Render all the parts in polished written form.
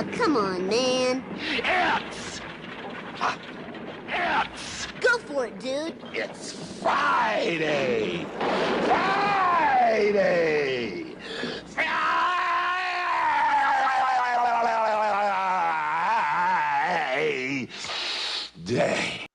Aw, come on, man. It's Go for it, dude. It's Friday! Friday! Friday!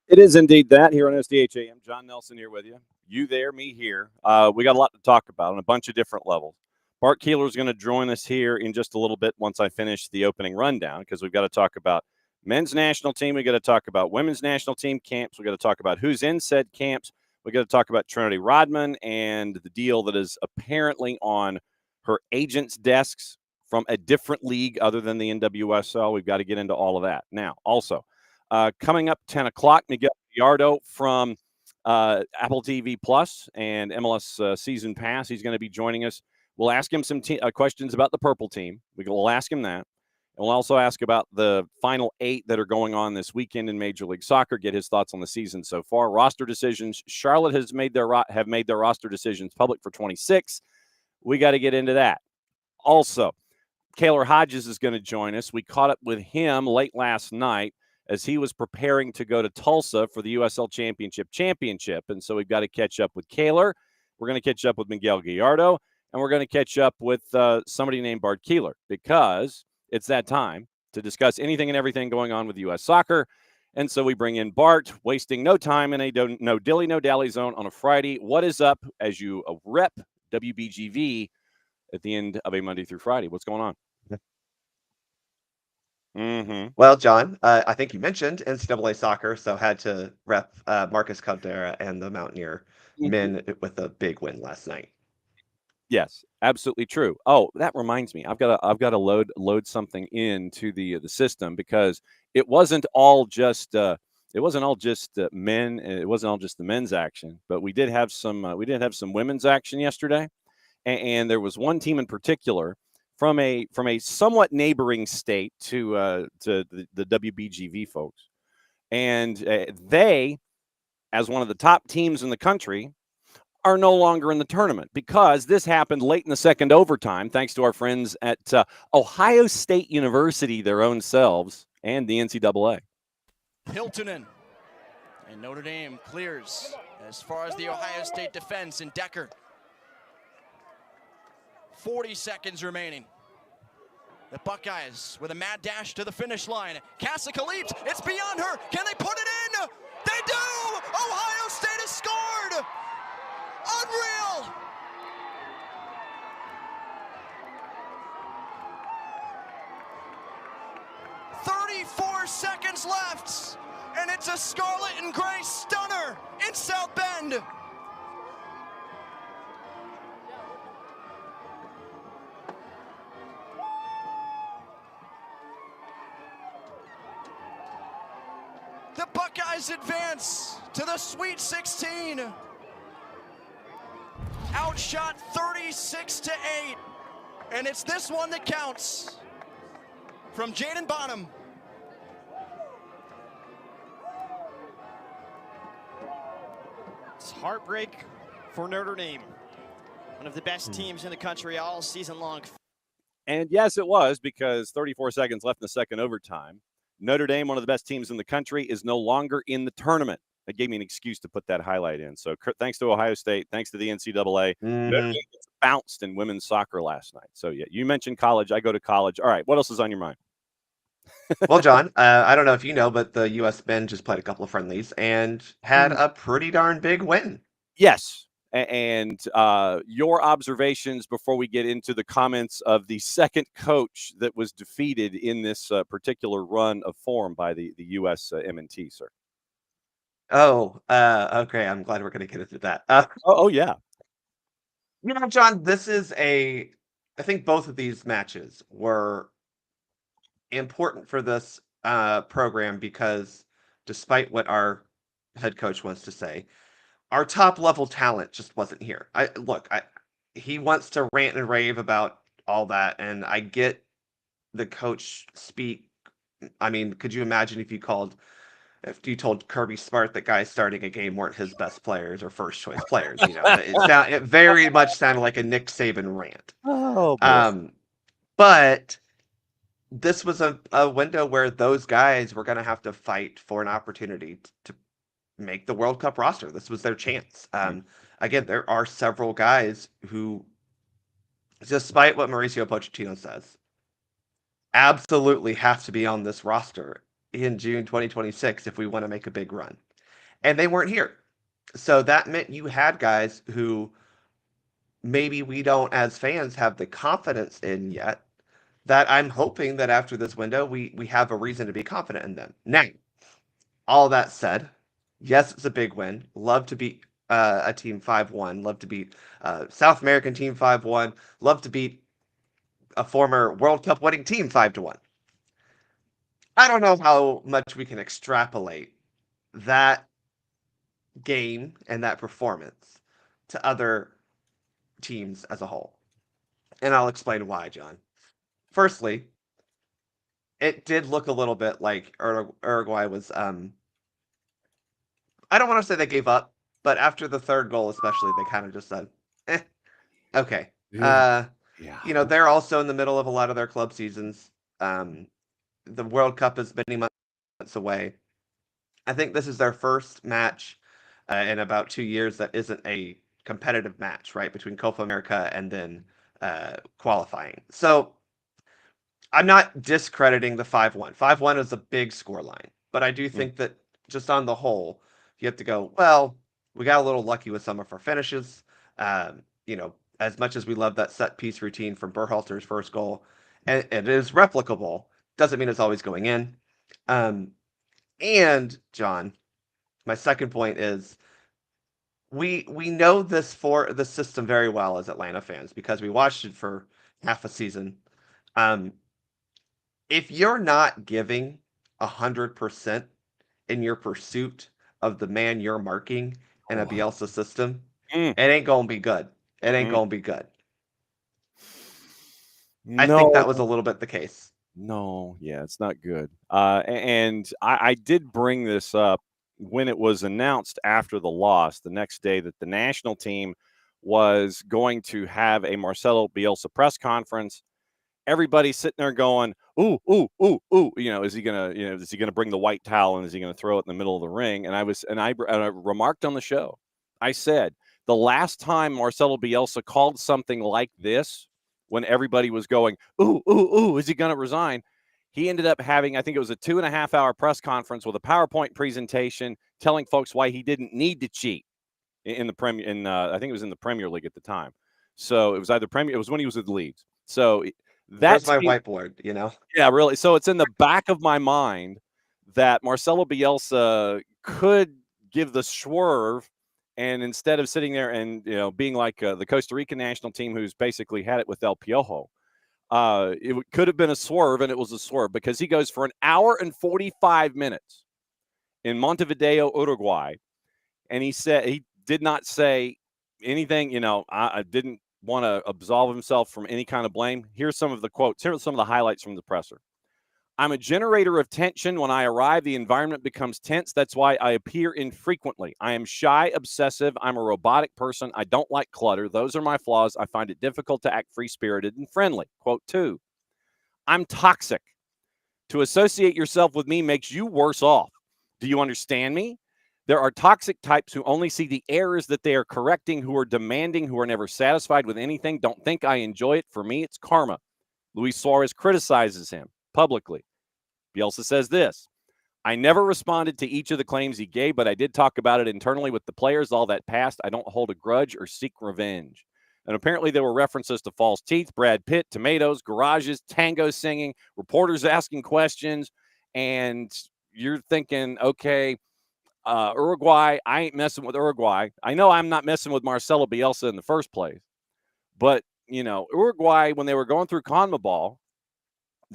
It is indeed that here on SDH AM. John Nelson here with you. You there, me here. We got a lot to talk about on a bunch of different levels. Bart Keeler is going to join us here in just a little bit once I finish the opening rundown, because we've got to talk about men's national team. We've got to talk about women's national team camps. We've got to talk about who's in said camps. We've got to talk about Trinity Rodman and the deal that is apparently on her agent's desks from a different league other than the NWSL. We've got to get into all of that. Now, also, coming up 10 o'clock, Miguel Gallardo from Apple TV Plus and MLS Season Pass. He's going to be joining us. We'll ask him some questions about the purple team. We'll ask him that. And we'll also ask about the final 8 that are going on this weekend in Major League Soccer, get his thoughts on the season so far. Roster decisions. Charlotte have made their roster decisions public for 26. We got to get into that. Also, Kaylor Hodges is going to join us. We caught up with him late last night as he was preparing to go to Tulsa for the USL Championship. And so we've got to catch up with Kaylor. We're going to catch up with Miguel Gallardo. And we're going to catch up with somebody named Bart Keeler, because it's that time to discuss anything and everything going on with U.S. soccer. And so we bring in Bart, wasting no time in a no dilly, no dally zone on a Friday. What is up as you rep WBGV at the end of a Monday through Friday? What's going on? Mm-hmm. Well, John, I think you mentioned NCAA soccer, so had to rep Marcus Caldera and the Mountaineer men with a big win last night. Yes, absolutely true. Oh, that reminds me, I've got to load something into the system, because it wasn't all just men. It wasn't all just the men's action, but we did have some women's action yesterday, and there was one team in particular from a somewhat neighboring state to the WBGV folks, and they, as one of the top teams in the country, are no longer in the tournament, because this happened late in the second overtime, thanks to our friends at Ohio State University, their own selves, and the NCAA. Hiltonen and Notre Dame clears as far as the Ohio State defense, and Decker. 40 seconds remaining. The Buckeyes with a mad dash to the finish line. Kasica leaps. It's beyond her. Can they put it in? They do! Ohio State has scored! Unreal! "34 seconds left, and it's a scarlet and gray stunner in South Bend. The Buckeyes advance to the Sweet 16. Outshot 36-8, and it's this one that counts from Jaden Bonham. It's heartbreak for Notre Dame, one of the best teams in the country all season long. And yes, it was, because 34 seconds left in the second overtime. Notre Dame, one of the best teams in the country, is no longer in the tournament. That gave me an excuse to put that highlight in. So thanks to Ohio State, thanks to the NCAA, Notre Dame gets bounced in women's soccer last night. So, yeah, you mentioned college. I go to college. All right, what else is on your mind? Well, John, I don't know if you know, but the U.S. men just played a couple of friendlies and had a pretty darn big win. Yes, and your observations before we get into the comments of the second coach that was defeated in this particular run of form by the USMNT, sir. Oh, okay. I'm glad we're going to get into that. Yeah. You know, John, I think both of these matches were important for this program, because despite what our head coach wants to say, our top level talent just wasn't here. He wants to rant and rave about all that, and I get the coach speak. I mean, could you imagine if you told Kirby Smart that guys starting a game weren't his best players or first choice players? You know, it very much sounded like a Nick Saban rant. Oh, boy. But this was a window where those guys were going to have to fight for an opportunity to make the World Cup roster. This was their chance. Again, there are several guys who, despite what Mauricio Pochettino says, absolutely have to be on this roster in June 2026 if we want to make a big run. And they weren't here. So that meant you had guys who maybe we don't, as fans, have the confidence in yet, that I'm hoping that after this window, we have a reason to be confident in them. Now, all that said, yes, it's a big win. Love to beat a team 5-1. Love to beat South American team 5-1. Love to beat a former World Cup winning team 5-1. I don't know how much we can extrapolate that game and that performance to other teams as a whole. And I'll explain why, John. Firstly, it did look a little bit like Uruguay was I don't want to say they gave up, but after the third goal especially, they kind of just said, okay. Yeah. They're also in the middle of a lot of their club seasons. The World Cup is many months away. I think this is their first match in about 2 years that isn't a competitive match, right, between Copa America and then qualifying. So I'm not discrediting the 5-1. 5-1 is a big scoreline, but I do think that just on the whole, you have to go, well, we got a little lucky with some of our finishes. As much as we love that set piece routine from Berhalter's first goal, and it is replicable, doesn't mean it's always going in. And John, my second point is we know this for the system very well as Atlanta fans because we watched it for half a season. If you're not giving 100% in your pursuit of the man you're marking in a Bielsa system, it ain't gonna be good. It ain't gonna be good. I think that was a little bit the case. No, yeah, it's not good. And I did bring this up when it was announced after the loss the next day that the national team was going to have a Marcelo Bielsa press conference. Everybody's sitting there going, ooh, ooh, ooh, ooh. Is he gonna bring the white towel and is he gonna throw it in the middle of the ring? And I remarked on the show, I said the last time Marcelo Bielsa called something like this, when everybody was going, ooh, ooh, ooh, is he gonna resign? He ended up having, I think it was a 2.5-hour press conference with a PowerPoint presentation telling folks why he didn't need to cheat in the Premier. I think it was in the Premier League at the time. So it was either Premier. It was when he was with Leeds. So that's my whiteboard, Yeah, really. So it's in the back of my mind that Marcelo Bielsa could give the swerve, and instead of sitting there and being like the Costa Rican national team, who's basically had it with El Piojo, it could have been a swerve, and it was a swerve because he goes for an hour and 45 minutes in Montevideo, Uruguay, and he said he did not say anything. I didn't want to absolve himself from any kind of blame. Here's some of the quotes. Here are some of the highlights from the presser. I'm a generator of tension. When I arrive, the environment becomes tense. That's why I appear infrequently. I am shy, obsessive. I'm a robotic person. I don't like clutter. Those are my flaws. I find it difficult to act free-spirited and friendly. Quote 2, I'm toxic. To associate yourself with me makes you worse off. Do you understand me? There are toxic types who only see the errors that they are correcting, who are demanding, who are never satisfied with anything. Don't think I enjoy it. For me, it's karma. Luis Suarez criticizes him publicly. Bielsa says this: I never responded to each of the claims he gave, but I did talk about it internally with the players. All that passed. I don't hold a grudge or seek revenge. And apparently there were references to false teeth, Brad Pitt, tomatoes, garages, tango singing, reporters asking questions. And you're thinking, okay, Uruguay, I ain't messing with Uruguay. I know I'm not messing with Marcelo Bielsa in the first place. But, Uruguay, when they were going through CONMEBOL,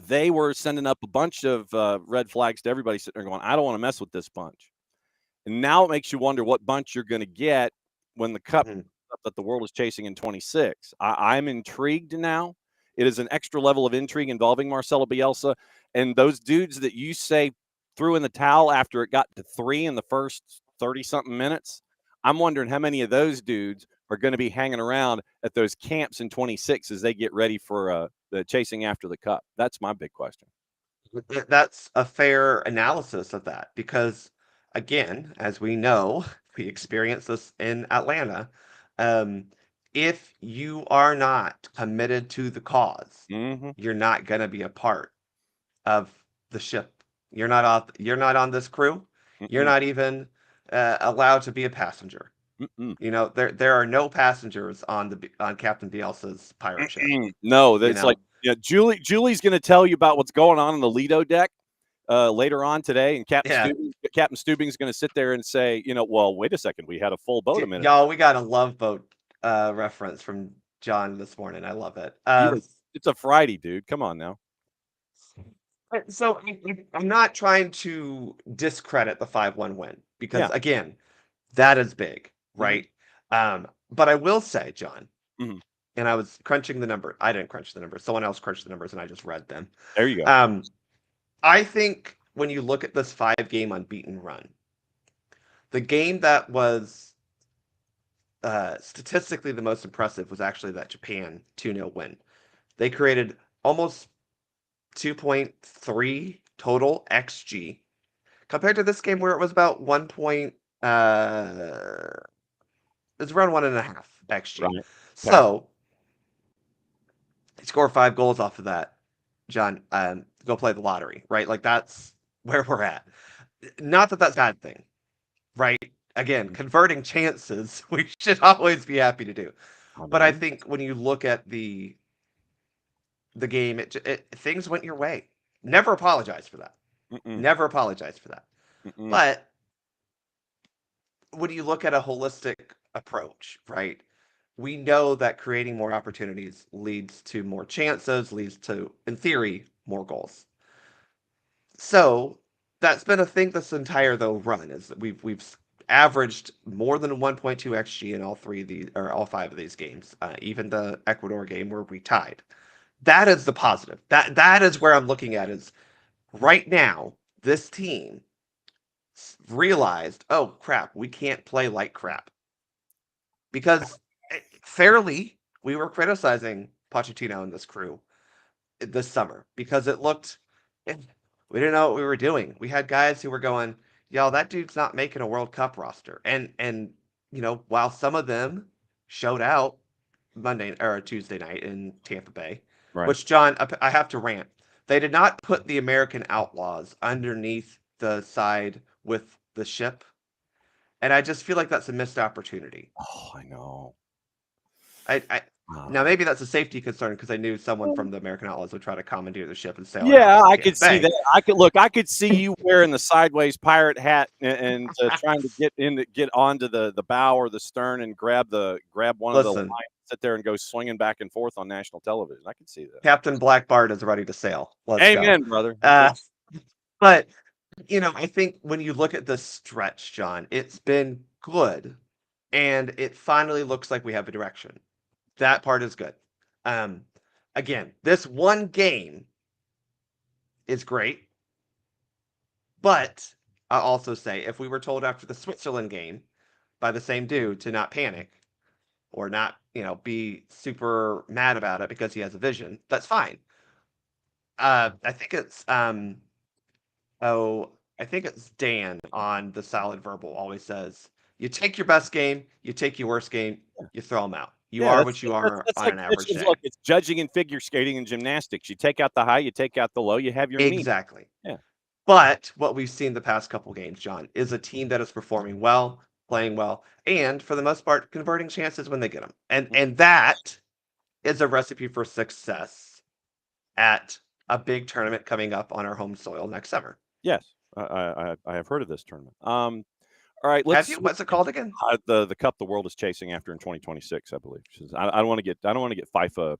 they were sending up a bunch of red flags to everybody sitting there going, I don't want to mess with this bunch. And now it makes you wonder what bunch you're going to get when the cup that the world is chasing in 26. I'm intrigued now. It is an extra level of intrigue involving Marcelo Bielsa. And those dudes that you say threw in the towel after it got to 3 in the first 30-something minutes, I'm wondering how many of those dudes are going to be hanging around at those camps in 26 as they get ready for chasing after the cup? That's my big question. That's a fair analysis of that because, again, as we know, we experienced this in Atlanta. If you are not committed to the cause, Mm-hmm. you're not going to be a part of the ship. You're not on this crew. You're not even allowed to be a passenger. There are no passengers on Captain Bielsa's pirate ship. No, that's like Julie's going to tell you about what's going on the Lido deck later on today, and Captain Stubing's going to sit there and say, well, wait a second, we had a full boat a minute. Y'all, we got a Love Boat reference from John this morning. I love it. It's a Friday, dude. Come on now. So I'm not trying to discredit the 5-1 win because, again, that is big, right? But I will say, John, and I was crunching the number. I didn't crunch the numbers. Someone else crunched the numbers, and I just read them. There you go. I think when you look at this 5-game unbeaten run, the game that was statistically the most impressive was actually that Japan 2-0 win. They created almost 2.3 total XG compared to this game where it was about it's around 1.5 XG. Right. So they score 5 goals off of that. John, go play the lottery, right? Like that's where we're at. Not that that's a bad thing, right? Again, converting chances, we should always be happy to do. But I think when you look at the game, things went your way. Never apologize for that. Never apologize for that. But when you look at a holistic approach, right? We know that creating more opportunities leads to more chances, leads to, in theory, more goals. So that's been a thing this entire run is that we've averaged more than 1.2 XG in all 5 of these games. Even the Ecuador game where we tied. That is the positive. That is where I'm looking at is right now, this team realized, oh crap, we can't play like crap. Because fairly, we were criticizing Pochettino and this crew this summer because it looked, we didn't know what we were doing. We had guys who were going, yo, that dude's not making a World Cup roster. And while some of them showed out Monday or Tuesday night in Tampa Bay, right. Which, John, I have to rant. They did not put the American Outlaws underneath the side with the ship. And I just feel like that's a missed opportunity. Oh, I know. Now, maybe that's a safety concern because I knew someone from the American Outlaws would try to commandeer the ship and sail. Yeah, I could see that. I could see you wearing the sideways pirate hat and trying to get onto the bow or the stern and grab one of the lines, sit there and go swinging back and forth on national television. I can see that. Captain Black Bart is ready to sail. Amen, brother. But I think when you look at the stretch, John, it's been good, and it finally looks like we have a direction. That part is good. Again, this one game is great, but I'll also say if we were told after the Switzerland game by the same dude to not panic or not, be super mad about it because he has a vision, that's fine. I think it's Dan on the Solid Verbal always says, you take your best game, you take your worst game, you throw them out. You are what you are on an average day. Look, it's judging in figure skating and gymnastics. You take out the high, you take out the low, you have your mean. Exactly. Yeah. But what we've seen the past couple games, John, is a team that is performing well, playing well, and for the most part, converting chances when they get them. And that is a recipe for success at a big tournament coming up on our home soil next summer. Yes, I have heard of this tournament. All right, what's it called again? The cup the world is chasing after in 2026, I believe. I don't want to get FIFA,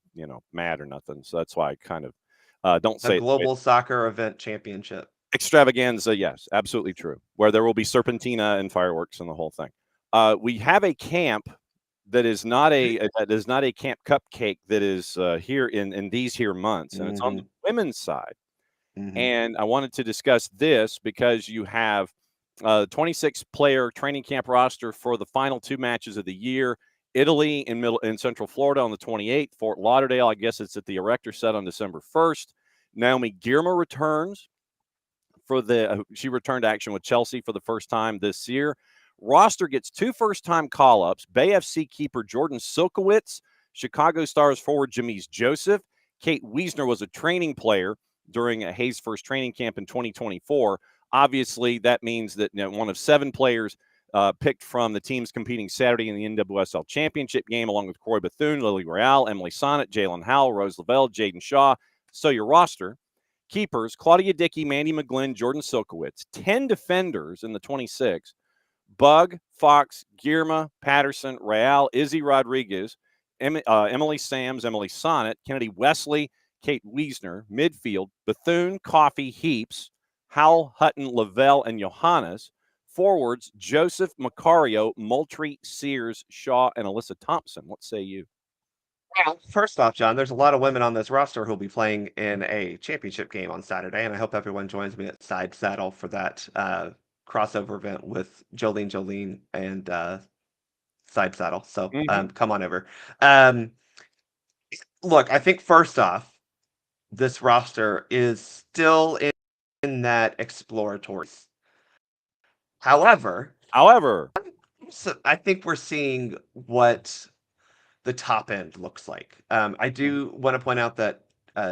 mad or nothing. So that's why I kind of don't say global soccer event championship extravaganza. Yes, absolutely true. Where there will be serpentina and fireworks and the whole thing. We have a camp that is not a camp cupcake that is here in these here months, and it's on the women's side. And I wanted to discuss this because you have 26-player training camp roster for the final 2 matches of the year. Italy in Central Florida on the 28th. Fort Lauderdale, I guess it's at the Erector Set on December 1st. Naomi Girma returns for she returned to action with Chelsea for the first time this year. Roster gets 2 first-time call-ups. Bay FC keeper Jordan Silkowitz, Chicago Stars forward Jamise Joseph. Kate Wiesner was a training player during a Hayes first training camp in 2024. Obviously, that means that one of 7 players picked from the teams competing Saturday in the NWSL Championship game, along with Croy Bethune, Lily Royale, Emily Sonnet, Jalen Howell, Rose Lavelle, Jaden Shaw. So your roster. Keepers, Claudia Dickey, Mandy McGlynn, Jordan Silkowitz. 10 defenders in the 26. Bug, Fox, Girma, Patterson, Real, Izzy Rodriguez, Emily Sams, Emily Sonnet, Kennedy Wesley, Kate Wiesner. Midfield, Bethune, Coffey, Heaps, Howell, Hutton, Lavelle, and Johannes. Forwards, Joseph, Macario, Moultrie, Sears, Shaw, and Alyssa Thompson. What say you? Well, first off, John, there's a lot of women on this roster who'll be playing in a championship game on Saturday, and I hope everyone joins me at Side Saddle for that crossover event with Jolene and Side Saddle. So come on over. Look, I think first off, this roster is still in that exploratory. However, so I think we're seeing what the top end looks like. I do want to point out that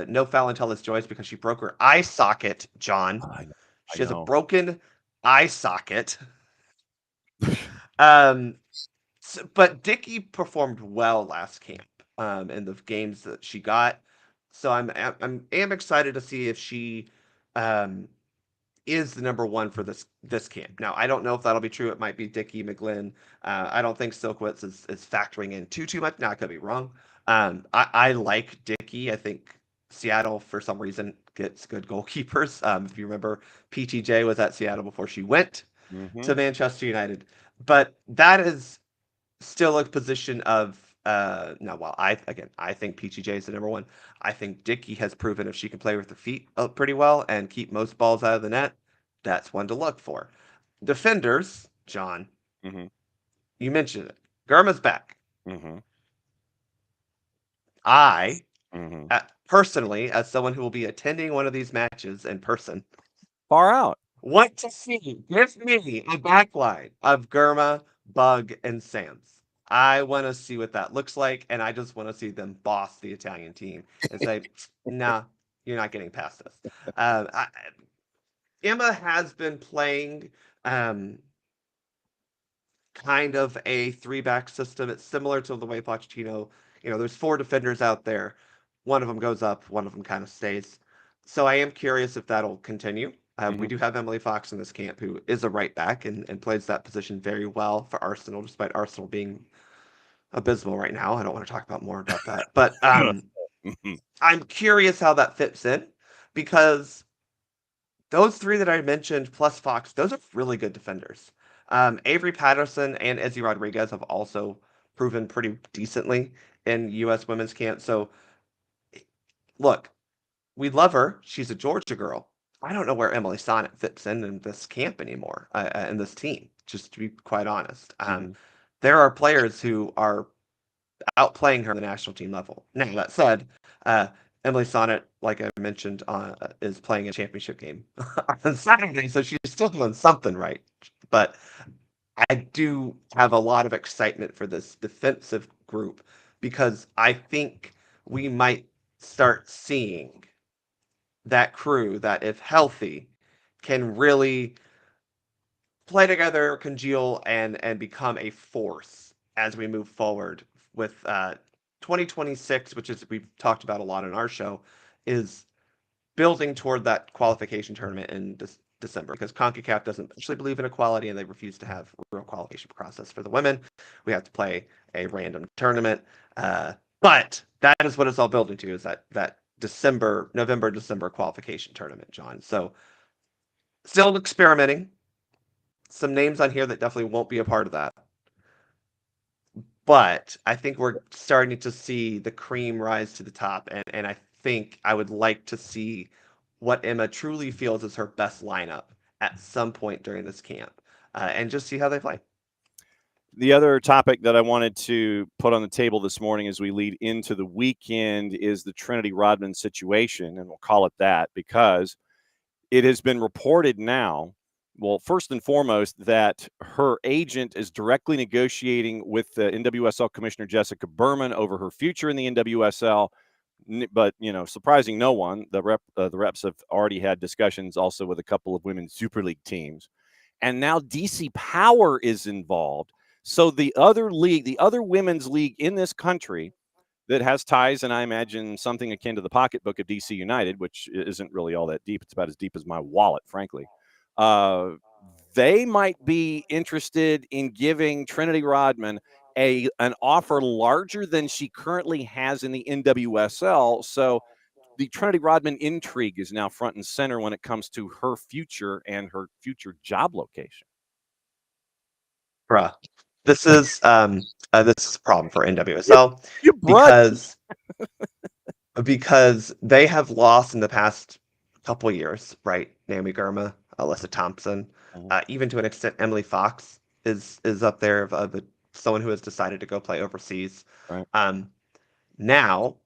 no foul until it's Joyce because she broke her eye socket, John. She has a broken eye socket. But Dickey performed well last camp in the games that she got. So I'm excited to see if she is the number one for this camp. Now, I don't know if that'll be true. It might be Dickey, McGlynn. I don't think Silkowitz is factoring in too much. Now, I could be wrong. I like Dickey. I think Seattle, for some reason, gets good goalkeepers. If you remember, PTJ was at Seattle before she went to Manchester United. But that is still a position of I think PTJ is the number one. I think Dickey has proven if she can play with her feet pretty well and keep most balls out of the net, that's one to look for. Defenders, John, you mentioned it. Girma's back. I, personally, as someone who will be attending one of these matches in person, far out, want to see, give me a backline of Girma, Bug, and Sams. I want to see what that looks like, and I just want to see them boss the Italian team and say, nah, you're not getting past us. Emma has been playing kind of a 3-back system. It's similar to the way Pochettino, there's 4 defenders out there. One of them goes up, one of them kind of stays. So I am curious if that'll continue. We do have Emily Fox in this camp, who is a right back and plays that position very well for Arsenal, despite Arsenal being abysmal right now. I don't want to talk more about that. But I'm curious how that fits in, because those 3 that I mentioned, plus Fox, those are really good defenders. Avery Patterson and Izzy Rodriguez have also proven pretty decently in U.S. women's camp. So, look, we love her. She's a Georgia girl. I don't know where Emily Sonnet fits in this camp anymore, in this team, just to be quite honest. There are players who are outplaying her at the national team level. Now, that said, Emily Sonnet, like I mentioned, is playing a championship game on Saturday, so she's still doing something right. But I do have a lot of excitement for this defensive group, because I think we might start seeing that crew that, if healthy, can really play together, congeal, and become a force as we move forward with 2026, which is, we've talked about a lot in our show, is building toward that qualification tournament in December, because CONCACAF doesn't actually believe in equality, and they refuse to have a real qualification process for the women. We have to play a random tournament. But that is what it's all building to, is that November-December qualification tournament, John. So still experimenting. Some names on here that definitely won't be a part of that. But I think we're starting to see the cream rise to the top, and I think I would like to see what Emma truly feels is her best lineup at some point during this camp, and just see how they play. The other topic that I wanted to put on the table this morning as we lead into the weekend is the Trinity Rodman situation, and we'll call it that because it has been reported now, well, first and foremost, that her agent is directly negotiating with the NWSL Commissioner Jessica Berman over her future in the NWSL. But, surprising no one, the reps have already had discussions also with a couple of women's Super League teams. And now DC Power is involved. So the other league, the other women's league in this country that has ties, and I imagine something akin to the pocketbook of DC United, which isn't really all that deep. It's about as deep as my wallet, frankly. They might be interested in giving Trinity Rodman an offer larger than she currently has in the NWSL. So the Trinity Rodman intrigue is now front and center when it comes to her future and her future job location. Bruh, this is a problem for NWSL because they have lost in the past couple years, right? Naomi Gurma, Alyssa Thompson, even to an extent, Emily Fox is up there of someone who has decided to go play overseas. Right. Now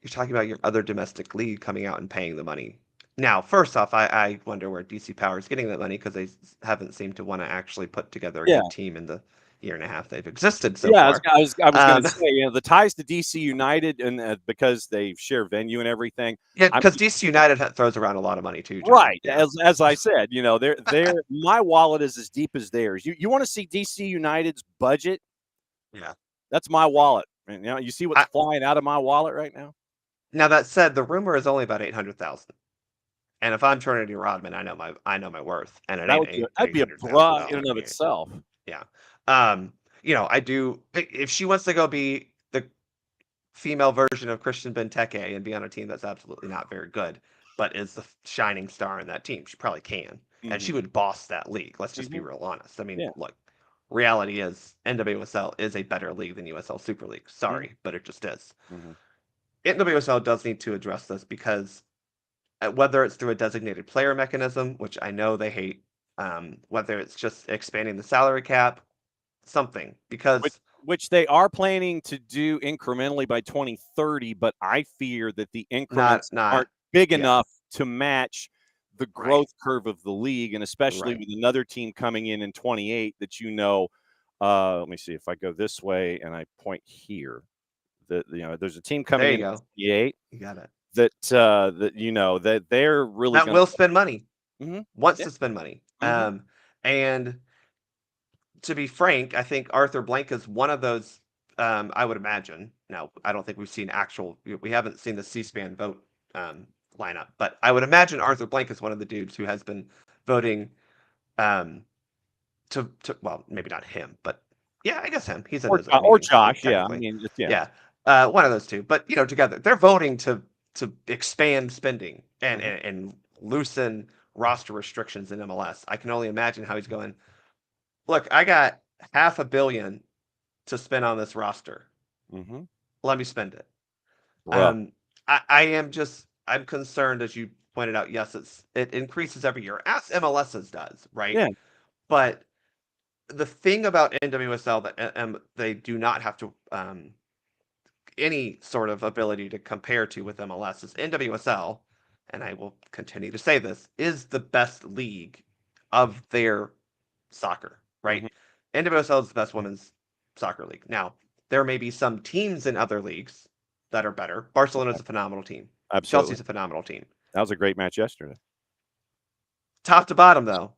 you're talking about your other domestic league coming out and paying the money. Now, first off, I wonder where DC Power is getting that money because they haven't seemed to want to actually put together a good team in the year and a half they've existed so far. I was going to say, the ties to DC United and because they share venue and everything. Yeah, because DC United throws around a lot of money too, John. Right. Yeah. As I said, they're my wallet is as deep as theirs. You want to see DC United's budget? Yeah, that's my wallet. And, you see what's flying out of my wallet right now. Now that said, the rumor is only about 800,000. And if I'm Trinity Rodman, I know my worth, and that'd be a bra in and of itself. Yeah. I do. If she wants to go be the female version of Christian Benteke and be on a team that's absolutely not very good, but is the shining star in that team, she probably can, and she would boss that league. Let's just be real honest. I mean, look, reality is NWSL is a better league than USL Super League. Sorry, but it just is. NWSL does need to address this because whether it's through a designated player mechanism, which I know they hate, whether it's just expanding the salary cap, something, because which they are planning to do incrementally by 2030, but I fear that the increments aren't big enough to match the growth curve of the league, and especially with another team coming in 28 that let me see if I go this way and I point here. There's a team coming in 28. You got it. That they're really will spend money. Wants to spend money. And to be frank, I think Arthur Blank is one of those. I would imagine. Now, I don't think we haven't seen the C-SPAN vote lineup, but I would imagine Arthur Blank is one of the dudes who has been voting. Well, maybe not him, but yeah, I guess him. He's or Josh. Yeah, one of those two. But together they're voting to expand spending and loosen roster restrictions in MLS. I can only imagine how he's going. Look, I got $500 million to spend on this roster. Let me spend it. I'm concerned, as you pointed out. Yes, it increases every year, as MLS's does, right? Yeah. But the thing about NWSL that they do not have to any sort of ability to compare to with MLS is NWSL, and I will continue to say this, is the best league of their soccer, right? NWSL is the best women's soccer league. Now, there may be some teams in other leagues that are better. Barcelona's a phenomenal team. Absolutely. Chelsea's a phenomenal team. That was a great match yesterday. Top to bottom, though,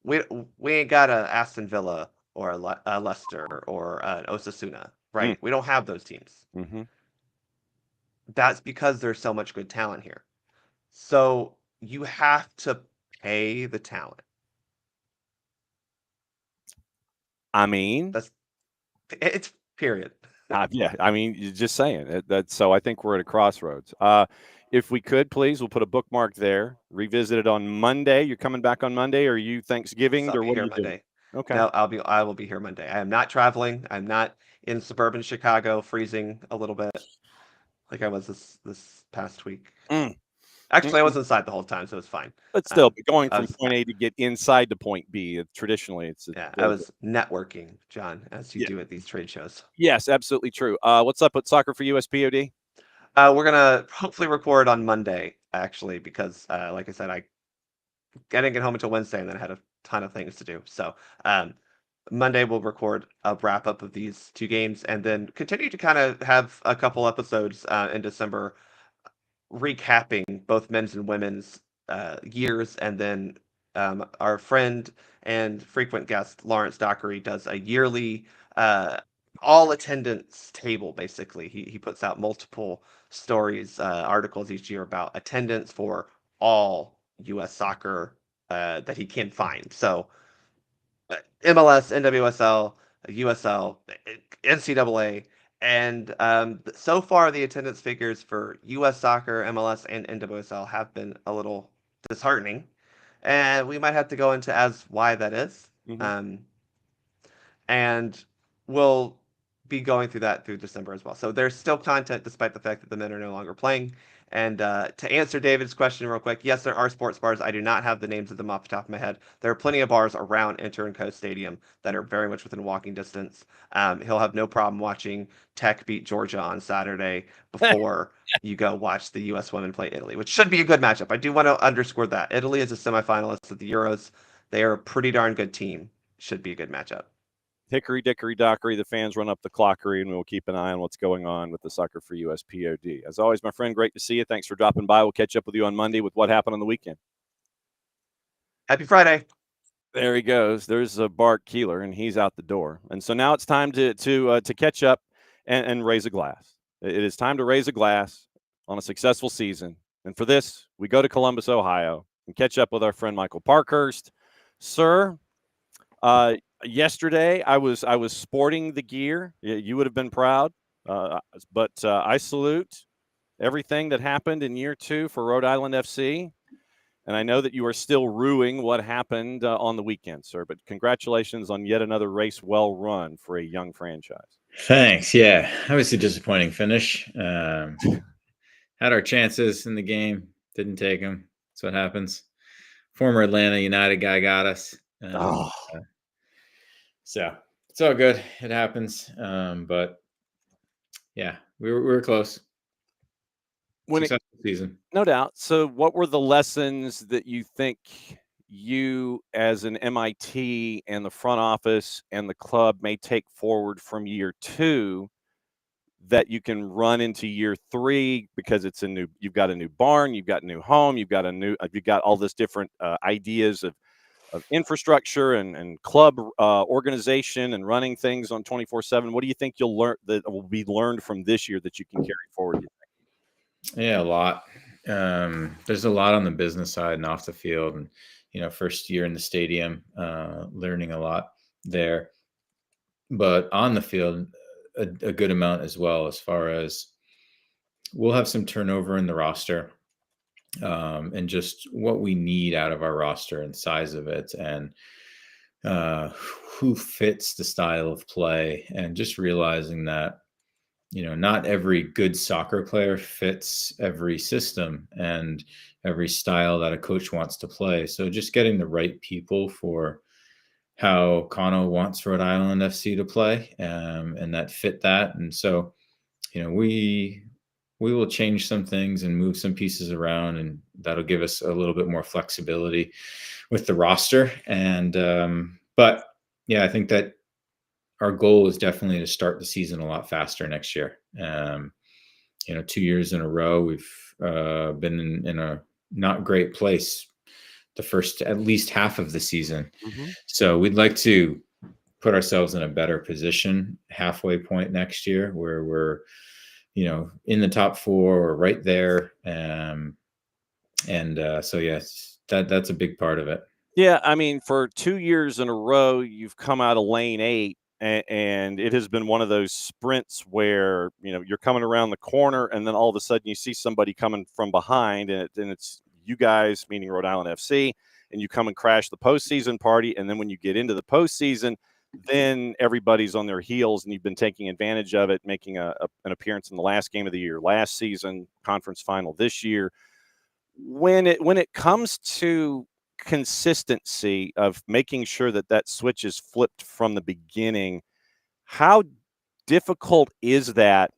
we ain't got a Aston Villa or a Leicester or an Osasuna, right? We don't have those teams. That's because there's so much good talent here. So you have to pay the talent. I mean, it's period. Yeah, I mean, you're just saying that. So I think we're at a crossroads. If we could, please, we'll put a bookmark there. Revisit it on Monday. You're coming back on Monday, or are you Thanksgiving, or what are you doing? Okay. No, I will be here Monday. I am not traveling. I'm not in suburban Chicago, freezing a little bit, like I was this past week. Actually, I was inside the whole time, so it was fine. But still, going I from was- point A to get inside to point B, traditionally, it's I was networking, John, as you do at these trade shows. Yes, absolutely true. What's up with Soccer for USPOD? We're gonna hopefully record on Monday, actually, because like I said, I didn't get home until Wednesday, and then I had a ton of things to do. So Monday we'll record a wrap up of these 2 games, and then continue to kind of have a couple episodes in December recapping both men's and women's years, and then our friend and frequent guest Lawrence Dockery does a yearly all attendance table. Basically, he puts out multiple stories, articles each year about attendance for all U.S. soccer that he can find. So MLS, NWSL, USL, NCAA. And so far, the attendance figures for U.S. Soccer, MLS, and NWSL have been a little disheartening, and we might have to go into as why that is. And we'll be going through that through December as well. So there's still content despite the fact that the men are no longer playing. And to answer David's question real quick, yes, there are sports bars. I do not have the names of them off the top of my head. There are plenty of bars around Enter and Coast Stadium that are very much within walking distance. He'll have no problem watching Tech beat Georgia on Saturday before you go watch the U.S. women play Italy, which should be a good matchup. I do want to underscore that. Italy is a semifinalist of the Euros. They are a pretty darn good team. Should be a good matchup. Hickory dickory dockery, the fans run up the clockery, and we'll keep an eye on what's going on with the Soccer for USPOD. As always, my friend, great to see you. Thanks for dropping by. We'll catch up with you on Monday with what happened on the weekend. Happy Friday. There he goes. There's Bart Keeler, and he's out the door. And so now it's time to catch up and raise a glass. It is time to raise a glass on a successful season. And for this, we go to Columbus, Ohio, and catch up with our friend Michael Parkhurst. Sir, yesterday I was sporting the gear. You would have been proud, but I salute everything that happened in year 2 for Rhode Island FC, and I know that you are still rueing what happened on the weekend, sir. But congratulations on yet another race well run for a young franchise. Thanks. Yeah, obviously disappointing finish. Had our chances in the game, didn't take them. That's what happens. Former Atlanta United guy got us. So it's all good. It happens. But yeah, we were close. Successful season. No doubt. So what were the lessons that you think you as an MIT and the front office and the club may take forward from year 2 that you can run into year 3, because it's you've got a new barn, you've got a new home, you've got all this different ideas of infrastructure and club organization and running things on 24/7. What do you think you'll learn that will be learned from this year that you can carry forward? Yeah, a lot. There's a lot on the business side and off the field, and first year in the stadium, learning a lot there. But on the field, a good amount as well, as far as we'll have some turnover in the roster, and just what we need out of our roster and size of it, and who fits the style of play, and just realizing that not every good soccer player fits every system and every style that a coach wants to play. So just getting the right people for how Kano wants Rhode Island FC to play, and that fit that. And so, we will change some things and move some pieces around, and that'll give us a little bit more flexibility with the roster. And, but yeah, I think that our goal is definitely to start the season a lot faster next year. 2 years in a row, we've been in a not great place the first at least half of the season. So we'd like to put ourselves in a better position halfway point next year, where we're, in the top 4 or right there. So yes, that's a big part of it. Yeah, I mean, for 2 years in a row, you've come out of lane 8. And it has been one of those sprints where, you're coming around the corner and then all of a sudden you see somebody coming from behind, and it's you guys, meaning Rhode Island FC, and you come and crash the postseason party. And then when you get into the postseason, then everybody's on their heels, and you've been taking advantage of it, making an appearance in the last game of the year last season, conference final this year. when it comes to consistency of making sure that switch is flipped from the beginning, how difficult is that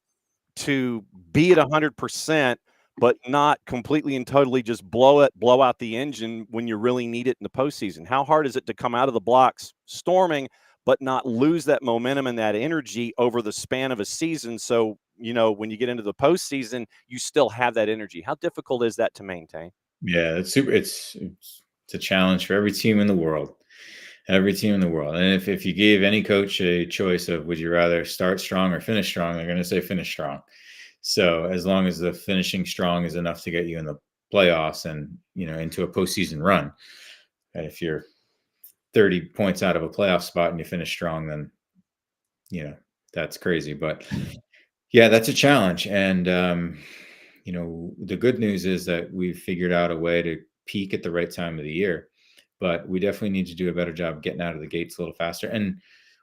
to be at 100%, but not completely and totally just blow out the engine when you really need it in the postseason? How hard is it to come out of the blocks storming, but not lose that momentum and that energy over the span of a season? So, when you get into the postseason, you still have that energy. How difficult is that to maintain? Yeah, it's super. It's a challenge for every team in the world. Every team in the world. And if you gave any coach a choice of would you rather start strong or finish strong, they're going to say finish strong. So as long as the finishing strong is enough to get you in the playoffs and into a postseason run, and if you're 30 points out of a playoff spot and you finish strong, then that's crazy. But yeah, that's a challenge. And the good news is that we've figured out a way to peak at the right time of the year, but we definitely need to do a better job getting out of the gates a little faster. And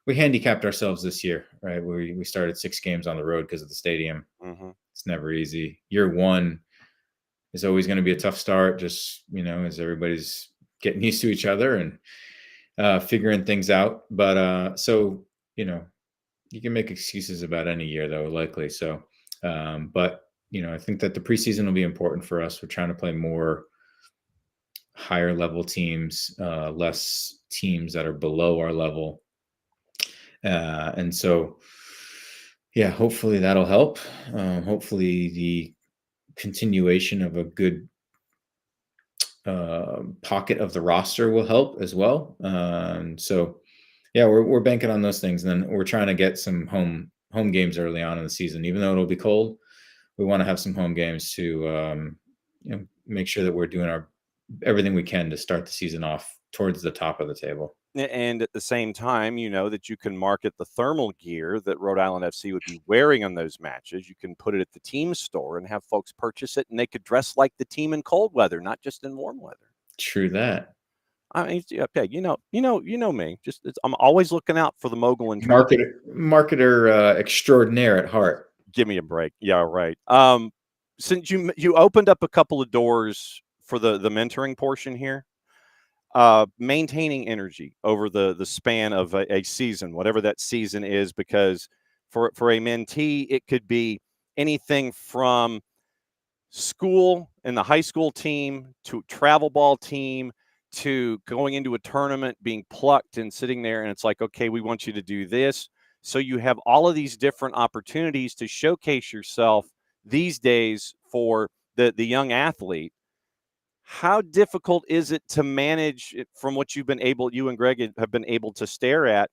we handicapped ourselves this year, right? We started 6 games on the road because of the stadium. Mm-hmm. It's never easy. Year one is always going to be a tough start, just, as everybody's getting used to each other and figuring things out. But so, you can make excuses about any year though, likely. So, but I think that the preseason will be important for us. We're trying to play more higher level teams, less teams that are below our level. And so, yeah, hopefully that'll help. Hopefully the continuation of a good pocket of the roster will help as well. So yeah, we're banking on those things. And then we're trying to get some home games early on in the season, even though it'll be cold. We want to have some home games to make sure that we're doing everything we can to start the season off towards the top of the table. And at the same time, that you can market the thermal gear that Rhode Island FC would be wearing on those matches. You can put it at the team store and have folks purchase it, and they could dress like the team in cold weather, not just in warm weather. True that. I mean, okay, you know me. I'm always looking out for the mogul and marketer extraordinaire at heart. Give me a break. Yeah, right. Since you opened up a couple of doors for the mentoring portion here, maintaining energy over the span of a season, whatever that season is, because for a mentee, it could be anything from school and the high school team to travel ball team to going into a tournament, being plucked and sitting there, and it's like, okay, we want you to do this. So you have all of these different opportunities to showcase yourself these days for the young athlete. How difficult is it to manage it from what you and Greg have been able to stare at,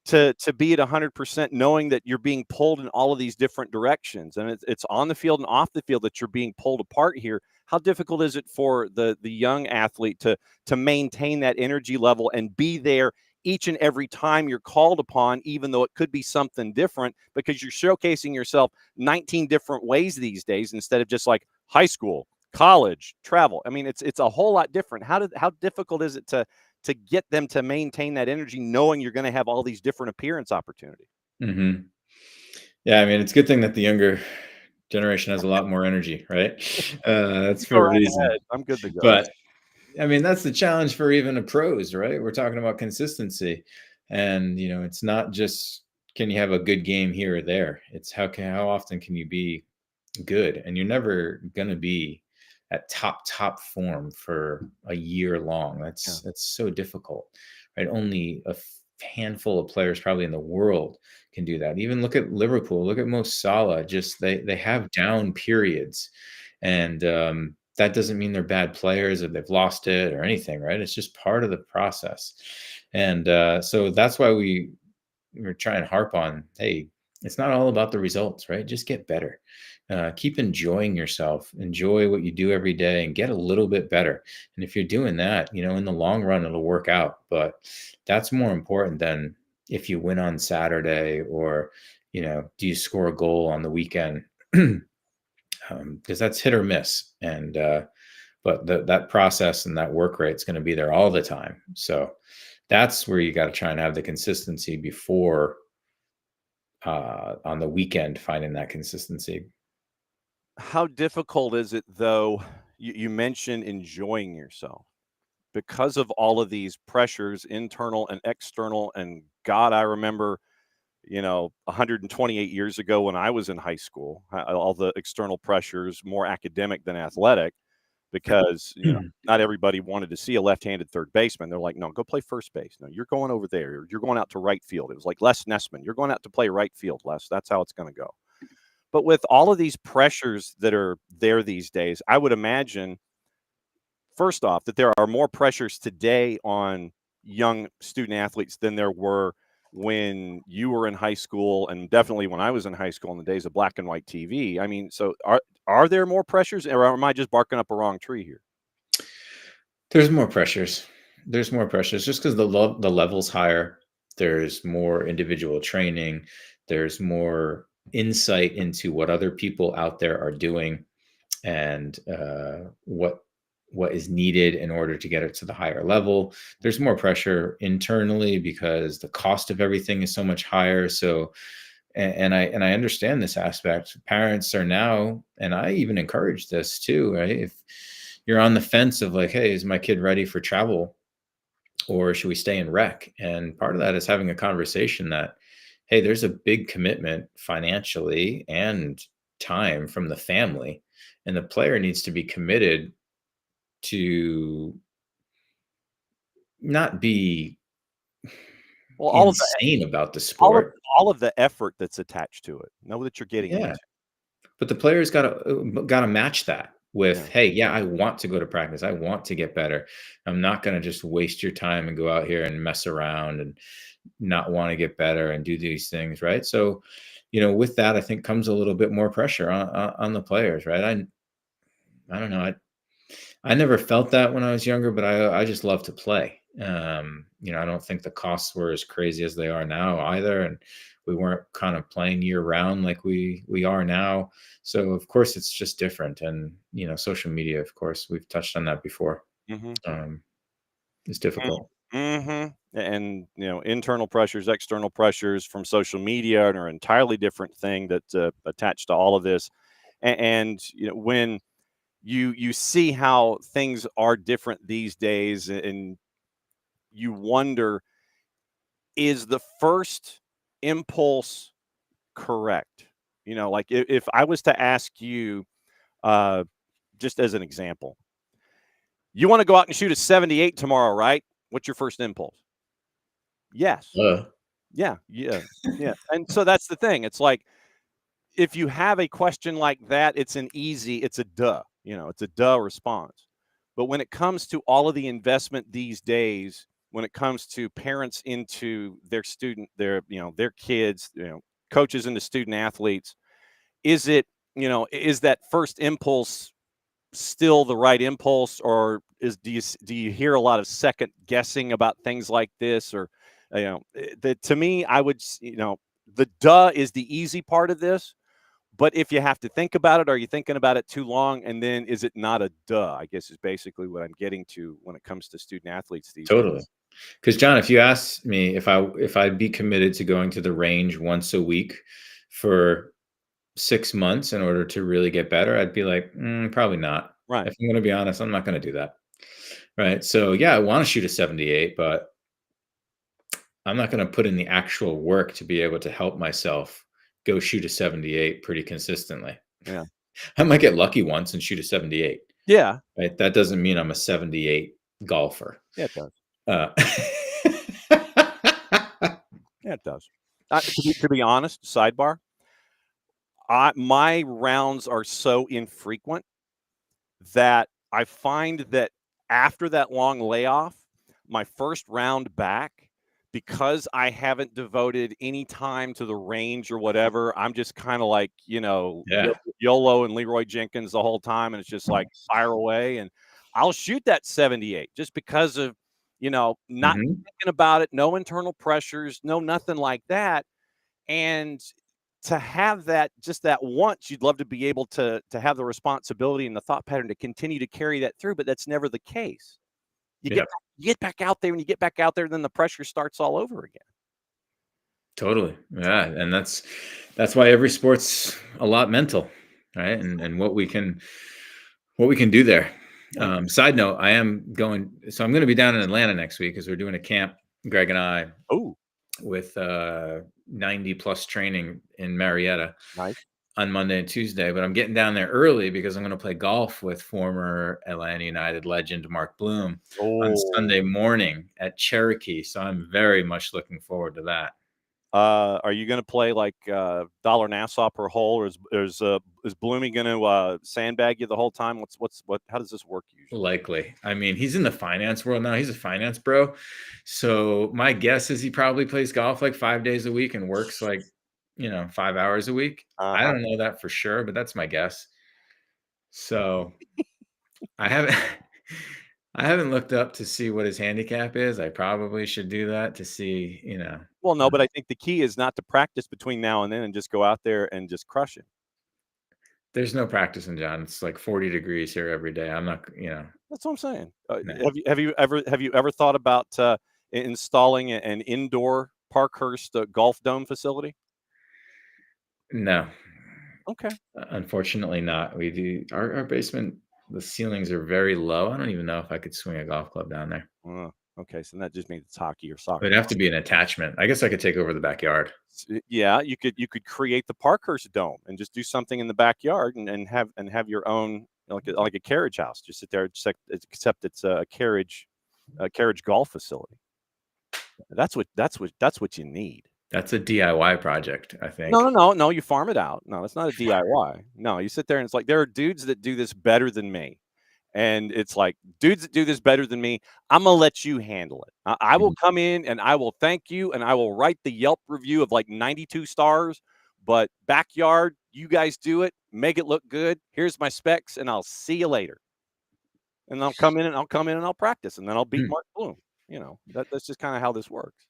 to be at 100%, knowing that you're being pulled in all of these different directions, and it's on the field and off the field that you're being pulled apart here? How difficult is it for the young athlete to maintain that energy level and be there each and every time you're called upon, even though it could be something different, because you're showcasing yourself 19 different ways these days instead of just like high school, college, travel? I mean, it's a whole lot different. How difficult is it to get them to maintain that energy, knowing you're going to have all these different appearance opportunities? Mm-hmm. Yeah, I mean, it's a good thing that the younger generation has a lot more energy, right? That's for a reason. I'm good to go. But I mean, that's the challenge for even a pros, right? We're talking about consistency, and it's not just can you have a good game here or there. It's how often can you be good, and you're never going to be at top form for a year long. That's so difficult, right? Only a handful of players probably in the world can do that. Even look at Liverpool, look at Mo Salah. Just they have down periods, and that doesn't mean they're bad players or they've lost it or anything, right? It's just part of the process. And so that's why we're trying to harp on, hey, it's not all about the results, right? Just get better. Keep enjoying yourself, enjoy what you do every day, and get a little bit better. And if you're doing that, in the long run, it'll work out. But that's more important than if you win on Saturday or, do you score a goal on the weekend? Because that's hit or miss. And but that process and that work rate is going to be there all the time. So that's where you got to try and have the consistency before on the weekend, finding that consistency. How difficult is it, though, you mentioned enjoying yourself because of all of these pressures, internal and external. And God, I remember, 128 years ago when I was in high school, all the external pressures, more academic than athletic, because not everybody wanted to see a left-handed third baseman. They're like, no, go play first base. No, you're going over there. You're going out to right field. It was like Les Nessman. You're going out to play right field, Les. That's how it's going to go. But with all of these pressures that are there these days, I would imagine, first off, that there are more pressures today on young student athletes than there were when you were in high school, and definitely when I was in high school in the days of black and white TV. I mean, so are there more pressures, or am I just barking up a wrong tree here? There's more pressures. There's more pressures just because the level's higher. There's more individual training. There's more insight into what other people out there are doing, and what is needed in order to get it to the higher level. There's more pressure internally because the cost of everything is so much higher. So, and I understand this aspect. Parents are now, and I even encourage this too, right? If you're on the fence of like, hey, is my kid ready for travel, or should we stay in rec? And part of that is having a conversation that, hey, there's a big commitment financially and time from the family, and the player needs to be committed to not be insane about the sport. All of the effort that's attached to it. Know that you're getting into. But the players gotta match that with, hey, yeah, I want to go to practice. I want to get better. I'm not going to just waste your time and go out here and mess around and not want to get better and do these things, right? So, with that, I think comes a little bit more pressure on the players, right? I don't know. I never felt that when I was younger, but I just love to play. I don't think the costs were as crazy as they are now either. And we weren't kind of playing year round like we are now. So of course it's just different. And, social media, of course, we've touched on that before. It's difficult. And, internal pressures, external pressures from social media are an entirely different thing that's attached to all of this. And when you see how things are different these days, and you wonder, is the first impulse correct? Like if I was to ask you, just as an example, you want to go out and shoot a 78 tomorrow, right? What's your first impulse? Yes. Yeah. And so that's the thing. It's like, if you have a question like that, it's a duh. It's a duh response. But when it comes to all of the investment these days, when it comes to parents into their kids, coaches into student athletes, is that first impulse still the right impulse, or do you hear a lot of second guessing about things like this? Or, to me, I would, the duh is the easy part of this. But if you have to think about it, are you thinking about it too long? And then is it not a duh, I guess, is basically what I'm getting to when it comes to student athletes these days. Because John, if you asked me if I'd be committed to going to the range once a week for 6 months in order to really get better, I'd be like, probably not. Right. If I'm going to be honest, I'm not going to do that. Right. So yeah, I want to shoot a 78, but I'm not going to put in the actual work to be able to help myself go shoot a 78 pretty consistently. Yeah. I might get lucky once and shoot a 78. Yeah. Right. That doesn't mean I'm a 78 golfer. Yeah, it does. Yeah, it does. To be honest, sidebar, my rounds are so infrequent that I find that after that long layoff, my first round back, because I haven't devoted any time to the range or whatever, I'm just kind of like, YOLO and Leroy Jenkins the whole time. And it's just like fire away. And I'll shoot that 78 just because of, not thinking about it, no internal pressures, no nothing like that. And to have that, just that once, you'd love to be able to have the responsibility and the thought pattern to continue to carry that through, but that's never the case. You get back out there, and you get back out there, then the pressure starts all over again. Totally. Yeah. And that's why every sport's a lot mental, right? And what we can what we can do there. Side note, I am going. So I'm going to be down in Atlanta next week because we're doing a camp, Greg and I, with 90 plus training in Marietta. Nice. On Monday and Tuesday, but I'm getting down there early because I'm going to play golf with former Atlanta United legend Mark Bloom on Sunday morning at Cherokee. So I'm very much looking forward to that. Are you going to play like dollar Nassau per hole, or is Bloomy going to sandbag you the whole time? How does this work usually? Likely. I mean, he's in the finance world now. He's a finance bro. So my guess is he probably plays golf like 5 days a week and works like 5 hours a week. I don't know that for sure, but that's my guess. So I haven't looked up to see what his handicap is. I probably should do that to see, Well, no, but I think the key is not to practice between now and then and just go out there and just crush it. There's no practicing, John. It's like 40 degrees here every day. I'm not, That's what I'm saying. Have you ever thought about installing an indoor Parkhurst golf dome facility? No. Okay. Unfortunately not. We do our basement, the ceilings are very low. I don't even know if I could swing a golf club down there. Okay, so that just means it's hockey or soccer. It'd have to be an attachment. I guess I could take over the backyard. Yeah, you could create the Parkhurst dome and just do something in the backyard and have your own like a carriage house. Just sit there, except it's a carriage golf facility. That's what you need. That's a DIY project, I think. No. You farm it out. No, it's not a DIY. No, you sit there and it's like there are dudes that do this better than me. And it's like, dudes that do this better than me, I'm going to let you handle it. I will come in and I will thank you and I will write the Yelp review of like 92 stars. But backyard, you guys do it. Make it look good. Here's my specs and I'll see you later. And I'll come in and I'll practice and then I'll beat Mark Bloom. That's just kind of how this works.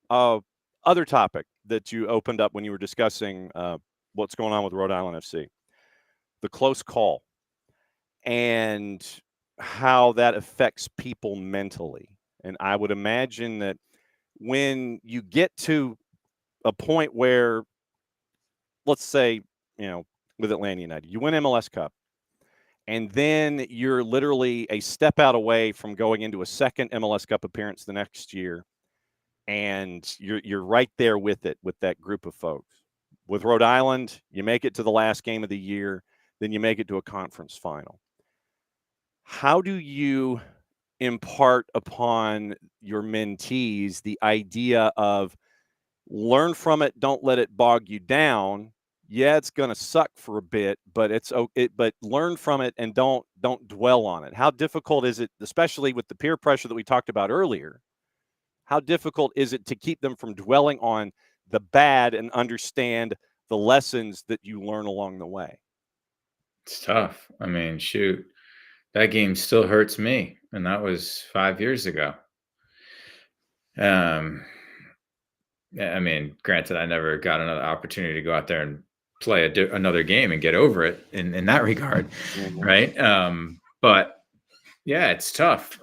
Other topic that you opened up when you were discussing what's going on with Rhode Island FC, the close call. And how that affects people mentally. And I would imagine that when you get to a point where, let's say, with Atlanta United, you win MLS Cup, and then you're literally a step out away from going into a second MLS Cup appearance the next year, and you're right there with that group of folks. With Rhode Island, you make it to the last game of the year, then you make it to a conference final. How do you impart upon your mentees the idea of learn from it, don't let it bog you down? Yeah, it's going to suck for a bit, but but learn from it and don't dwell on it. How difficult is it, especially with the peer pressure that we talked about earlier? How difficult is it to keep them from dwelling on the bad and understand the lessons that you learn along the way? It's tough. I mean, shoot. That game still hurts me, and that was 5 years ago. I mean, granted, I never got another opportunity to go out there and play another game and get over it in that regard, right? But yeah, it's tough.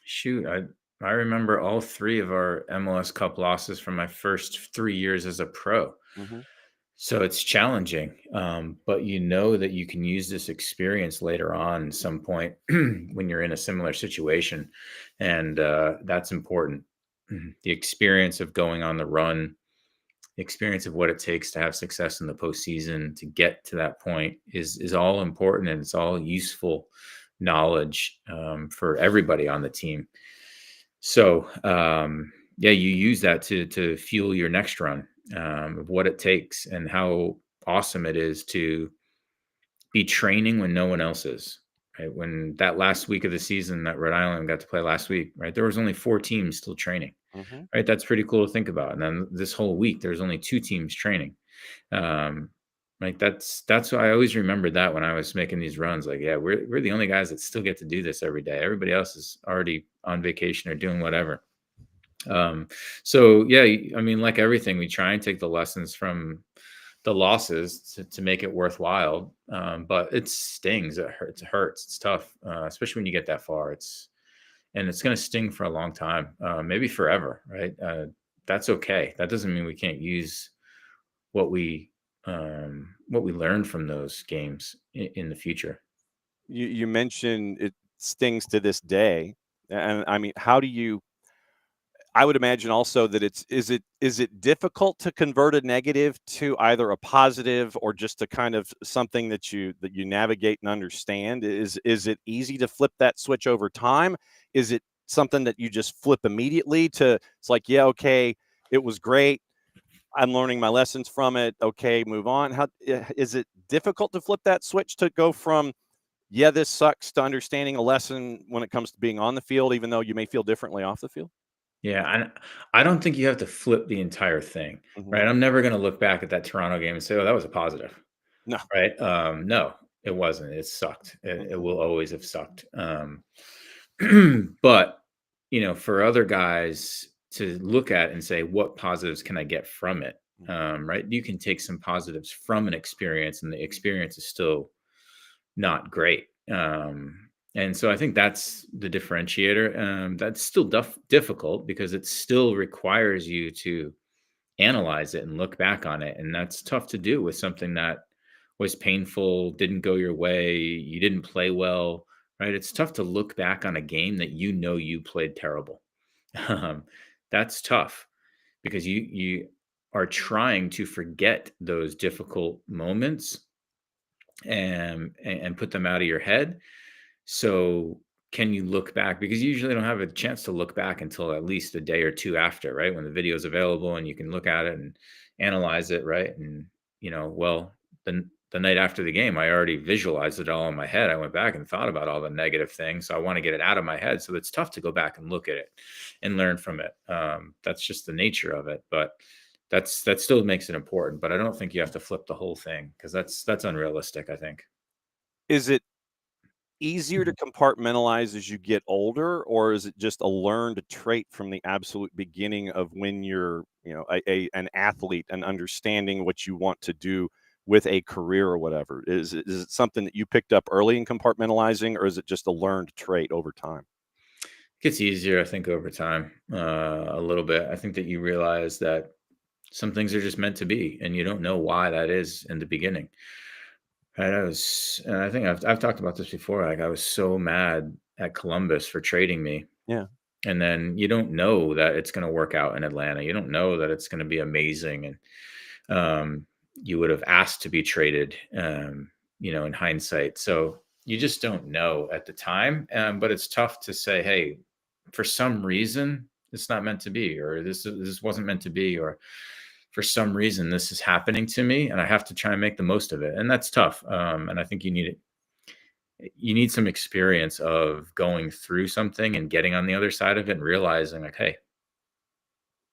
Shoot, I remember all 3 of our MLS Cup losses from my first 3 years as a pro. So it's challenging, but that you can use this experience later on at some point when you're in a similar situation. And that's important. The experience of going on the run, the experience of what it takes to have success in the postseason, to get to that point is all important, and it's all useful knowledge for everybody on the team. So, you use that to fuel your next run. Of what it takes and how awesome it is to be training when no one else is, right? When that last week of the season that Rhode Island got to play last week, right? There was only 4 teams still training, right? That's pretty cool to think about. And then this whole week, there's only 2 teams training. Like that's why I always remembered that when I was making these runs, like, yeah, we're the only guys that still get to do this every day. Everybody else is already on vacation or doing whatever. So yeah, I mean, like everything, we try and take the lessons from the losses to make it worthwhile. But it stings. It hurts. It's tough, especially when you get that far. It's going to sting for a long time, maybe forever. Right. That's okay. That doesn't mean we can't use what we what we learned from those games in the future. You mentioned it stings to this day, and I mean, how do you? I would imagine also that is it difficult to convert a negative to either a positive or just a kind of something that you navigate and understand? Is it easy to flip that switch over time? Is it something that you just flip immediately to it's like, yeah, okay, it was great. I'm learning my lessons from it. Okay, move on. How is it difficult to flip that switch to go from yeah, this sucks to understanding a lesson when it comes to being on the field, even though you may feel differently off the field? Yeah, and I don't think you have to flip the entire thing, Mhm. right? I'm never going to look back at that Toronto game and say, "Oh, that was a positive," No. right? No, it wasn't. It sucked. It Mhm. will always have sucked. But for other guys to look at and say, "What positives can I get from it?" Mm. Right? You can take some positives from an experience, and the experience is still not great. And so I think that's the differentiator. That's still difficult because it still requires you to analyze it and look back on it. And that's tough to do with something that was painful, didn't go your way, you didn't play well, right? It's tough to look back on a game that you played terrible. Um, that's tough because you are trying to forget those difficult moments and put them out of your head. So can you look back? Because you usually don't have a chance to look back until at least a day or two after, right? When the video is available and you can look at it and analyze it, right? And well, the night after the game, I already visualized it all in my head. I went back and thought about all the negative things. So I want to get it out of my head. So it's tough to go back and look at it and learn from it. That's just the nature of it. But that still makes it important. But I don't think you have to flip the whole thing because that's unrealistic, I think. Is it easier to Mhm. compartmentalize as you get older, or is it just a learned trait from the absolute beginning of when you're, an athlete and understanding what you want to do with a career or whatever? Is it something that you picked up early in compartmentalizing, or is it just a learned trait over time? Gets easier, I think, over time, a little bit. I think that you realize that some things are just meant to be, and you don't know why that is in the beginning. Right? And I think I've talked about this before. Like I was so mad at Columbus for trading me, Yeah. and then you don't know that it's going to work out in Atlanta. You don't know that it's going to be amazing, and you would have asked to be traded, in hindsight. So you just don't know at the time. But it's tough to say, hey, for some reason, it's not meant to be, or this wasn't meant to be, or for some reason, this is happening to me, and I have to try and make the most of it. And that's tough. And I think you need some experience of going through something and getting on the other side of it and realizing like, hey,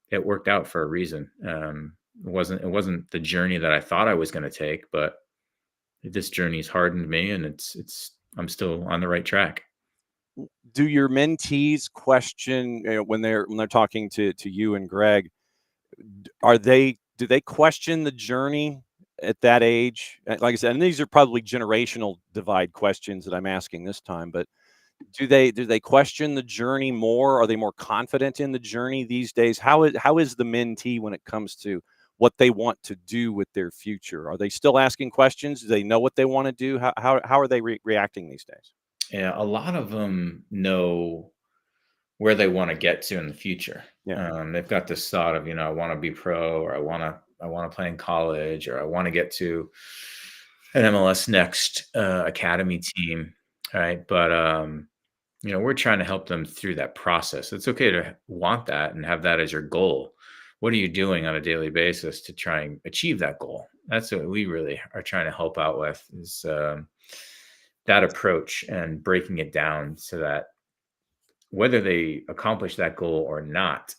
it worked out for a reason. It wasn't the journey that I thought I was going to take, but this journey's hardened me, and it's I'm still on the right track. Do your mentees question, when they're talking to you and Greg, do they question the journey at that age? Like I said, and these are probably generational divide questions that I'm asking this time, but do they question the journey more? Are they more confident in the journey these days? How is the mentee when it comes to what they want to do with their future? Are they still asking questions? Do they know what they want to do? How are they reacting these days? Yeah, a lot of them know where they want to get to in the future. Yeah. They've got this thought of, I want to be pro, or I want to play in college, or I want to get to an MLS Next academy team, right? But we're trying to help them through that process. It's okay to want that and have that as your goal. What are you doing on a daily basis to try and achieve that goal? That's what we really are trying to help out with, is that approach and breaking it down so that whether they accomplish that goal or not,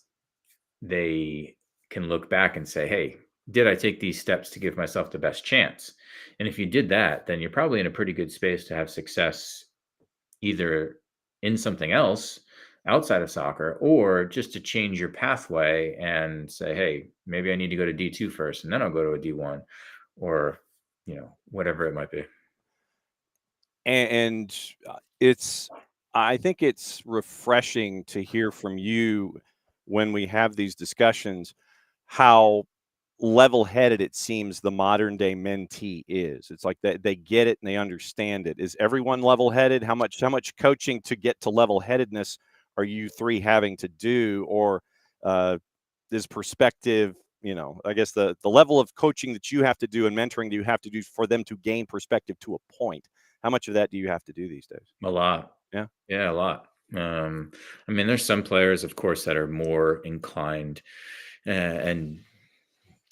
they can look back and say, hey, did I take these steps to give myself the best chance? And if you did that, then you're probably in a pretty good space to have success either in something else outside of soccer, or just to change your pathway and say, hey, maybe I need to go to D2 first and then I'll go to a D1, or whatever it might be. And it's I think it's refreshing to hear from you when we have these discussions how level-headed it seems the modern day mentee is. It's like that they get it and they understand it. Is everyone level-headed? How much coaching to get to level-headedness are you three having to do, or is perspective, I guess the level of coaching that you have to do and mentoring that you have to do for them to gain perspective to a point? How much of that do you have to do these days? A lot. Yeah, a lot. I mean, there's some players, of course, that are more inclined and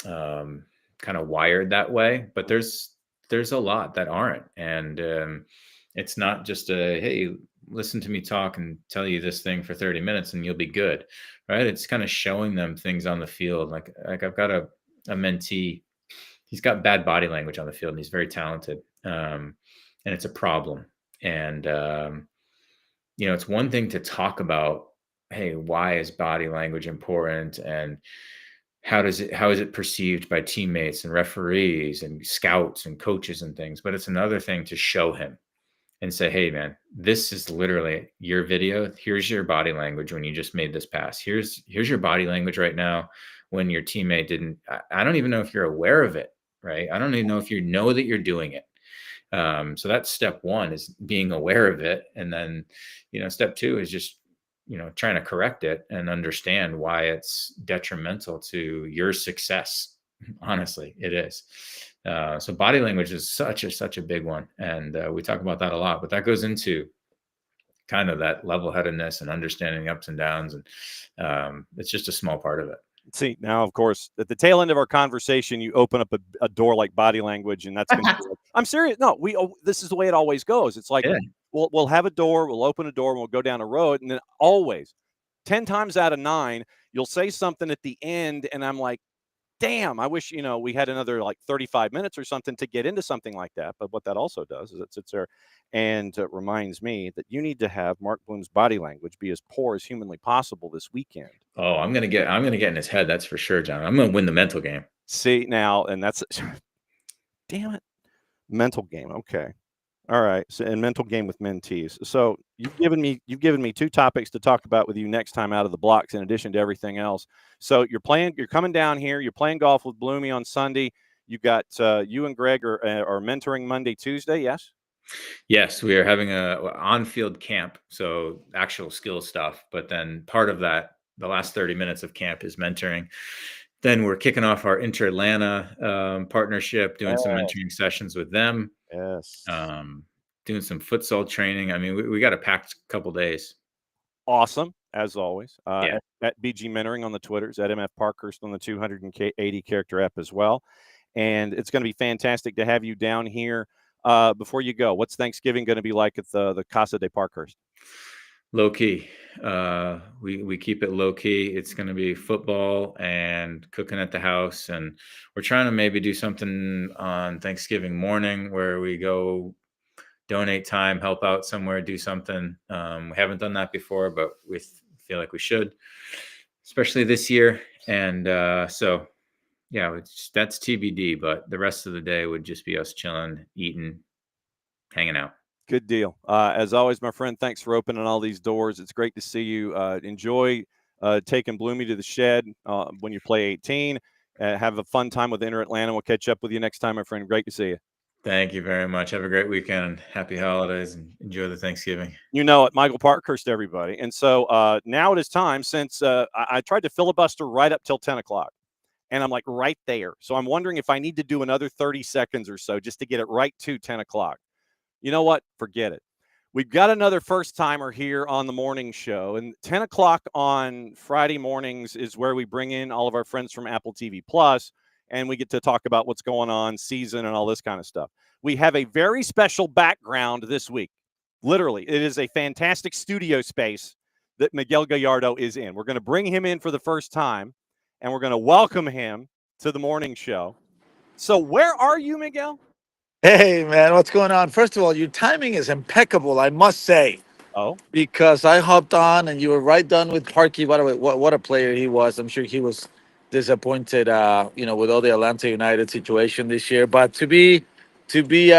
kind of wired that way, but there's a lot that aren't, and it's not just a, hey, listen to me talk and tell you this thing for 30 minutes and you'll be good, right? It's kind of showing them things on the field. Like I've got a mentee. He's got bad body language on the field and he's very talented, and it's a problem. And it's one thing to talk about, hey, why is body language important, and how is it perceived by teammates and referees and scouts and coaches and things. But it's another thing to show him and say, hey, man, this is literally your video. Here's your body language when you just made this pass. Here's your body language right now when your teammate didn't. I don't even know if you're aware of it, right? I don't even know if you know that you're doing it. So that's step one, is being aware of it. And then, step two is just, trying to correct it and understand why it's detrimental to your success. Honestly, it is. So body language is such a big one. And we talk about that a lot, but that goes into kind of that level-headedness and understanding the ups and downs. And it's just a small part of it. See, now, of course, at the tail end of our conversation, you open up a door like body language, and that's going to be like, I'm serious. No, this is the way it always goes. It's like, we'll have a door, we'll open a door, and we'll go down a road, and then always 10 times out of 9, you'll say something at the end, and I'm like, damn, I wish, we had another like 35 minutes or something to get into something like that. But what that also does is it sits there and reminds me that you need to have Mark Bloom's body language be as poor as humanly possible this weekend. Oh, I'm gonna get in his head. That's for sure, John. I'm gonna win the mental game. See, now, and that's damn it, mental game. Okay, all right. So, and mental game with mentees. So you've given me 2 topics to talk about with you next time out of the blocks, in addition to everything else. So you're coming down here. You're playing golf with Bloomy on Sunday. You got you and Greg are mentoring Monday, Tuesday. Yes. Yes, we are having a on-field camp, so actual skill stuff. But then part of that, the last 30 minutes of camp, is mentoring. Then we're kicking off our Inter-Atlanta partnership, doing some mentoring sessions with them. Yes. Doing some futsal training. I mean, we got a packed couple days. Awesome, as always. At BG Mentoring on the Twitters, at MF Parkhurst on the 280 character app as well. And it's going to be fantastic to have you down here. Before you go, what's Thanksgiving going to be like at the Casa de Parkhurst? Low key. We keep it low key. It's going to be football and cooking at the house, and we're trying to maybe do something on Thanksgiving morning where we go donate time, help out somewhere, do something. We haven't done that before, but we feel like we should, especially this year. And so, yeah, that's TBD. But the rest of the day would just be us chilling, eating, hanging out. Good deal. As always, my friend, thanks for opening all these doors. It's great to see you. Enjoy taking Bloomy to the shed when you play 18. Have a fun time with Inter-Atlanta. We'll catch up with you next time, my friend. Great to see you. Thank you very much. Have a great weekend. Happy holidays, and enjoy the Thanksgiving. You know it, Michael Parkhurst, everybody. And so now it is time, since I tried to filibuster right up till 10 o'clock. And I'm like right there. So I'm wondering if I need to do another 30 seconds or so just to get it right to 10 o'clock. You know what? Forget it. We've got another first-timer here on the morning show. And 10 o'clock on Friday mornings is where we bring in all of our friends from Apple TV Plus, and we get to talk about what's going on, season, and all this kind of stuff. We have a very special background this week. Literally, it is a fantastic studio space that Miguel Gallardo is in. We're going to bring him in for the first time, and we're going to welcome him to the morning show. So where are you, Miguel? Hey, man, what's going on? First of all, your timing is impeccable, I must say. Oh, because I hopped on and you were right done with Parky. What a player he was. I'm sure he was disappointed, with all the Atlanta United situation this year. But to be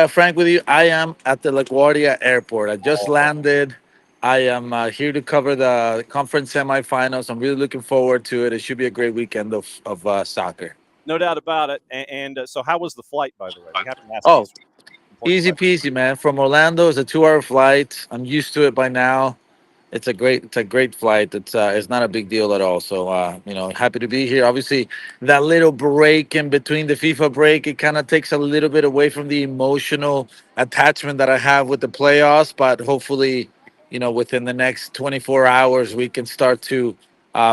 frank with you, I am at the LaGuardia Airport. I just landed. I am here to cover the conference semifinals. I'm really looking forward to it. It should be a great weekend of soccer. No doubt about it. And so how was the flight, by the way? We have to ask Oh, these important easy questions. peasy, man. From Orlando, it's a 2-hour flight. I'm used to it by now. It's a great flight. It's not a big deal at all. So happy to be here. Obviously, that little break in between the FIFA break, it kind of takes a little bit away from the emotional attachment that I have with the playoffs. But hopefully, within the next 24 hours, we can start to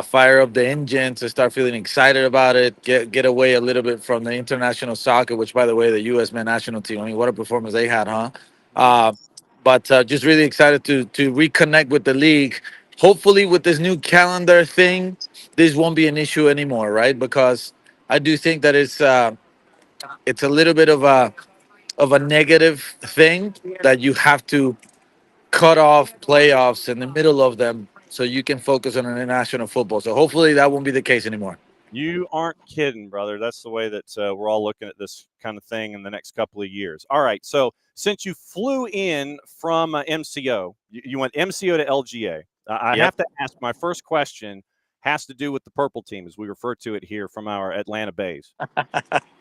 fire up the engines and start feeling excited about it. Get away a little bit from the international soccer, which, by the way, the U.S. men's national team. I mean, what a performance they had, huh? But just really excited to reconnect with the league. Hopefully, with this new calendar thing, this won't be an issue anymore, right? Because I do think that it's a little bit of a negative thing that you have to cut off playoffs in the middle of them so you can focus on international football. So hopefully that won't be the case anymore. You aren't kidding, brother. That's the way that we're all looking at this kind of thing in the next couple of years. All right. So since you flew in from MCO, you went MCO to LGA. I have to ask, my first question has to do with the purple team, as we refer to it here from our Atlanta Bays.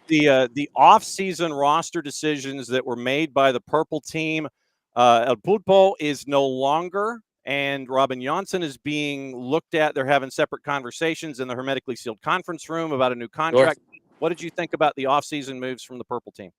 The off-season roster decisions that were made by the purple team, El Pulpo is no longer, and Robin Johnson is being looked at. They're having separate conversations in the hermetically sealed conference room about a new contract. Sure. What did you think about the off-season moves from the purple team?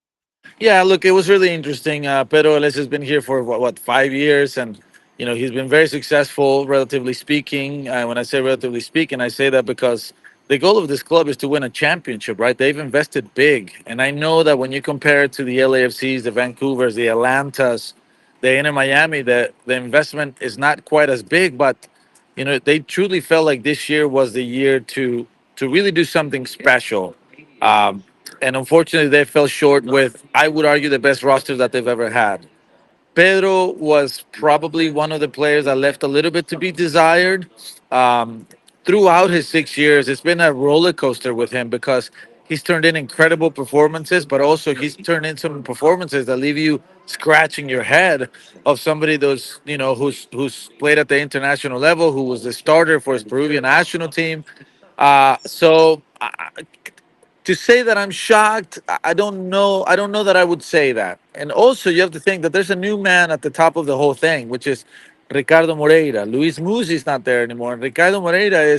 Yeah, look, it was really interesting. Pedro Ellis has been here for what 5 years, and he's been very successful, relatively speaking. When I say relatively speaking, I say that because the goal of this club is to win a championship, right? They've invested big, and I know that when you compare it to the LAFCs, the Vancouvers, the Atlantas, the Inter Miami, the investment is not quite as big, but they truly felt like this year was the year to really do something special. And unfortunately, they fell short with, I would argue, the best roster that they've ever had. Pedro was probably one of the players that left a little bit to be desired. Um, Throughout his 6 years, it's been a roller coaster with him because he's turned in incredible performances, but also he's turned in some performances that leave you scratching your head of somebody who's played at the international level, who was the starter for his Peruvian national team. To say that I'm shocked, I don't know. I don't know that I would say that. And also, you have to think that there's a new man at the top of the whole thing, which is Ricardo Moreira. Luis Muzi's not there anymore. And Ricardo Moreira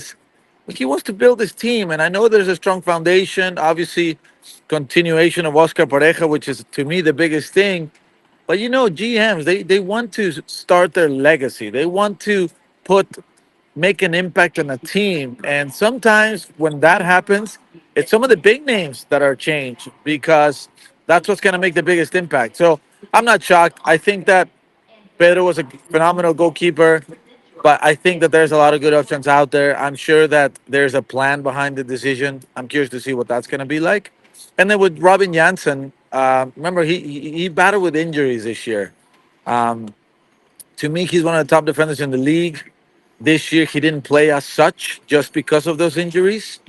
he wants to build his team. And I know there's a strong foundation, obviously, continuation of Oscar Pareja, which is, to me, the biggest thing. But GMs, they want to start their legacy. They want to make an impact on a team. And sometimes when that happens, it's some of the big names that are changed because that's what's going to make the biggest impact. So I'm not shocked. I think that Pedro was a phenomenal goalkeeper, but I think that there's a lot of good options out there. I'm sure that there's a plan behind the decision. I'm curious to see what that's going to be like. And then with Robin Janssen, remember, he battled with injuries this year. Um, to me, he's one of the top defenders in the league. This year, he didn't play as such just because of those injuries,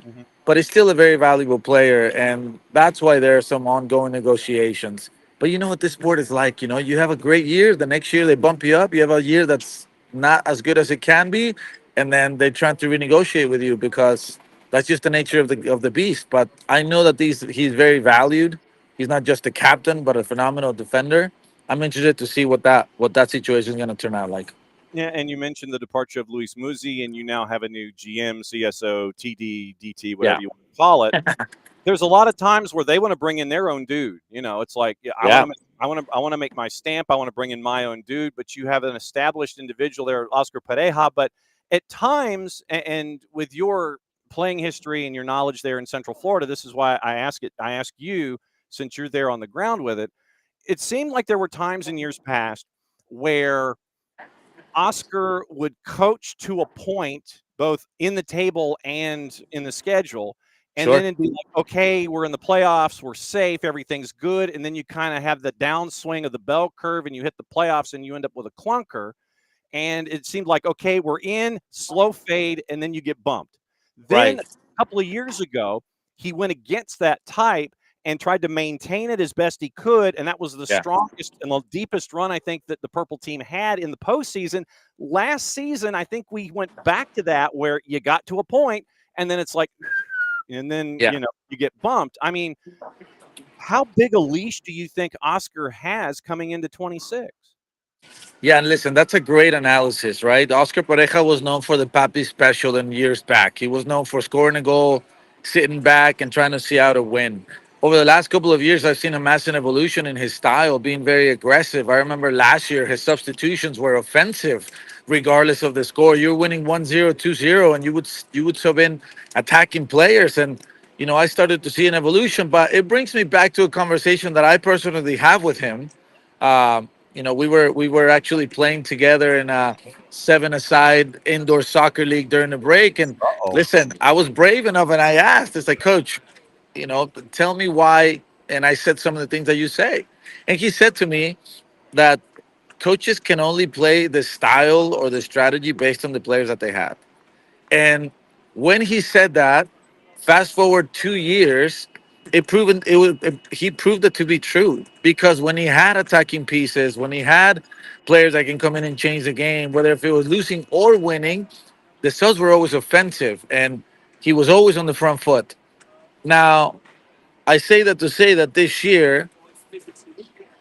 but he's still a very valuable player, and that's why there are some ongoing negotiations. But you know what this sport is like. You have a great year, the next year they bump you up. You have a year that's not as good as it can be, and then they try to renegotiate with you because that's just the nature of the beast. But I know that he's very valued. He's not just a captain, but a phenomenal defender. I'm interested to see what that situation is going to turn out like. Yeah, and you mentioned the departure of Luis Muzi, and you now have a new GM, CSO, TD, DT, whatever you want to call it. There's a lot of times where they want to bring in their own dude. It's like, I want to make my stamp. I want to bring in my own dude. But you have an established individual there, Oscar Pareja. But at times, and with your playing history and your knowledge there in Central Florida, this is why I ask you, since you're there on the ground with it. It seemed like there were times in years past where Oscar would coach to a point, both in the table and in the schedule. And then it'd be like, okay, we're in the playoffs, we're safe, everything's good. And then you kind of have the downswing of the bell curve and you hit the playoffs and you end up with a clunker. And it seemed like, okay, we're in, slow fade, and then you get bumped. Then a couple of years ago, he went against that type and tried to maintain it as best he could. And that was the strongest and the deepest run, I think, that the purple team had in the postseason. Last season, I think we went back to that where you got to a point, and then it's like, and then Yeah. you get bumped. I mean, how big a leash do you think Oscar has coming into 26? Yeah, and listen, that's a great analysis, right? Oscar Pareja was known for the Papi special in years back. He was known for scoring a goal, sitting back, and trying to see out a win. Over the last couple of years, I've seen a massive evolution in his style, being very aggressive. I remember last year, his substitutions were offensive, regardless of the score. You're winning 1-0, 2-0, and you would sub in attacking players. And I started to see an evolution, but it brings me back to a conversation that I personally have with him. We were actually playing together in a seven-a-side indoor soccer league during the break. And Uh-oh. listen, I was brave enough, and I asked, it's like, Coach, tell me why. And I said some of the things that you say, and he said to me that coaches can only play the style or the strategy based on the players that they have. And when he said that, fast forward 2 years, he proved it to be true, because when he had attacking pieces, when he had players that can come in and change the game, whether if it was losing or winning, the subs were always offensive, and he was always on the front foot. Now, I say that to say that this year,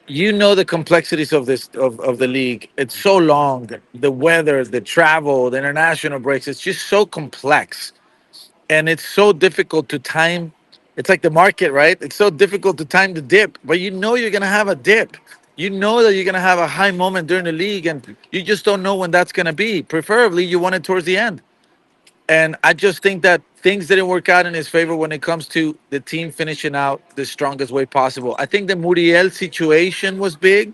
the complexities of of the league. It's so long. The weather, the travel, the international breaks. It's just so complex, and it's so difficult to time. It's like the market, right? It's so difficult to time the dip, but you're gonna have a dip. You know that you're gonna have a high moment during the league, and you just don't know when that's gonna be. Preferably, you want it towards the end. And I just think that things didn't work out in his favor when it comes to the team finishing out the strongest way possible. I think the Muriel situation was big.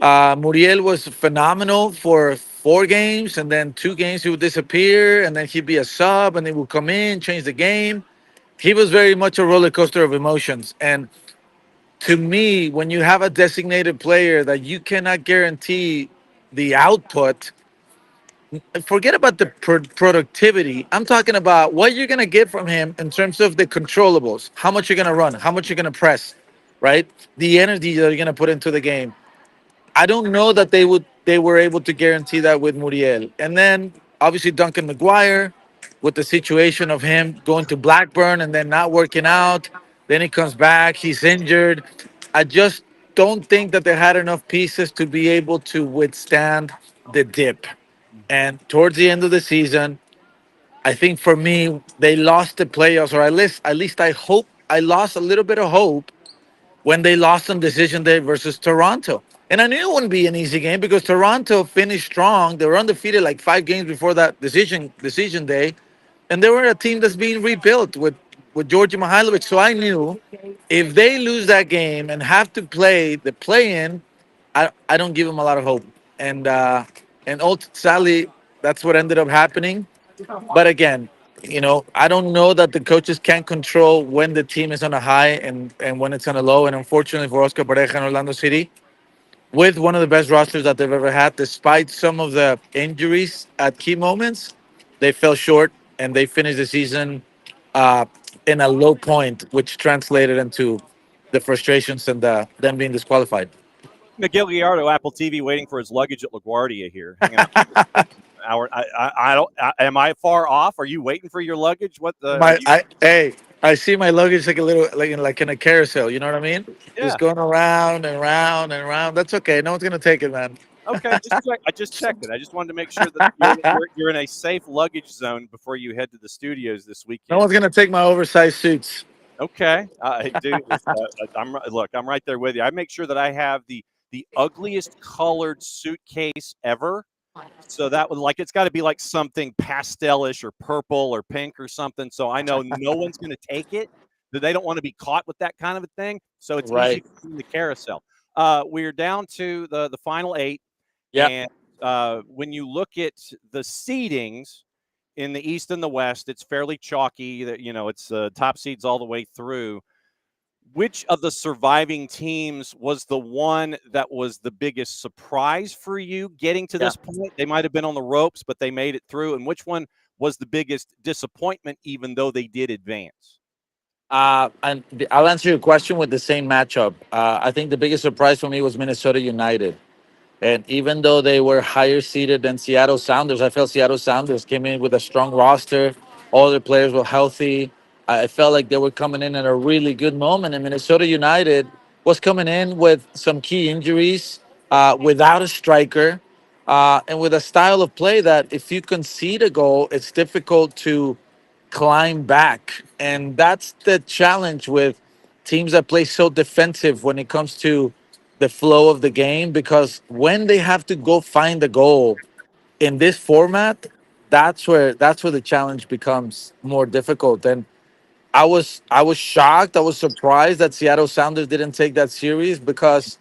Muriel was phenomenal for 4 games, and then 2 games he would disappear, and then he'd be a sub, and he would come in, change the game. He was very much a roller coaster of emotions. And to me, when you have a designated player that you cannot guarantee the output, forget about the productivity. I'm talking about what you're going to get from him in terms of the controllables, how much you're going to run, how much you're going to press, right? The energy that you're going to put into the game. I don't know that they were able to guarantee that with Muriel. And then obviously Duncan McGuire, with the situation of him going to Blackburn and then not working out. Then he comes back, he's injured. I just don't think that they had enough pieces to be able to withstand the dip. And towards the end of the season, I think for me, they lost the playoffs, or at least I hope I lost a little bit of hope when they lost on decision day versus Toronto. And I knew it wouldn't be an easy game because Toronto finished strong. They were undefeated like 5 games before that decision day. And they were a team that's being rebuilt with Georgi Mihailovic. So I knew if they lose that game and have to play the play-in, I don't give them a lot of hope. And sadly, that's what ended up happening. But again, I don't know that the coaches can't control when the team is on a high and when it's on a low. And unfortunately for Oscar Pareja in Orlando City, with one of the best rosters that they've ever had, despite some of the injuries at key moments, they fell short and they finished the season uh, in a low point, which translated into the frustrations and them being disqualified. Miguel Gallardo, Apple TV, waiting for his luggage at LaGuardia here. Hanging out. Hour. I don't. Am I far off? Are you waiting for your luggage? What the? I see my luggage like a little like in a carousel. You know what I mean? Yeah. Just going around and round and round. That's okay. No one's gonna take it, man. Okay, I just checked it. I just wanted to make sure that you're in a safe luggage zone before you head to the studios this weekend. No one's gonna take my oversized suits. Okay, dude. I'm right there with you. I make sure that I have the ugliest colored suitcase ever. So that would it's got to be like something pastelish or purple or pink or something. So I know no one's going to take it. That they don't want to be caught with that kind of a thing. So it's easy in the carousel. We're down to the final 8. Yeah. And when you look at the seedings in the East and the West, it's fairly chalky. That it's top seeds all the way through. Which of the surviving teams was the one that was the biggest surprise for you getting to this point? They might have been on the ropes, but they made it through. And which one was the biggest disappointment, even though they did advance? And I'll answer your question with the same matchup. I think the biggest surprise for me was Minnesota United. And even though they were higher seeded than Seattle Sounders, I felt Seattle Sounders came in with a strong roster. All their players were healthy. I felt like they were coming in at a really good moment, and Minnesota United was coming in with some key injuries, without a striker, and with a style of play that if you concede a goal, it's difficult to climb back. And that's the challenge with teams that play so defensive when it comes to the flow of the game, because when they have to go find the goal in this format, that's where the challenge becomes more difficult. And I was shocked. I was surprised that Seattle Sounders didn't take that series, because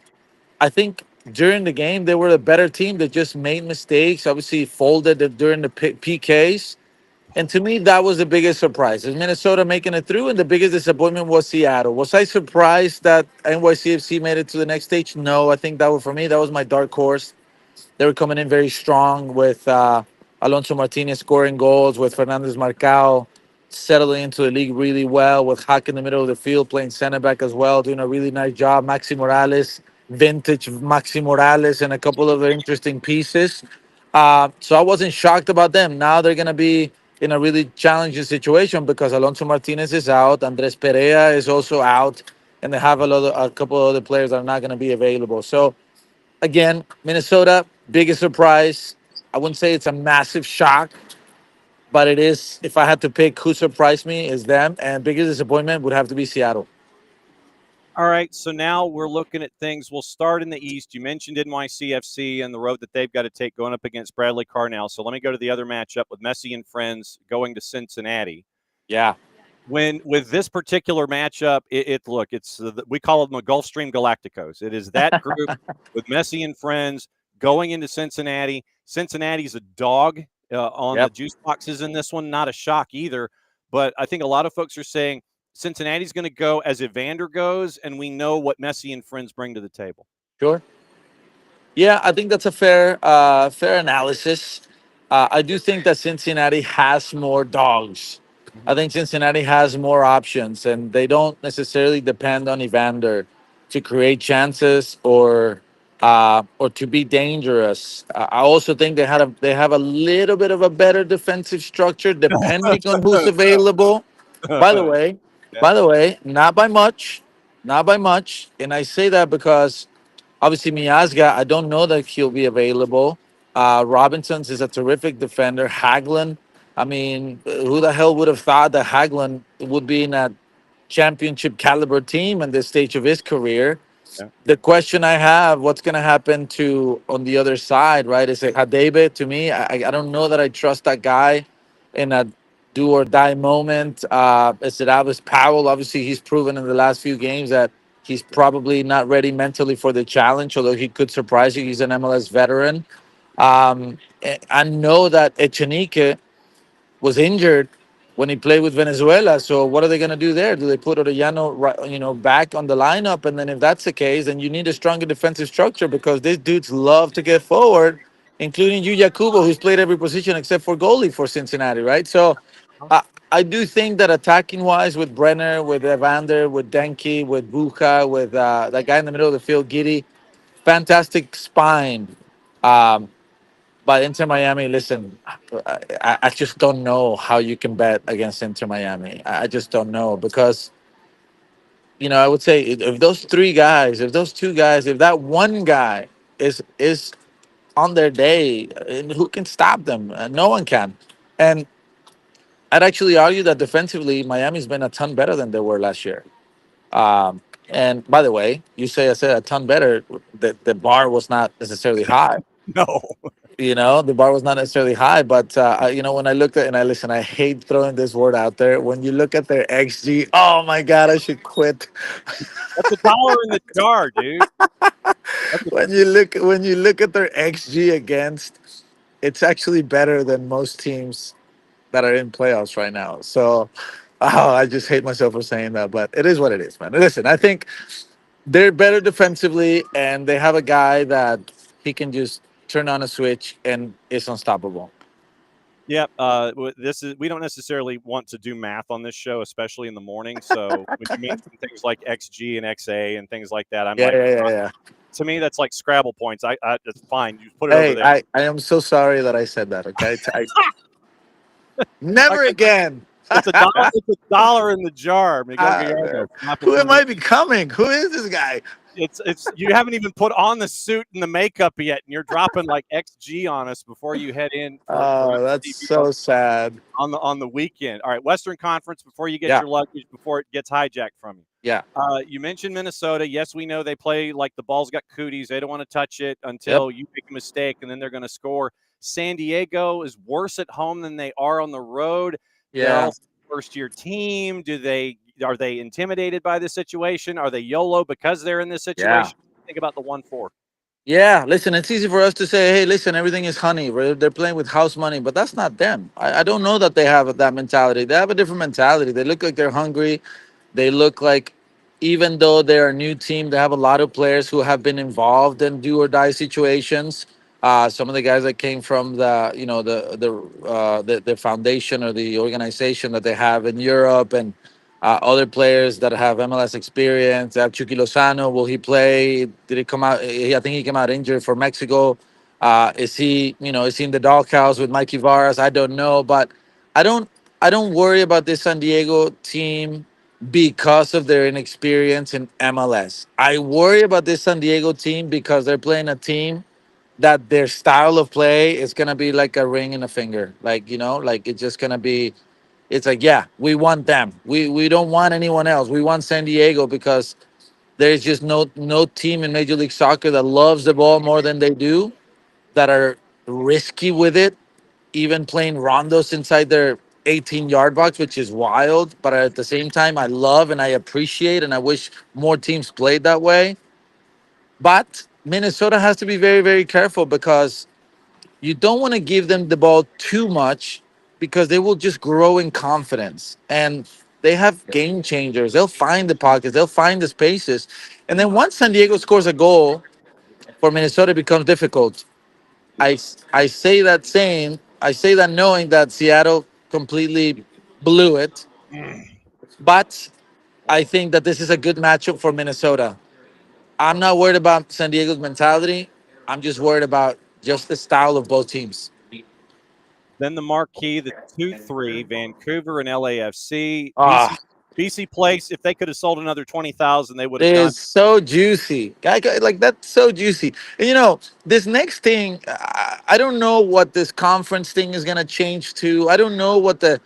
I think during the game they were a better team that just made mistakes. Obviously, folded during the PKs, and to me that was the biggest surprise. Is Minnesota making it through, and the biggest disappointment was Seattle. Was I surprised that NYCFC made it to the next stage? No, I think that was, for me, that was my dark horse. They were coming in very strong with Alonso Martinez scoring goals, with Fernandez Marcao settling into the league really well, with Hack in the middle of the field playing center back as well, doing a really nice job. Maxi Morales, vintage Maxi Morales, and a couple of other interesting pieces. So I wasn't shocked about them. Now they're going to be in a really challenging situation because Alonso Martinez is out, Andres Perea is also out, and they have a couple of other players that are not going to be available. So again, Minnesota, biggest surprise. I wouldn't say it's a massive shock, but it is. If I had to pick who surprised me, is them, and biggest disappointment would have to be Seattle. All right, so now we're looking at things. We'll start in the East. You mentioned NYCFC and the road that they've got to take going up against Bradley Carnell. So let me go to the other matchup with Messi and friends going to Cincinnati. Yeah. With this particular matchup, we call them the Gulf Stream Galacticos. It is that group with Messi and friends going into Cincinnati. Cincinnati's a dog on the juice boxes in this one. Not a shock either, but I think a lot of folks are saying Cincinnati's going to go as Evander goes, and we know what Messi and friends bring to the table. Sure. Yeah, I think that's a fair analysis. I do think that Cincinnati has more dogs. I think Cincinnati has more options, and they don't necessarily depend on Evander to create chances or to be dangerous. I also think they have a little bit of a better defensive structure depending on who's available. By the way, not by much, not by much, and I say that because obviously, Miazga, I don't know that he'll be available. Robinson's is a terrific defender. Haglund, I mean, who the hell would have thought that Haglund would be in a championship caliber team in this stage of his career? Yeah. The question I have, what's going to happen to on the other side, right? Is it Hadebe? To me, I don't know that I trust that guy in a do or die moment. Is it Alvis Powell? Obviously, he's proven in the last few games that he's probably not ready mentally for the challenge, although he could surprise you. He's an MLS veteran. I know that Echenique was injured when he played with Venezuela. So what are they going to do there? Do they put Orellano, back on the lineup? And then if that's the case, then you need a stronger defensive structure because these dudes love to get forward, including Yuya Kubo, who's played every position except for goalie for Cincinnati, right? So I do think that attacking wise with Brenner, with Evander, with Denke, with Bucha, with that guy in the middle of the field, Giddy, fantastic spine. Um, but Inter Miami, listen, I just don't know how you can bet against Inter Miami. I just don't know because, I would say if those three guys, if those two guys, if that one guy is on their day, who can stop them? No one can. And I'd actually argue that defensively, Miami's been a ton better than they were last year. And by the way, I said a ton better. The bar was not necessarily high. No. The bar was not necessarily high, but when I looked at and I listen, I hate throwing this word out there. When you look at their XG, oh my god, I should quit. That's $1 in the jar, dude. When you look at their XG against, it's actually better than most teams that are in playoffs right now. So, I just hate myself for saying that, but it is what it is, man. Listen, I think they're better defensively, and they have a guy that he can just turn on a switch and it's unstoppable. Yep. We don't necessarily want to do math on this show, especially in the morning. So when you mention things like XG and XA and things like that, I'm yeah. To me, that's like Scrabble points. It's fine. You put it over there. I am so sorry that I said that. Okay. Never again. It's a dollar. It's a dollar in the jar, Miguel Gallardo. from Apple Who am TV. I becoming? Who is this guy? It's you haven't even put on the suit and the makeup yet, and you're dropping like XG on us before you head in for Oh, Apple that's TV so sad. on the weekend. All right, Western Conference before you get Yeah. your luggage before it gets hijacked from you. Yeah. You mentioned Minnesota. Yes, we know they play like the ball's got cooties. They don't want to touch it until you make a mistake, and then they're going to score. San Diego is worse at home than they are on the road. They're Yeah. also a first-year team. Are they intimidated by this situation? Are they YOLO because they're in this situation? Think about the 1-4. Yeah, listen, it's easy for us to say, hey, listen, everything is honey. They're playing with house money, but that's not them. I don't know that they have that mentality. They have a different mentality. They look like they're hungry. They look like, even though they're a new team, they have a lot of players who have been involved in do or die situations. Some of the guys that came from the foundation or the organization that they have in Europe, and other players that have MLS experience. Chucky Lozano, will he play? Did he come out? I think he came out injured for Mexico. Is he in the doghouse with Mikey Varas? I don't know, but I don't I don't worry about this San Diego team because of their inexperience in MLS. I worry about this San Diego team because they're playing a team that their style of play is gonna be like a ring in a finger. Like it's just gonna be. It's like, yeah, we want them. We don't want anyone else. We want San Diego because there's just no team in Major League Soccer that loves the ball more than they do, that are risky with it, even playing rondos inside their 18-yard box, which is wild. But at the same time, I love and I appreciate, and I wish more teams played that way. But Minnesota has to be very, very careful because you don't want to give them the ball too much because they will just grow in confidence. And they have game changers. They'll find the pockets, they'll find the spaces. And then once San Diego scores a goal, for Minnesota, it becomes difficult. I say that knowing that Seattle completely blew it, but I think that this is a good matchup for Minnesota. I'm not worried about San Diego's mentality. I'm just worried about just the style of both teams. Then the marquee, the 2-3, Vancouver and LAFC. Ah, BC Place, if they could have sold another 20,000, they would it have done. is so juicy. Like that's so juicy. And this next thing, I don't know what this conference thing is gonna change to. I don't know what the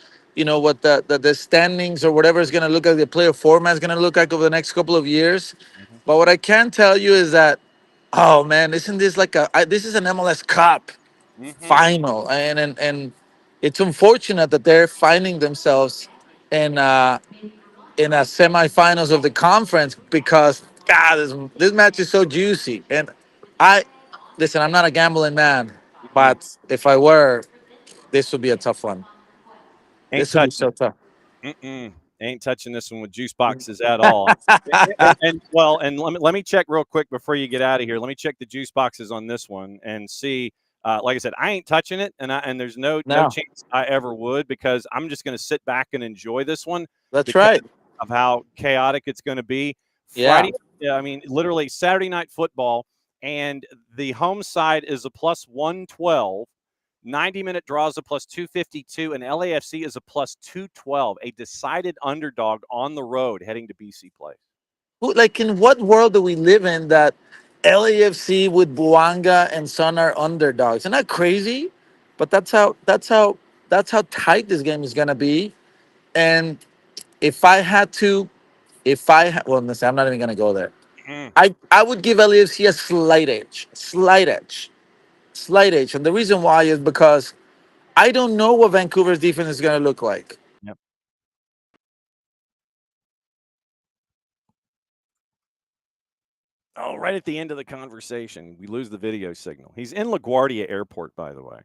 standings or whatever is gonna look like. The player format is gonna look like over the next couple of years. But what I can tell you is that, oh man, isn't this like this is an MLS Cup final, and it's unfortunate that they're finding themselves in in a semifinals of the conference because God, this match is so juicy. And I listen, I'm not a gambling man, but if I were, this would be a tough one. Ain't This would be touching so tough. it. Ain't touching this one with juice boxes at all. And let me check real quick before you get out of here. Let me check the juice boxes on this one and see. Like I said, I ain't touching it, and there's no No, chance I ever would, because I'm just going to sit back and enjoy this one that's because right. of how chaotic it's going to be. Yeah. Friday, I mean, literally Saturday night football, and the home side is a plus 112. 90-minute draws a plus 252, and LAFC is a plus 212, a decided underdog on the road heading to BC Place. Like, in what world do we live in that LAFC with Buanga and Son are underdogs? Isn't that crazy? But that's how tight this game is gonna be. And if I had to, well, listen, I'm not even gonna go there. Mm. I would give LAFC a slight edge, and the reason why is because I don't know what Vancouver's defense is gonna look like. Yep. Oh, right at the end of the conversation, we lose the video signal. He's in LaGuardia Airport, by the way.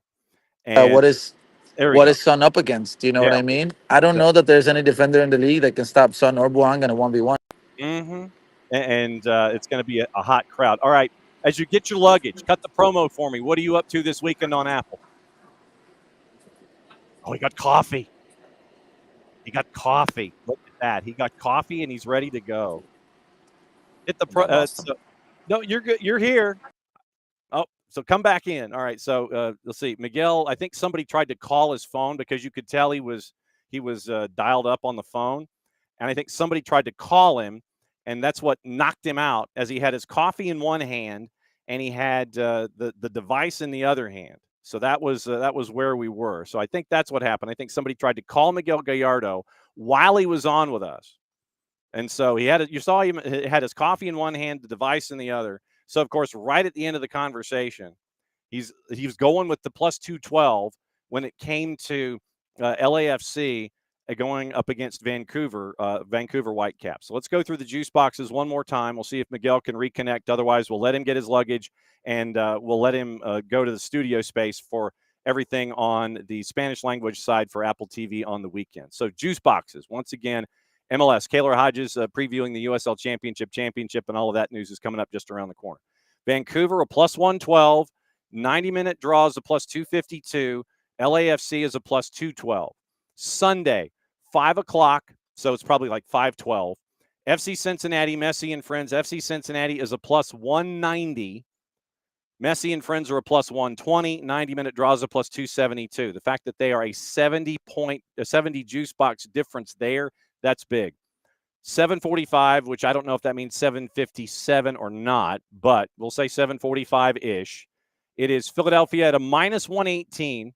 And What is there we go. Son up against? Do you know what Yeah. I mean? I don't know that there's any defender in the league that can stop Son or Buanga in a 1v1. Mm-hmm. And it's going to be a hot crowd. All right. As you get your luggage, cut the promo for me. What are you up to this weekend on Apple? Oh, he got coffee. Look at that. He got coffee and he's ready to go. Hit the no, you're good. You're here. Oh, so come back in. All right. So let's see. Miguel, I think somebody tried to call his phone because you could tell he was He was dialed up on the phone, and I think somebody tried to call him, and that's what knocked him out, as he had his coffee in one hand and he had the device in the other hand. So that was where we were. So I think that's what happened. I think somebody tried to call Miguel Gallardo while he was on with us. And so you saw him had his coffee in one hand, the device in the other. So of course, right at the end of the conversation, he was going with the plus 212 when it came to LAFC going up against Vancouver Whitecaps. So let's go through the juice boxes one more time. We'll see if Miguel can reconnect. Otherwise, we'll let him get his luggage and we'll let him go to the studio space for everything on the Spanish language side for Apple TV on the weekend. So juice boxes, once again, MLS, Kaylor Hodges previewing the USL Championship, and all of that news is coming up just around the corner. Vancouver, a plus 112. 90-minute draws, a plus 252. LAFC is a plus 212. Sunday, 5 o'clock, so it's probably like 5:12. FC Cincinnati, Messi and Friends. FC Cincinnati is a plus 190. Messi and Friends are a plus 120. 90-minute draws a plus 272. The fact that they are a 70 juice box difference there, that's big. 745, which I don't know if that means 757 or not, but we'll say 745-ish. It is Philadelphia at a minus 118.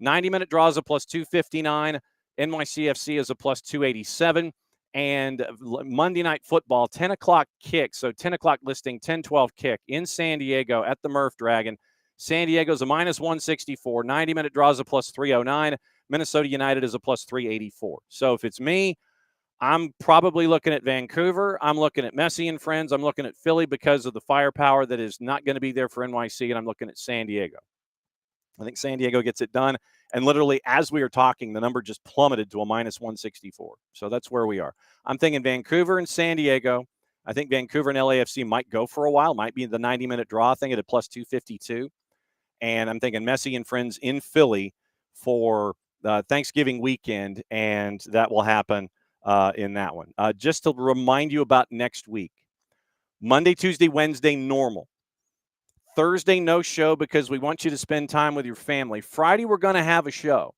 90-minute draws a plus 259. NYCFC is a plus 287. And Monday Night Football, 10 o'clock kick. So 10 o'clock listing, 10-12 kick in San Diego at the Murph Dragon. San Diego's a minus 164. 90-minute draws a plus 309. Minnesota United is a plus 384. So if it's me, I'm probably looking at Vancouver. I'm looking at Messi and Friends. I'm looking at Philly because of the firepower that is not going to be there for NYC, and I'm looking at San Diego. I think San Diego gets it done. And literally, as we are talking, the number just plummeted to a minus 164. So that's where we are. I'm thinking Vancouver and San Diego. I think Vancouver and LAFC might go for a while, might be the 90-minute draw thing at a plus 252. And I'm thinking Messi and Friends in Philly for Thanksgiving weekend, and that will happen in that one. Just to remind you about next week. Monday, Tuesday, Wednesday, normal. Thursday, no show because we want you to spend time with your family. Friday, we're going to have a show.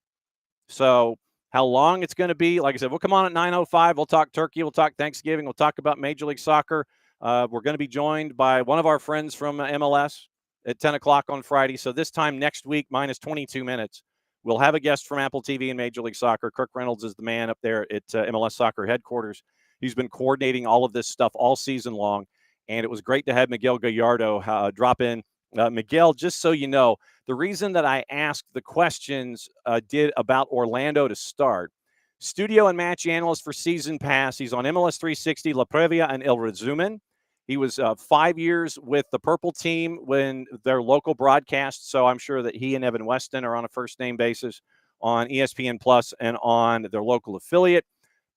So how long it's going to be, like I said, we'll come on at 9:05. We'll talk turkey. We'll talk Thanksgiving. We'll talk about Major League Soccer. We're going to be joined by one of our friends from MLS at 10 o'clock on Friday. So this time next week, minus 22 minutes, we'll have a guest from Apple TV and Major League Soccer. Kirk Reynolds is the man up there at MLS Soccer headquarters. He's been coordinating all of this stuff all season long. And it was great to have Miguel Gallardo drop in. Miguel, just so you know, the reason that I asked the questions about Orlando to start, studio and match analyst for Season Pass. He's on MLS 360, La Previa, and El Resumen. He was 5 years with the Purple Team when their local broadcast, so I'm sure that he and Evan Weston are on a first-name basis on ESPN Plus and on their local affiliate.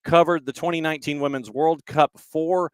Covered the 2019 Women's World Cup for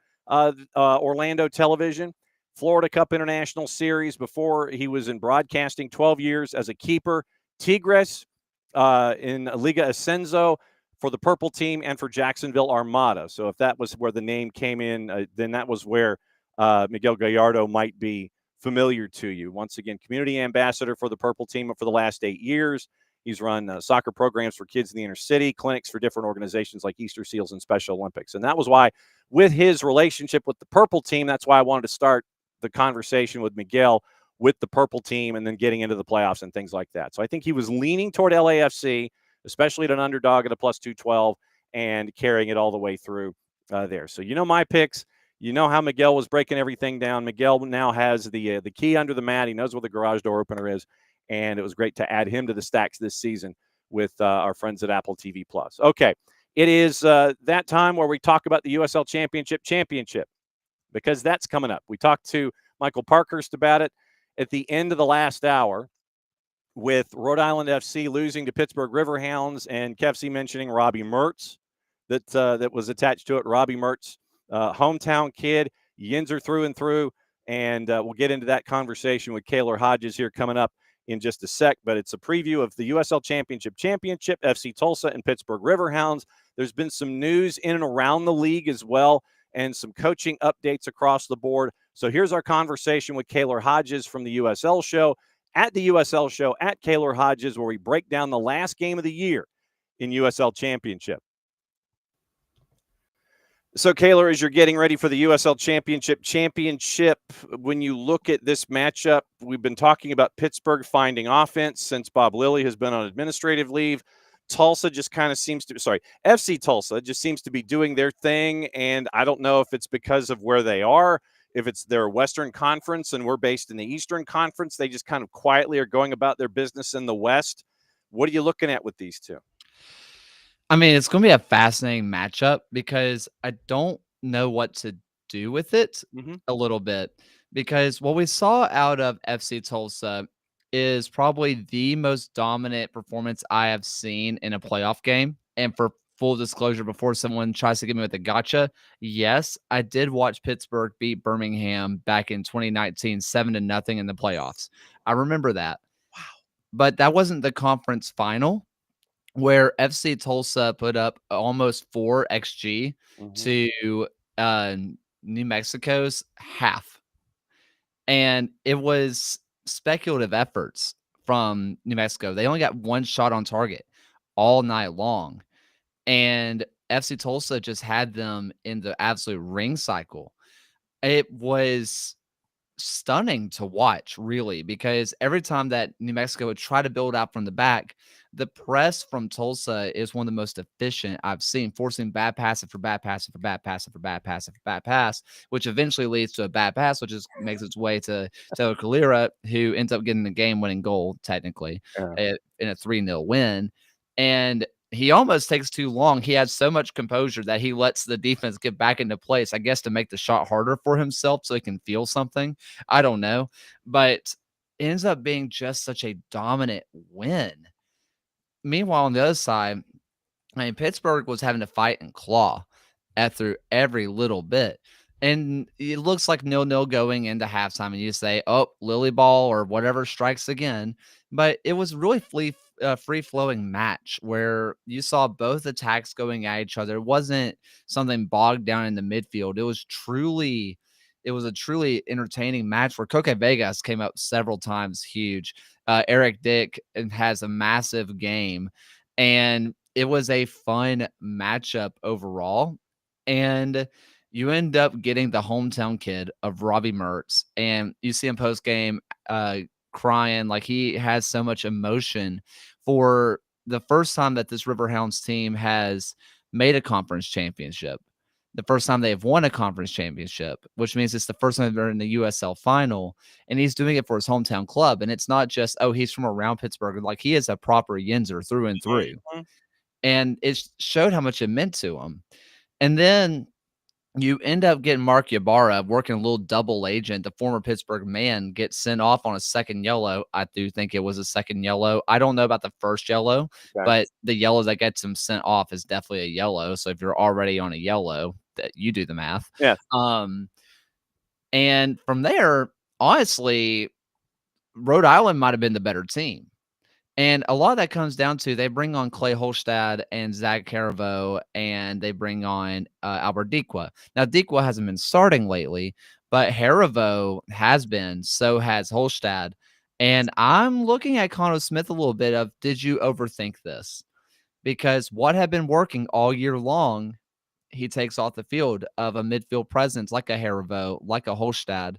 Orlando Television, Florida Cup International Series before he was in broadcasting, 12 years as a keeper, Tigres in Liga Ascenso for the Purple Team and for Jacksonville Armada. So if that was where the name came in, then that was where Miguel Gallardo might be familiar to you. Once again, community ambassador for the Purple Team for the last 8 years. He's run soccer programs for kids in the inner city, clinics for different organizations like Easter Seals and Special Olympics. And that was why, with his relationship with the Purple Team, that's why I wanted to start the conversation with Miguel with the Purple Team and then getting into the playoffs and things like that. So I think he was leaning toward LAFC, especially at an underdog at a plus 212, and carrying it all the way through there. So you know my picks. You know how Miguel was breaking everything down. Miguel now has the key under the mat. He knows where the garage door opener is. And it was great to add him to the stacks this season with our friends at Apple TV Plus. Okay, it is that time where we talk about the USL Championship, because that's coming up. We talked to Michael Parkhurst about it at the end of the last hour with Rhode Island FC losing to Pittsburgh Riverhounds and KFC mentioning Robbie Mertz that was attached to it. Robbie Mertz, hometown kid, Yinzer through and through. And we'll get into that conversation with Kaylor Hodges here coming up in just a sec, but it's a preview of the USL Championship, FC Tulsa and Pittsburgh Riverhounds. There's been some news in and around the league as well, and some coaching updates across the board. So here's our conversation with Kaylor Hodges from the USL Show, at the USL Show, at Kaylor Hodges, where we break down the last game of the year in USL Championship. So, Kaylor, as you're getting ready for the USL Championship, when you look at this matchup, we've been talking about Pittsburgh finding offense since Bob Lilly has been on administrative leave. Tulsa just kind of seems to, FC Tulsa just seems to be doing their thing, and I don't know if it's because of where they are, if it's their Western Conference and we're based in the Eastern Conference. They just kind of quietly are going about their business in the West. What are you looking at with these two? I mean, it's going to be a fascinating matchup because I don't know what to do with it a little bit, because what we saw out of FC Tulsa is probably the most dominant performance I have seen in a playoff game. And for full disclosure, before someone tries to get me with a gotcha, yes, I did watch Pittsburgh beat Birmingham back in 2019, 7-0 in the playoffs. I remember that. Wow. But that wasn't the conference final, where FC Tulsa put up almost 4 XG to New Mexico's half. And it was speculative efforts from New Mexico. They only got 1 shot on target all night long. And FC Tulsa just had them in the absolute ring cycle. It was stunning to watch, really, because every time that New Mexico would try to build out from the back, the press from Tulsa is one of the most efficient I've seen, forcing bad pass after bad pass after bad pass after bad pass after bad pass, which eventually leads to a bad pass, which makes its way to Keeler, who ends up getting the game-winning goal, technically, in a 3-0 win. And he almost takes too long. He has so much composure that he lets the defense get back into place, I guess, to make the shot harder for himself so he can feel something. I don't know. But it ends up being just such a dominant win. Meanwhile, on the other side, I mean, Pittsburgh was having to fight and claw through every little bit. And it looks like 0-0 going into halftime, and you say, oh, Lily ball or whatever strikes again. But it was really free-flowing match where you saw both attacks going at each other. It wasn't something bogged down in the midfield. It was a truly entertaining match where Coque Vegas came up several times huge. Eric Dick has a massive game, and it was a fun matchup overall. And you end up getting the hometown kid of Robbie Mertz, and you see him post game crying, like he has so much emotion for the first time that this Riverhounds team has made a conference championship. The first time they've won a conference championship, which means it's the first time they're in the USL final, and he's doing it for his hometown club. And it's not just, oh, he's from around Pittsburgh. Like, he is a proper Yinzer through and through. And it showed how much it meant to him. And then you end up getting Mark Ybarra working a little double agent. The former Pittsburgh man gets sent off on a second yellow. I do think it was a second yellow. I don't know about the first yellow, but the yellow that gets him sent off is definitely a yellow. So if you're already on a yellow, that you do the math. Yeah. And from there, honestly, Rhode Island might have been the better team. And a lot of that comes down to they bring on Clay Holstad and Zach Caravo, and they bring on Albert Dikwa. Now, Dikwa hasn't been starting lately, but Harivo has been, so has Holstad. And I'm looking at Conor Smith a little bit of, did you overthink this? Because what had been working all year long, he takes off the field of a midfield presence like a Harivo, like a Holstad.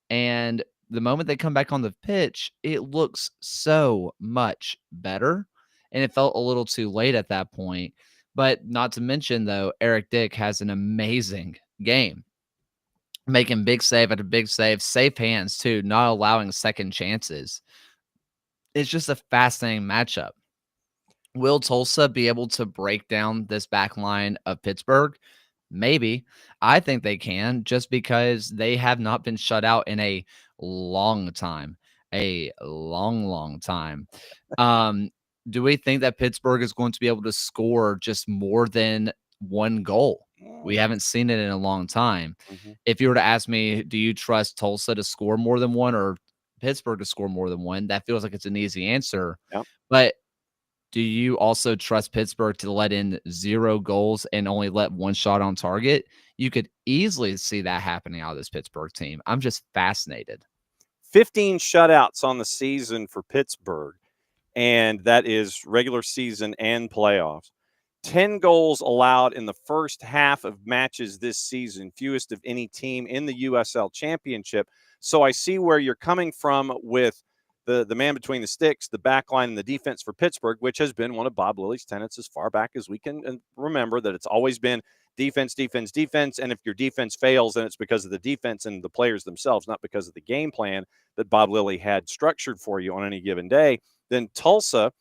And the moment they come back on the pitch, it looks so much better. And it felt a little too late at that point. But not to mention, though, Eric Dick has an amazing game, making big save after big save, safe hands, too, not allowing second chances. It's just a fascinating matchup. Will Tulsa be able to break down this back line of Pittsburgh? Maybe. I think they can, just because they have not been shut out in a long time. A long time. Do we think that Pittsburgh is going to be able to score just more than one goal? We haven't seen it in a long time. If you were to ask me, do you trust Tulsa to score more than one or Pittsburgh to score more than one? That feels like it's an easy answer. Yep. But do you also trust Pittsburgh to let in 0 goals and only let 1 shot on target? You could easily see that happening out of this Pittsburgh team. I'm just fascinated. 15 shutouts on the season for Pittsburgh. and that is regular season and playoffs. 10 goals allowed in the first half of matches this season, fewest of any team in the USL Championship. So I see where you're coming from with the man between the sticks, the back line, and the defense for Pittsburgh, which has been one of Bob Lilly's tenets as far back as we can remember, that it's always been defense, defense, defense. And if your defense fails, then it's because of the defense and the players themselves, not because of the game plan that Bob Lilly had structured for you on any given day. Then Tulsa,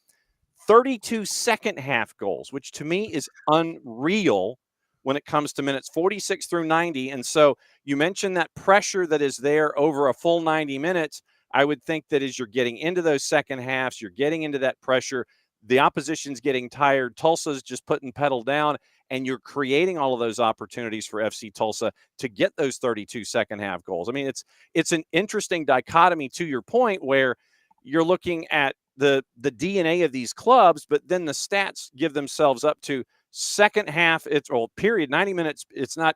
32 second half goals, which to me is unreal when it comes to minutes 46 through 90. And so you mentioned that pressure that is there over a full 90 minutes. I would think that as you're getting into those second halves, you're getting into that pressure, the opposition's getting tired, Tulsa's just putting pedal down, and you're creating all of those opportunities for FC Tulsa to get those 32 second half goals. I mean, it's an interesting dichotomy to your point where you're looking at the DNA of these clubs, but then the stats give themselves up to second half. It's period 90 minutes. It's not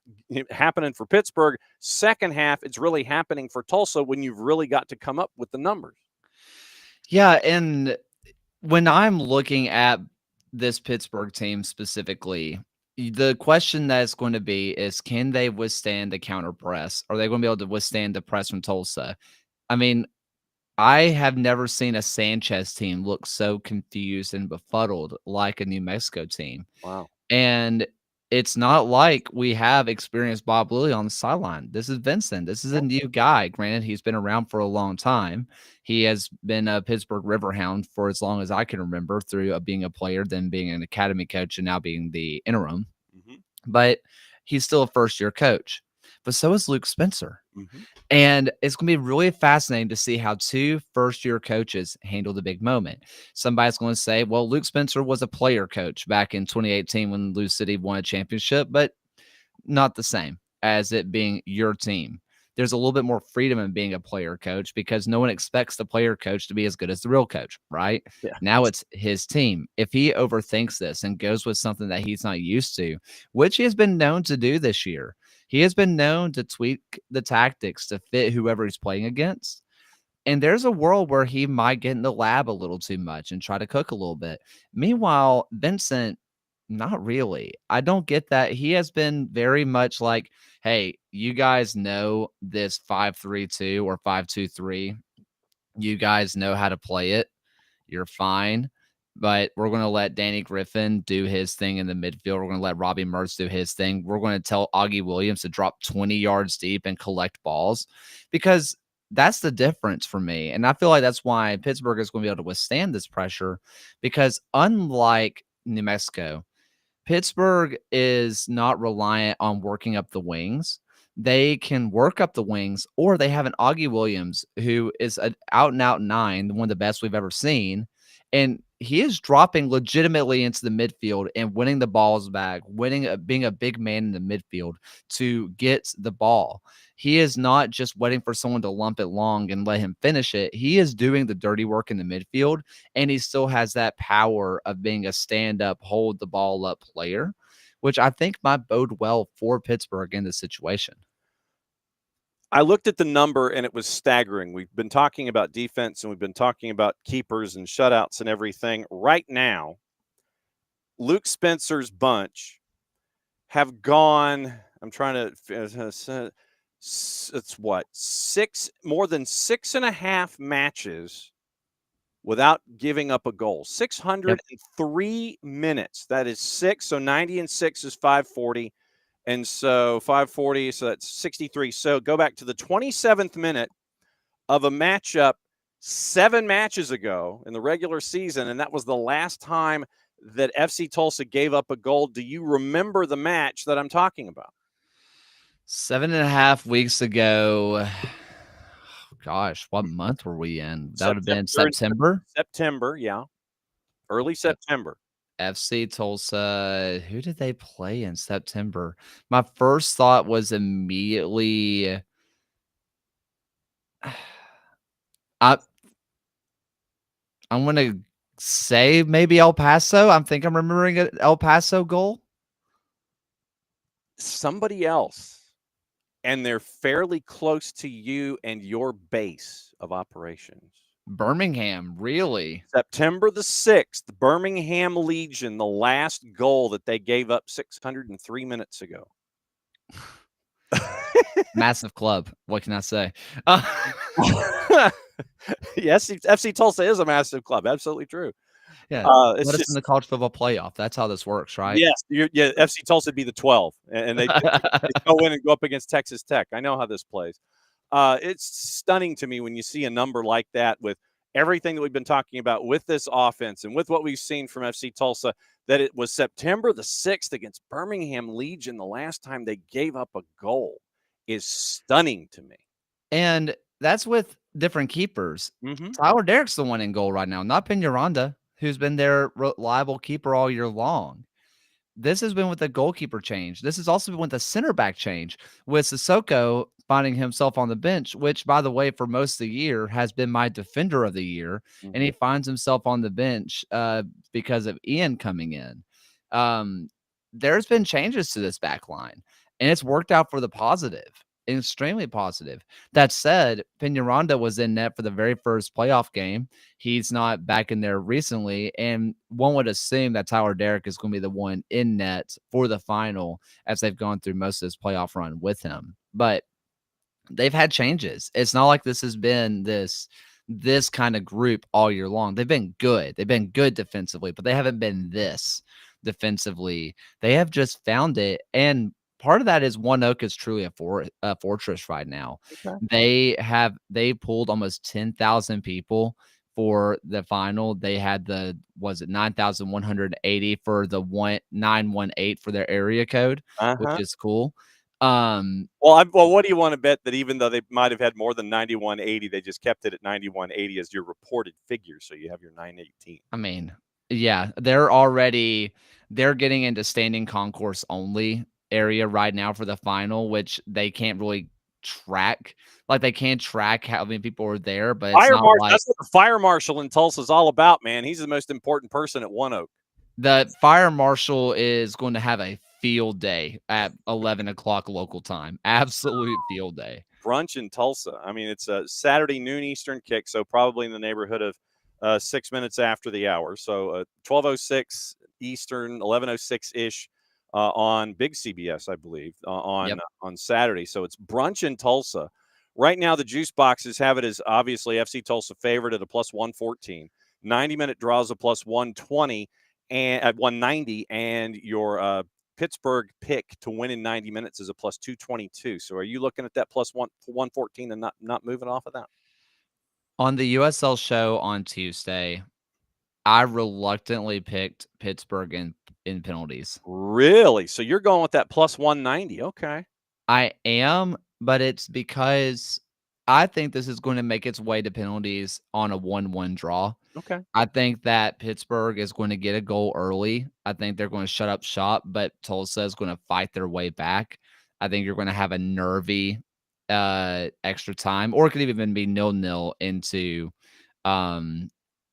happening for Pittsburgh. Second half, it's really happening for Tulsa when you've really got to come up with the numbers. Yeah, and when I'm looking at this Pittsburgh team specifically, the question that's going to be is, can they withstand the counter press? Are they going to be able to withstand the press from Tulsa? I mean, I have never seen a Sanchez team look so confused and befuddled like a New Mexico team. Wow. And it's not like we have experienced Bob Lilly on the sideline. This is Vincent. This is a new guy. Granted, he's been around for a long time. He has been a Pittsburgh Riverhound for as long as I can remember, through being a player, then being an academy coach, and now being the interim. But he's still a first-year coach. But so is Luke Spencer. And it's going to be really fascinating to see how two first-year coaches handle the big moment. Somebody's going to say, well, Luke Spencer was a player coach back in 2018 when Lou City won a championship, but not the same as it being your team. There's a little bit more freedom in being a player coach because no one expects the player coach to be as good as the real coach, right? Yeah. Now it's his team. If he overthinks this and goes with something that he's not used to, which he has been known to do this year, he has been known to tweak the tactics to fit whoever he's playing against. And there's a world where he might get in the lab a little too much and try to cook a little bit. Meanwhile, Vincent, not really. I don't get that. He has been very much like, hey, you guys know this 5-3-2 or 5-2-3. You guys know how to play it. You're fine. But we're going to let Danny Griffin do his thing in the midfield. We're going to let Robbie Mertz do his thing. We're going to tell Augie Williams to drop 20 yards deep and collect balls, because that's the difference for me. And I feel like that's why Pittsburgh is going to be able to withstand this pressure, because unlike New Mexico, Pittsburgh is not reliant on working up the wings. They can work up the wings, or they have an Augie Williams who is an out-and-out 9, one of the best we've ever seen. And he is dropping legitimately into the midfield and winning the balls back, being a big man in the midfield to get the ball. He is not just waiting for someone to lump it long and let him finish it. He is doing the dirty work in the midfield, and he still has that power of being a stand-up, hold the ball up player, which I think might bode well for Pittsburgh in this situation. I looked at the number and it was staggering. We've been talking about defense and we've been talking about keepers and shutouts and everything. Right now, Luke Spencer's bunch have gone, I'm trying to, it's what, more than 6.5 matches without giving up a goal. 603 minutes. That is 6. So 90 and 6 is 540. And so 540, so that's 63. So go back to the 27th minute of a matchup 7 matches ago in the regular season, and that was the last time that FC Tulsa gave up a goal. Do you remember the match that I'm talking about? 7.5 weeks ago. Gosh, what month were we in? That would have been September? September, yeah. Early September. FC Tulsa, who did they play in September? My first thought was immediately I'm going to say maybe El Paso. I'm remembering an El Paso goal. Somebody else, and they're fairly close to you and your base of operations. Birmingham, really? September the 6th, Birmingham Legion, the last goal that they gave up 603 minutes ago. Massive club. What can I say? Yes, FC Tulsa is a massive club. Absolutely true. Yeah, It's let us just in the college football playoff. That's how this works, right? yes, FC Tulsa would be the 12, and they go in and go up against Texas Tech. I know how this plays. It's stunning to me when you see a number like that with everything that we've been talking about with this offense and with what we've seen from FC Tulsa, that it was September the 6th against Birmingham Legion the last time they gave up a goal is stunning to me. And that's with different keepers. Tyler Derrick's the one in goal right now, not Peñaranda, who's been their reliable keeper all year long. This has been with the goalkeeper change. This has also been with the center back change, with Sissoko finding himself on the bench, which, by the way, for most of the year has been my defender of the year. And he finds himself on the bench because of Ian coming in. There's been changes to this back line, and it's worked out for the positive. Extremely positive. That said, Peñaranda was in net for the very first playoff game. He's not back in there recently, and one would assume that Tyler Derrick is going to be the one in net for the final as they've gone through most of this playoff run with him. But they've had changes. It's not like this has been this kind of group all year long. They've been good. They've been good defensively, but they haven't been this defensively. They have just found it, and part of that is One Oak is truly a fortress right now. Okay. They pulled almost 10,000 people for the final. They had 9,180 for the 918 for their area code, which is cool. Well, what do you want to bet that even though they might have had more than 9180, they just kept it at 9180 as your reported figure, so you have your 918. I mean, yeah, they're getting into standing concourse only area right now for the final, which they can't really track. Like, they can't track how many people are there, but it's not like that's what the fire marshal in Tulsa is all about, man. He's the most important person at One Oak. The fire marshal is going to have a field day at 11 o'clock local time. Absolute field day. Brunch in Tulsa. I mean, it's a Saturday noon Eastern kick, so probably in the neighborhood of 6 minutes after the hour. So 12:06 Eastern, 11:06-ish. On Big CBS, I believe, on Saturday. So it's brunch in Tulsa. Right now, the juice boxes have it as obviously FC Tulsa favorite at a plus 114. 90-minute draws a plus 120 and at 190, and your Pittsburgh pick to win in 90 minutes is a plus 222. So are you looking at that plus 114 and not moving off of that? On the USL show on Tuesday, I reluctantly picked Pittsburgh in penalties. Really? So you're going with that plus 190. Okay. I am, but it's because I think this is going to make its way to penalties on a 1-1 draw. Okay. I think that Pittsburgh is going to get a goal early. I think they're going to shut up shop, but Tulsa is going to fight their way back. I think you're going to have a nervy extra time, or it could even be 0-0 into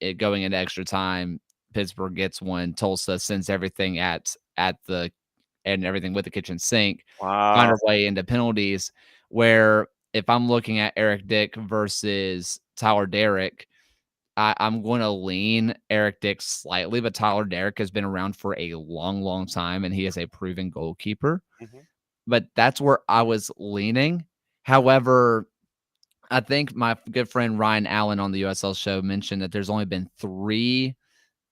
it going into extra time. Pittsburgh gets one. Tulsa sends everything at the and everything with the kitchen sink. Wow. Find our way into penalties. Where if I'm looking at Eric Dick versus Tyler Derrick, I'm going to lean Eric Dick slightly, but Tyler Derrick has been around for a long, long time, and he is a proven goalkeeper. But that's where I was leaning. However, I think my good friend Ryan Allen on the USL show mentioned that there's only been 3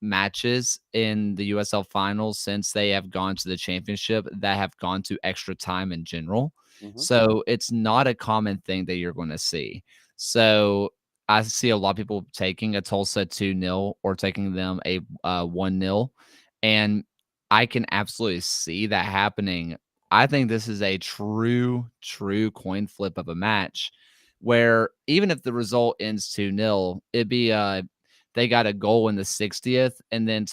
matches in the USL finals since they have gone to the championship that have gone to extra time in general. So it's not a common thing that you're going to see. So I see a lot of people taking a Tulsa 2-0 or taking them a 1-0, and I can absolutely see that happening. I think this is a true coin flip of a match where even if the result ends 2-0, it'd be they got a goal in the 60th, and then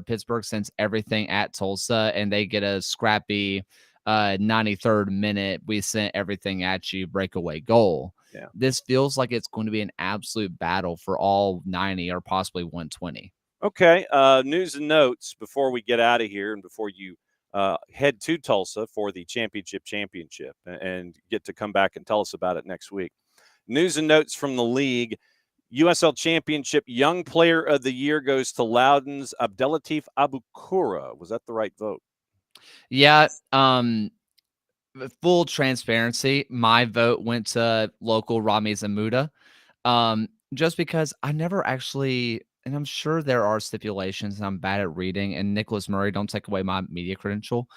Pittsburgh sends everything at Tulsa, and they get a scrappy 93rd minute. We sent everything at you, breakaway goal. Yeah. This feels like it's going to be an absolute battle for all 90 or possibly 120. Okay. News and notes before we get out of here and before you head to Tulsa for the championship and get to come back and tell us about it next week. News and notes from the league. USL Championship Young Player of the Year goes to Loudoun's Abdelatif Abukura. Was that the right vote? Yeah. Full transparency, my vote went to local Rami Zamuda. Just because I never actually, and I'm sure there are stipulations, and I'm bad at reading, and Nicholas Murray, don't take away my media credential,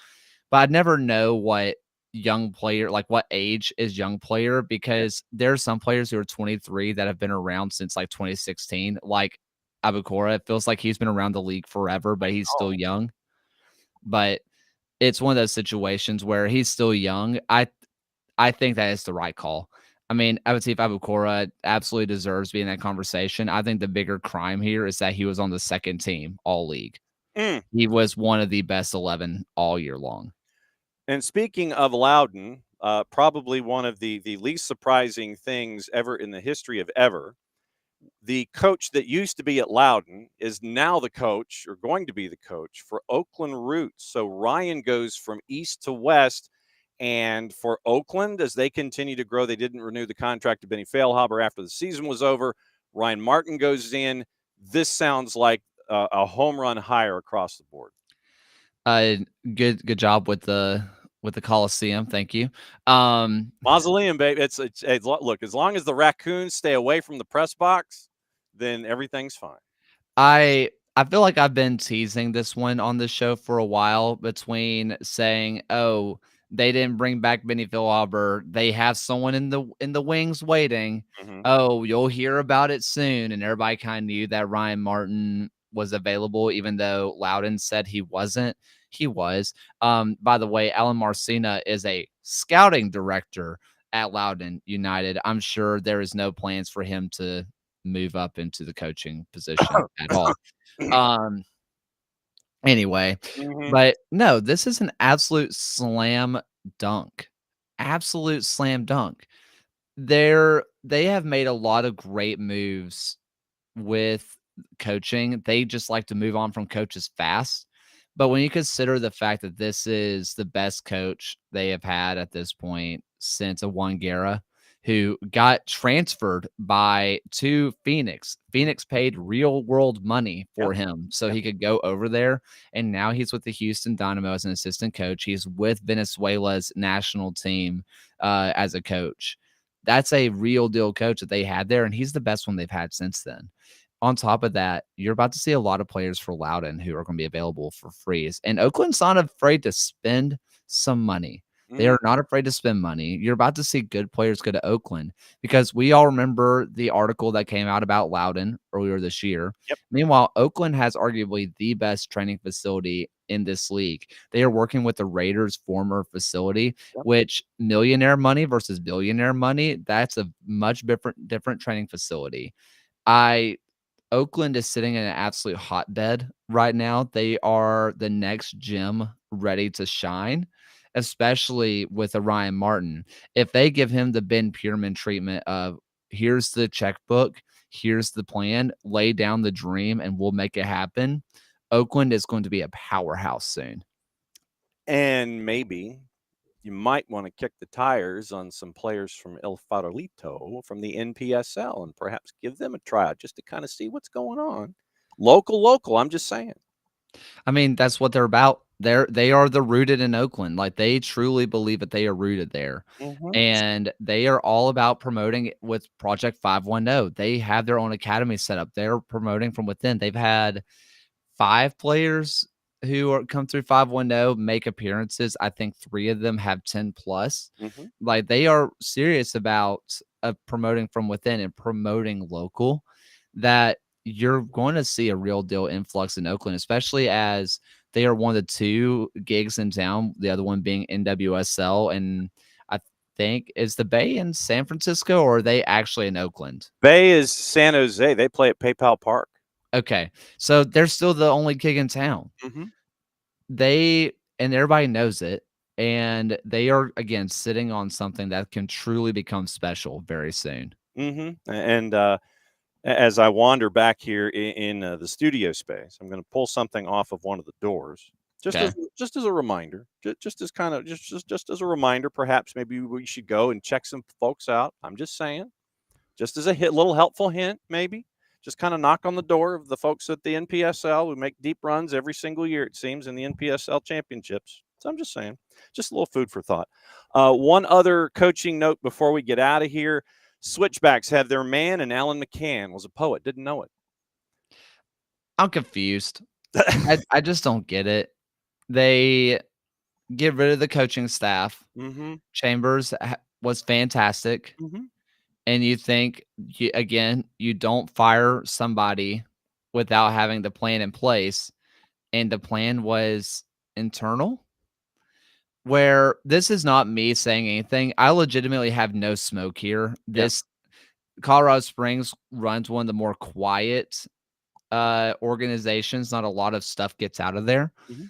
but I'd never know what young player, like what age is young player, because there are some players who are 23 that have been around since like 2016, like Abukora. It feels like he's been around the league forever, but he's still young. But it's one of those situations where he's still young. I think that is the right call. I mean, Abdelatif Abukora absolutely deserves to be in that conversation. I think the bigger crime here is that he was on the second team all league. He was one of the best 11 all year long. And speaking of Loudoun, probably one of the least surprising things ever in the history of ever. The coach that used to be at Loudoun is now the coach, or going to be the coach, for Oakland Roots. So Ryan goes from east to west. And for Oakland, as they continue to grow, they didn't renew the contract of Benny Feilhaber after the season was over. Ryan Martin goes in. This sounds like a home run hire across the board. Good job with the Coliseum. Thank you. Mausoleum, baby. It's look, as long as the raccoons stay away from the press box, then everything's fine. I feel like I've been teasing this one on the show for a while, between saying, oh, they didn't bring back Benny Feilhaber, they have someone in the wings waiting. Oh, you'll hear about it soon. And everybody kind of knew that Ryan Martin was available, even though Loudoun said he wasn't. He was. By the way, Alan Marcina is a scouting director at Loudoun United. I'm sure there is no plans for him to move up into the coaching position at all. Anyway, but no, this is an absolute slam dunk. Absolute slam dunk. They have made a lot of great moves with coaching. They just like to move on from coaches fast. But when you consider the fact that this is the best coach they have had at this point since Awangara, who got transferred to Phoenix. Phoenix paid real world money for him so he could go over there. And now he's with the Houston Dynamo as an assistant coach. He's with Venezuela's national team as a coach. That's a real deal coach that they had there, and he's the best one they've had since then. On top of that, you're about to see a lot of players for Loudoun who are going to be available for free. And Oakland's not afraid to spend some money. They are not afraid to spend money. You're about to see good players go to Oakland, because we all remember the article that came out about Loudoun earlier this year. Meanwhile, Oakland has arguably the best training facility in this league. They are working with the Raiders' former facility, which millionaire money versus billionaire money, that's a much different training facility. Oakland is sitting in an absolute hotbed right now. They are the next gym ready to shine, especially with Ryan Martin. If they give him the Ben Pierman treatment of, here's the checkbook, here's the plan, lay down the dream, and we'll make it happen, Oakland is going to be a powerhouse soon. And maybe you might want to kick the tires on some players from El Farolito from the NPSL and perhaps give them a tryout just to kind of see what's going on. Local, I'm just saying. I mean, that's what they're about. They are the rooted in Oakland. Like, they truly believe that they are rooted there. And they are all about promoting with Project 510. They have their own academy set up. They're promoting from within. They've had 5 players who come through 510 make appearances. I think 3 of them have 10 plus. Like, they are serious about promoting from within and promoting local, that you're going to see a real deal influx in Oakland, especially as they are one of the 2 gigs in town, the other one being NWSL. And I think, is the Bay in San Francisco, or are they actually in Oakland? Bay is San Jose. They play at PayPal Park. Okay. So they're still the only gig in town. And everybody knows it. And they are, again, sitting on something that can truly become special very soon. And as I wander back here in the studio space, I'm going to pull something off of one of the doors, just as a reminder, just as a reminder. Perhaps maybe we should go and check some folks out. I'm just saying, just as a little helpful hint, maybe. Just kind of knock on the door of the folks at the NPSL who make deep runs every single year, it seems, in the NPSL championships. So I'm just saying, just a little food for thought. One other coaching note before we get out of here. Switchbacks have their man, and Alan McCann was a poet. Didn't know it. I'm confused. I just don't get it. They get rid of the coaching staff. Mm-hmm. Chambers was fantastic. Mm-hmm. And you think, you don't fire somebody without having the plan in place. And the plan was internal, where this is not me saying anything. I legitimately have no smoke here. This Colorado Springs runs one of the more quiet organizations. Not a lot of stuff gets out of there. Mm-hmm.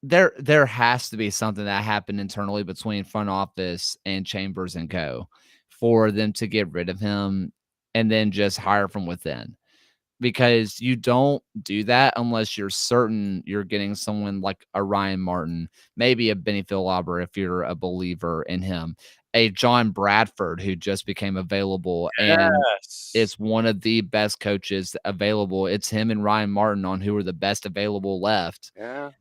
There has to be something that happened internally between front office and Chambers and co. for them to get rid of him and then just hire from within, because you don't do that unless you're certain you're getting someone like a Ryan Martin, maybe a Benny Philauber if you're a believer in him, a John Bradford who just became available and it's one of the best coaches available. It's him and Ryan Martin on who are the best available left. Yeah.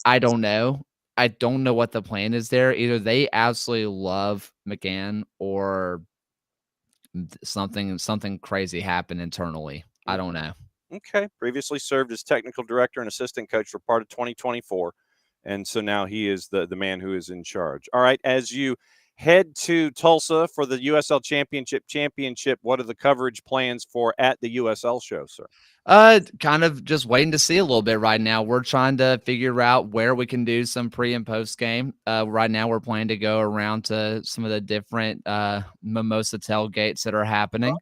I don't know. I don't know what the plan is there. Either they absolutely love McGann or something crazy happened internally. I don't know. Okay. Previously served as technical director and assistant coach for part of 2024. And so now he is the man who is in charge. All right. As you head to Tulsa for the USL Championship, what are the coverage plans for at the USL show, sir? Kind of just waiting to see a little bit right now. We're trying to figure out where we can do some pre and post game. Right now we're planning to go around to some of the different mimosa tailgates that are happening.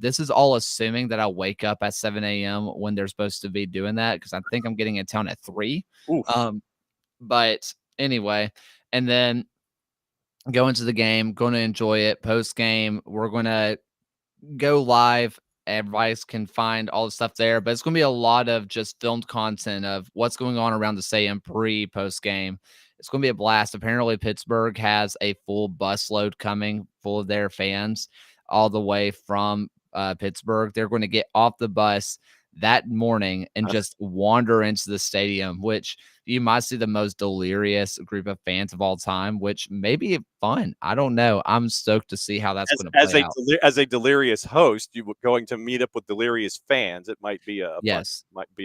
This is all assuming that I'll wake up at 7 a.m. when they're supposed to be doing that, because I think I'm getting in town at 3. But anyway, and then go into the game, going to enjoy it. Post game, we're going to go live. Everybody can find all the stuff there, but it's going to be a lot of just filmed content of what's going on around the stadium post game. It's going to be a blast. Apparently Pittsburgh has a full bus load coming full of their fans all the way from Pittsburgh. They're going to get off the bus that morning and just wander into the stadium, which you might see the most delirious group of fans of all time, which may be fun. I don't know. I'm stoked to see how that's going to play out. As a delirious host, you were going to meet up with delirious fans. It might be a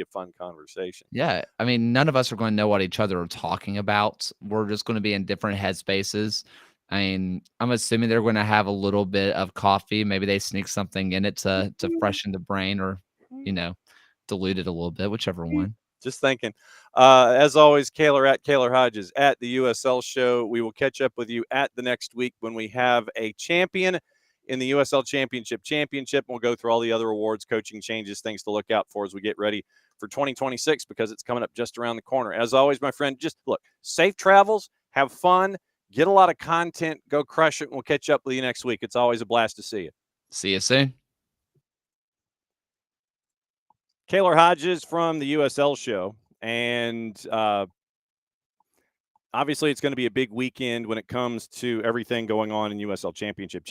fun conversation. Yeah. I mean, none of us are going to know what each other are talking about. We're just going to be in different headspaces. I mean, I'm assuming they're going to have a little bit of coffee. Maybe they sneak something in it to freshen the brain, or, dilute it a little bit, whichever one. Just thinking. As always, Kaylor at Kaylor Hodges at the USL show. We will catch up with you at the next week when we have a champion in the USL Championship. We'll go through all the other awards, coaching changes, things to look out for as we get ready for 2026, because it's coming up just around the corner. As always, my friend, just look, safe travels, have fun, get a lot of content, go crush it, and we'll catch up with you next week. It's always a blast to see you. See you soon. Kaylor Hodges from the USL show. And obviously it's going to be a big weekend when it comes to everything going on in USL Championship.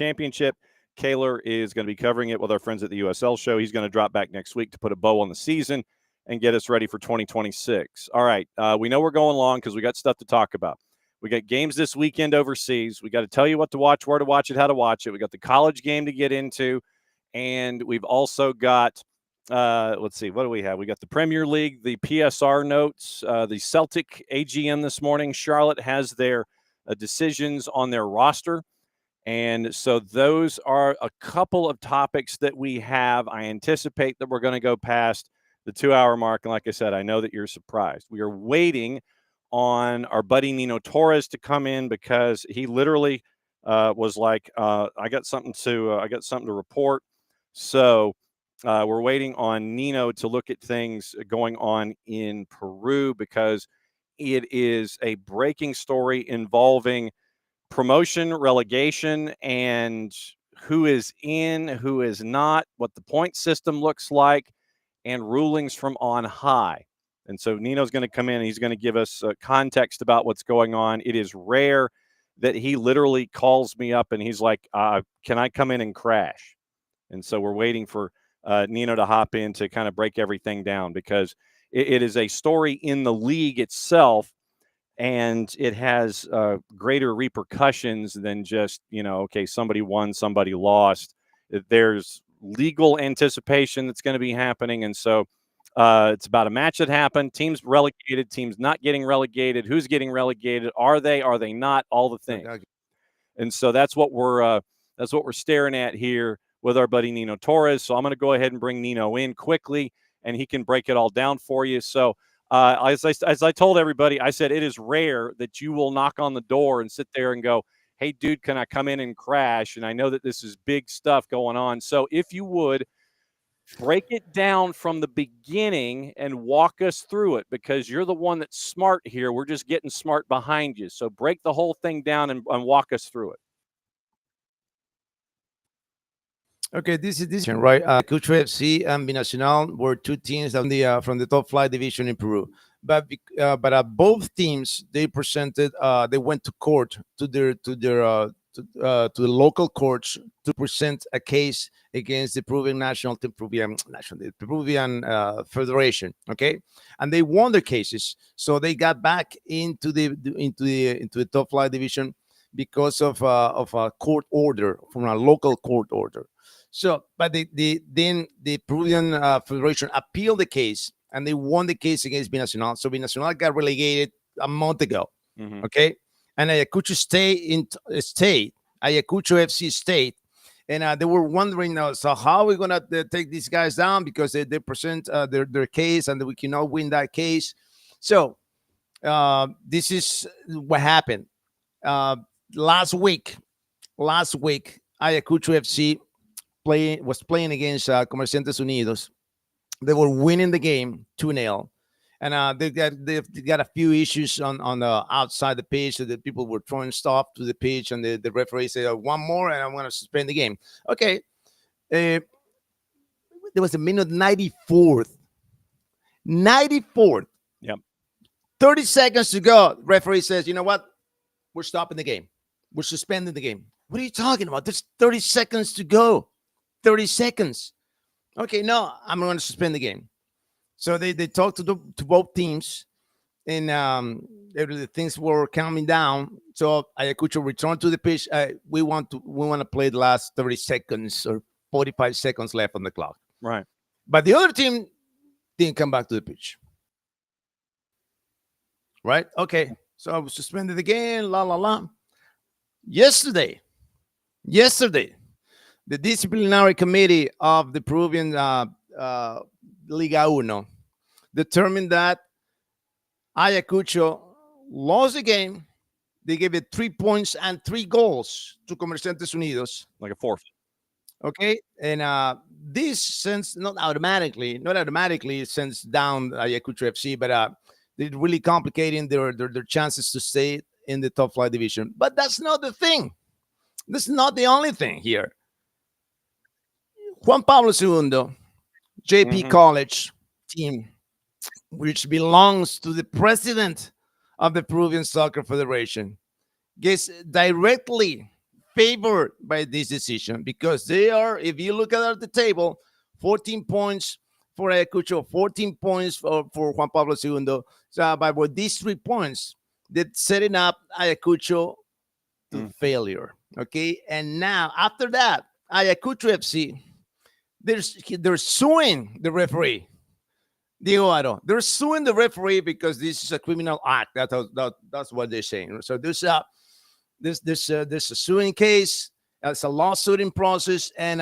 Kaylor is going to be covering it with our friends at the USL show. He's going to drop back next week to put a bow on the season and get us ready for 2026. All right. We know we're going long because we got stuff to talk about. We got games this weekend overseas. We got to tell you what to watch, where to watch it, how to watch it. We got the college game to get into. And we've also got let's see, what do we have? We got the Premier League, the PSR notes, the Celtic AGM this morning. Charlotte has their decisions on their roster. And so those are a couple of topics that we have. I anticipate that we're going to go past the 2-hour mark. And like I said, I know that you're surprised. We are waiting on our buddy Nino Torres to come in, because he literally was like, I got something to report. So we're waiting on Nino to look at things going on in Peru, because it is a breaking story involving promotion, relegation, and who is in, who is not, what the point system looks like, and rulings from on high. And so Nino's going to come in and he's going to give us context about what's going on. It is rare that he literally calls me up and he's like, can I come in and crash? And so we're waiting for Nino to hop in to kind of break everything down, because it is a story in the league itself, and it has greater repercussions than just, okay, somebody won, somebody lost. There's legal anticipation that's going to be happening. And so it's about a match that happened, teams relegated, teams not getting relegated, who's getting relegated, are they not, all the things. And so that's what we're staring at here with our buddy Nino Torres. So I'm going to go ahead and bring Nino in quickly, and he can break it all down for you. So as I told everybody, I said it is rare that you will knock on the door and sit there and go, hey, dude, can I come in and crash? And I know that this is big stuff going on. So if you would, break it down from the beginning and walk us through it, because you're the one that's smart here. We're just getting smart behind you. So break the whole thing down and walk us through it. Okay, this is right. Ayacucho FC and Binacional were two teams from the top flight division in Peru. But both teams, they presented, they went to court to the local courts to present a case against the Peruvian Federation. Okay, and they won their cases, so they got back into the top flight division because of a court order, from a local court order. So, but then the Peruvian Federation appealed the case, and they won the case against Binacional. So Binacional got relegated a month ago. Mm-hmm. Okay, and Ayacucho Ayacucho FC stayed, and they were wondering, so how are we gonna take these guys down, because they present their case, and we cannot win that case. So this is what happened last week. Ayacucho FC was playing against Comerciantes Unidos. They were winning the game 2-0, and they've got a few issues on the outside the pitch. So the people were throwing stuff to the pitch, and the referee said, one more and I'm going to suspend the game. Okay, there was a minute 94th. Yep. 30 seconds to go. Referee says, you know what? We're stopping the game. We're suspending the game. What are you talking about? There's 30 seconds to go. 30 seconds. Okay, no, I'm going to suspend the game. So they talked to both teams, and the things were calming down. So Ayacucho returned to the pitch. We want to play the last 30 seconds or 45 seconds left on the clock. Right. But the other team didn't come back to the pitch. Right? Okay. So I was suspended again. La la la. Yesterday, the disciplinary committee of the Peruvian Liga Uno determined that Ayacucho lost the game. They gave it 3 points and 3 goals to Comerciantes Unidos. Like a forfeit. Okay. And this sends not automatically sends down Ayacucho FC, but they're really complicating their chances to stay in the top flight division. But that's not the thing. This is not the only thing here. Juan Pablo II, JP College team, which belongs to the president of the Peruvian Soccer Federation, gets directly favored by this decision, because they are, if you look at the table, 14 points for Ayacucho, 14 points for Juan Pablo II. So with these 3 points, they're setting up Ayacucho to failure. Okay, and now after that, Ayacucho FC, they're suing the referee, Diego Aro. They're suing the referee because this is a criminal act. That's what they're saying. So there's a suing case. It's a lawsuiting process, and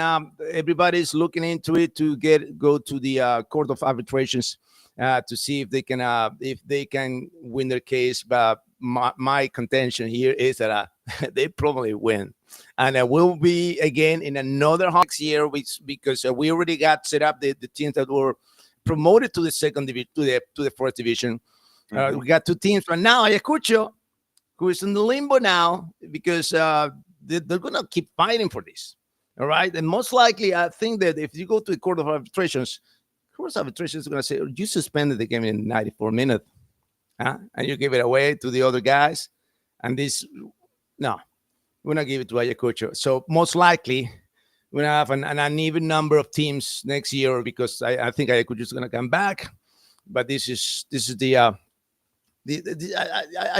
everybody's looking into it to go to the Court of Arbitrations to see if they can win their case. But my contention here is that they probably win, and it will be again in another next year, because we already got set up the teams that were promoted to the second division, to the fourth division. We got 2 teams right now. Ayacucho, who is in the limbo now, because they're gonna keep fighting for this. All right, and most likely, I think that if you go to the Court of Arbitrations, Court of Arbitrations is gonna say, you suspended the game in 94 minutes. And you give it away to the other guys, and this No, we're not give it to Ayacucho. So most likely we're gonna have an uneven number of teams next year because I think Ayacucho is gonna come back. But this is I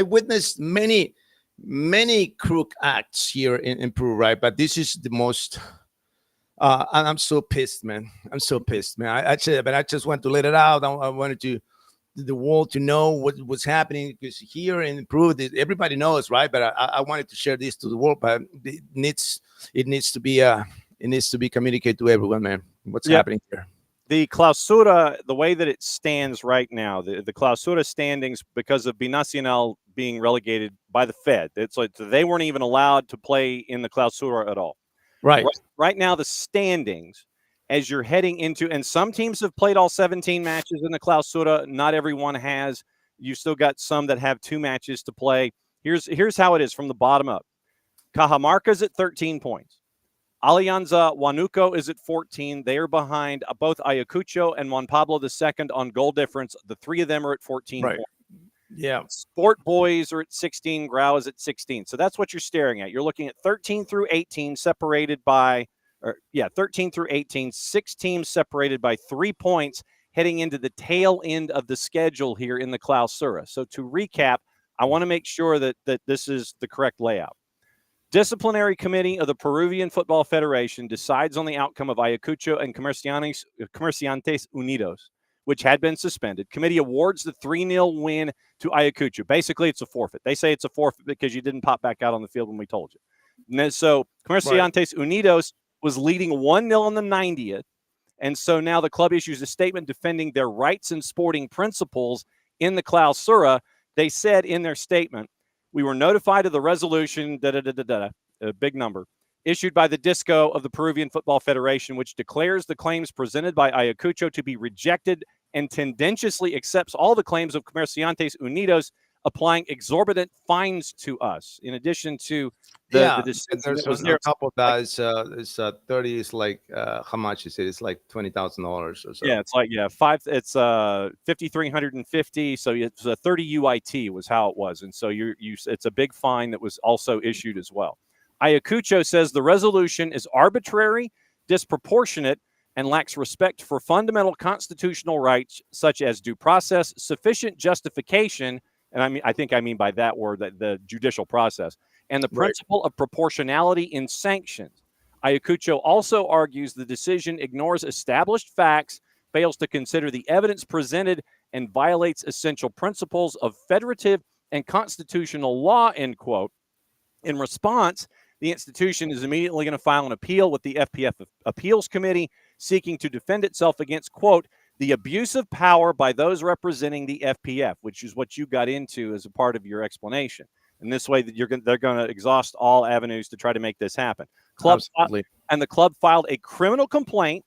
witnessed many crook acts here in Peru, right? But this is the most. And I'm so pissed, man. I'm so pissed, man. I just want to let it out. I wanted the world to know what's happening because here in Peru, everybody knows, right? But I wanted to share this to the world. But it needs to be communicated to everyone, man. What's happening here? The Clausura, the way that it stands right now, the Clausura standings, because of Binacional being relegated by the Fed, it's like they weren't even allowed to play in the Clausura at all. Right now, the standings, as you're heading into, and some teams have played all 17 matches in the Clausura. Not everyone has. You still got some that have 2 matches to play. Here's how it is from the bottom up. Cajamarca's at 13 points. Alianza Huánuco is at 14. They are behind both Ayacucho and Juan Pablo II on goal difference. The 3 of them are at 14 points. Yeah. Sport Boys are at 16. Grau is at 16. So that's what you're staring at. You're looking at 13 through 18 separated by, 13 through 18, 6 teams separated by 3 points heading into the tail end of the schedule here in the Clausura. So to recap, I want to make sure that this is the correct layout. Disciplinary Committee of the Peruvian Football Federation decides on the outcome of Ayacucho and Comerciantes Unidos, which had been suspended. Committee awards the 3-0 win to Ayacucho. Basically, it's a forfeit. They say it's a forfeit because you didn't pop back out on the field when we told you. And so Comerciantes Unidos was leading 1-0 on the 90th. And so now the club issues a statement defending their rights and sporting principles in the Clausura. They said in their statement, we were notified of the resolution, a big number, issued by the Disco of the Peruvian Football Federation, which declares the claims presented by Ayacucho to be rejected and tendentiously accepts all the claims of Comerciantes Unidos, applying exorbitant fines to us. In addition to the decision there's that was a couple of that is 30 is like how much is it? It's like $20,000 or so. Yeah, it's like it's 5,350. So it's a 30 UIT was how it was, and so it's a big fine that was also issued as well. Ayacucho says the resolution is arbitrary, disproportionate, and lacks respect for fundamental constitutional rights such as due process, sufficient justification, and I mean by that word that the judicial process, and the principle of proportionality in sanctions. Ayacucho also argues the decision ignores established facts, fails to consider the evidence presented, and violates essential principles of federative and constitutional law, end quote. In response, the institution is immediately going to file an appeal with the FPF Appeals Committee, seeking to defend itself against, quote, the abuse of power by those representing the FPF, which is what you got into as a part of your explanation. And this way, they're going to exhaust all avenues to try to make this happen. And the club filed a criminal complaint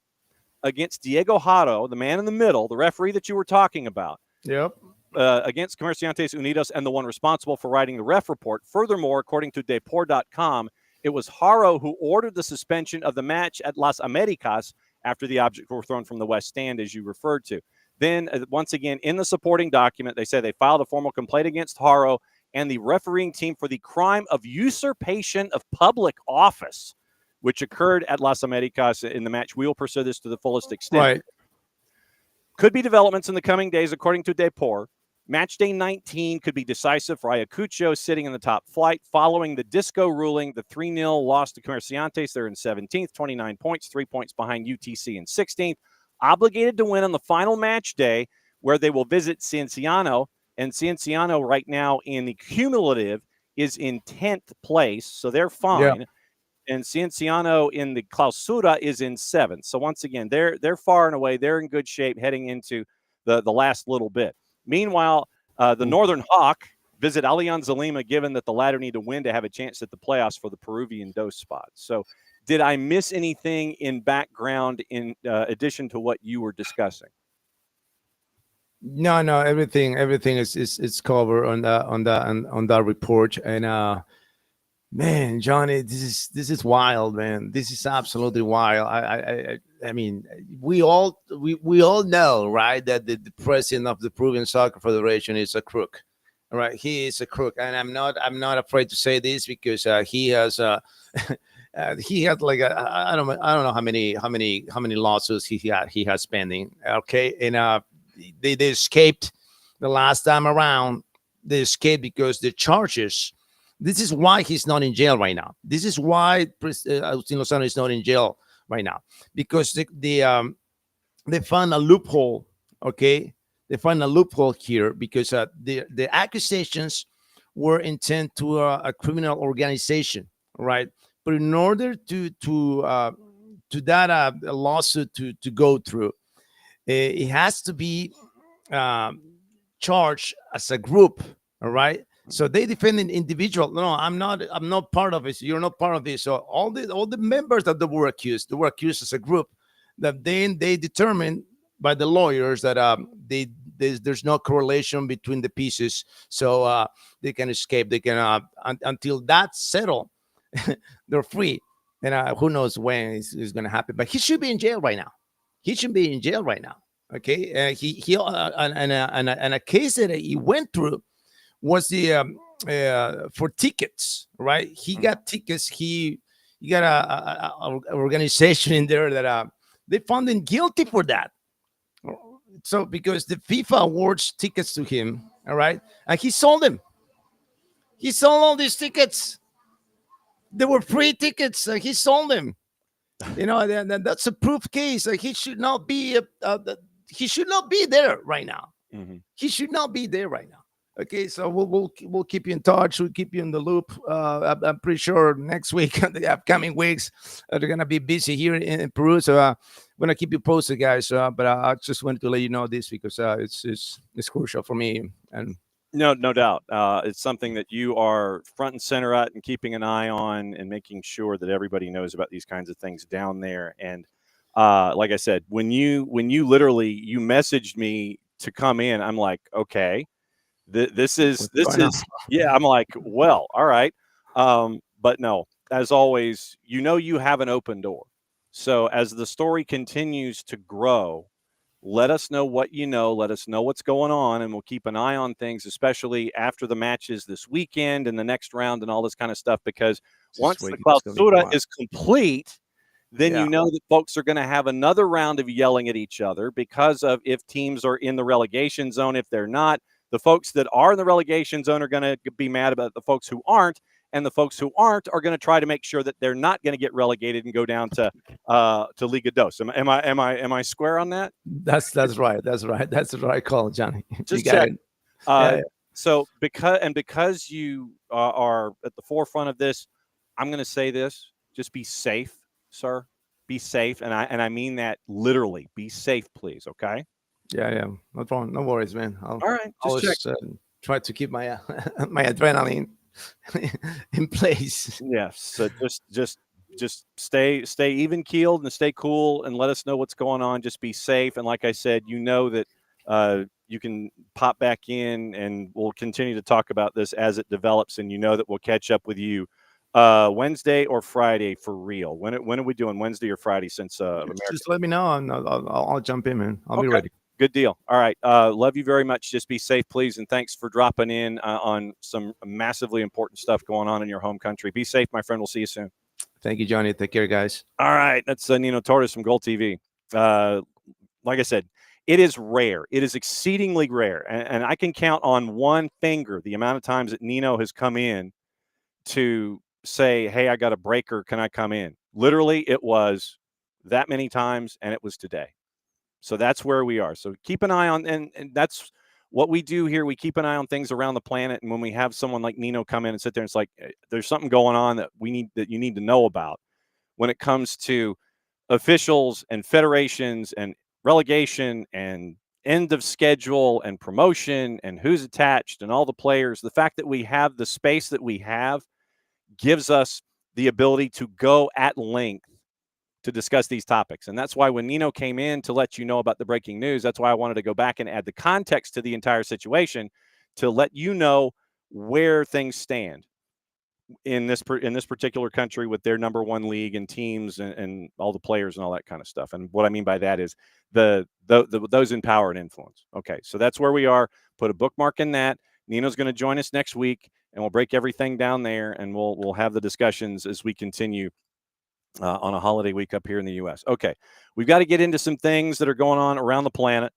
against Diego Haro, the man in the middle, the referee that you were talking about. Yep. Against Comerciantes Unidos and the one responsible for writing the ref report. Furthermore, according to Depor.com, it was Haro who ordered the suspension of the match at Las Americas after the objects were thrown from the West Stand, as you referred to. Then, once again, in the supporting document, they say they filed a formal complaint against Haro and the refereeing team for the crime of usurpation of public office, which occurred at Las Americas in the match. We will pursue this to the fullest extent. Right. Could be developments in the coming days, according to Depor. Match day 19 could be decisive for Ayacucho, sitting in the top flight. Following the Disco ruling, the 3-0 loss to Comerciantes, they're in 17th, 29 points, 3 points behind UTC in 16th. Obligated to win on the final match day, where they will visit Cienciano. And Cienciano right now in the cumulative is in 10th place, so they're fine. Yeah. And Cienciano in the Clausura is in 7th. So once again, they're far and away. They're in good shape heading into the last little bit. Meanwhile, the Northern Hawk visit Alianza Lima, given that the latter need to win to have a chance at the playoffs for the Peruvian DOS spot. So did I miss anything in background in addition to what you were discussing? No, everything is covered on that report. And man, Johnny, this is wild, man. This is absolutely wild. I mean, we all know, right, that the president of the Peruvian Soccer Federation is a crook. All right, he is a crook, and I'm not afraid to say this because he has he had like I don't know how many lawsuits he has pending. Okay, and they escaped the last time around. They escaped because the charges. This is why he's not in jail right now. This is why Agustin Lozano is not in jail right now, because they found a loophole. Okay, they found a loophole here because the accusations were intent to a criminal organization, right? But in order to that lawsuit to go through, it has to be charged as a group. All right. So they defend an individual. No, I'm not part of it. You're not part of this. So all the members that were accused as a group. That then they determined by the lawyers that there's no correlation between the pieces, so they can escape. They can until that's settled, they're free. And who knows when it's going to happen? But he should be in jail right now. He should be in jail right now. Okay, and a case that he went through was the for tickets, right? He got tickets. He got a organization in there that they found him guilty for that. So because the FIFA awards tickets to him, all right, and he sold them. He sold all these tickets. They were free tickets. He sold them. You know, that's a proof case. He should not be. He should not be there right now. Mm-hmm. He should not be there right now. Okay, so we'll keep you in touch. We'll keep you in the loop. I'm pretty sure next week, the upcoming weeks, they're gonna be busy here in Peru. So I'm gonna keep you posted, guys. But I just wanted to let you know this because it's crucial for me. And no doubt, it's something that you are front and center at and keeping an eye on and making sure that everybody knows about these kinds of things down there. And like I said, when you literally you messaged me to come in, I'm like, okay. This is yeah. I'm like, well, all right, but no. As always, you have an open door. So as the story continues to grow, let us know what you know. Let us know what's going on, and we'll keep an eye on things, especially after the matches this weekend and the next round and all this kind of stuff. Because once the Clausura is complete, then you know that folks are going to have another round of yelling at each other because of if teams are in the relegation zone, if they're not. The folks that are in the relegation zone are going to be mad about the folks who aren't, and the folks who aren't are going to try to make sure that they're not going to get relegated and go down to Liga Dos. Am I square on that? That's right. That's the right call, Johnny. Just check. So because you are at the forefront of this, I'm going to say this: just be safe, sir. Be safe, and I mean that literally. Be safe, please. Okay. Yeah, no problem. No worries, man. All right, just try to keep my my adrenaline in place. Yes, so just stay even keeled and stay cool, and let us know what's going on. Just be safe, and like I said, that you can pop back in, and we'll continue to talk about this as it develops, and that we'll catch up with you Wednesday or Friday for real. When are we doing, Wednesday or Friday? Since just let me know, and I'll jump in, man. I'll be ready. Good deal. All right. Love you very much. Just be safe, please. And thanks for dropping in on some massively important stuff going on in your home country. Be safe, my friend. We'll see you soon. Thank you, Johnny. Take care, guys. All right. That's Nino Torres from Gold TV. Like I said, it is rare. It is exceedingly rare. And I can count on one finger the amount of times that Nino has come in to say, hey, I got a breaker. Can I come in? Literally, it was that many times, and it was today. So that's where we are. So keep an eye on, and that's what we do here. We keep an eye on things around the planet. And when we have someone like Nino come in and sit there, and it's like, there's something going on that you need to know about when it comes to officials and federations and relegation and end of schedule and promotion and who's attached and all the players. The fact that we have the space that we have gives us the ability to go at length to discuss these topics. And that's why when Nino came in to let you know about the breaking news, that's why I wanted to go back and add the context to the entire situation to let you know where things stand in this particular country with their number one league and teams and all the players and all that kind of stuff. And what I mean by that is those in power and influence. Okay, so that's where we are. Put a bookmark in that. Nino's going to join us next week, and we'll break everything down there, and we'll have the discussions as we continue on a holiday week up here in the U.S. Okay, we've got to get into some things that are going on around the planet,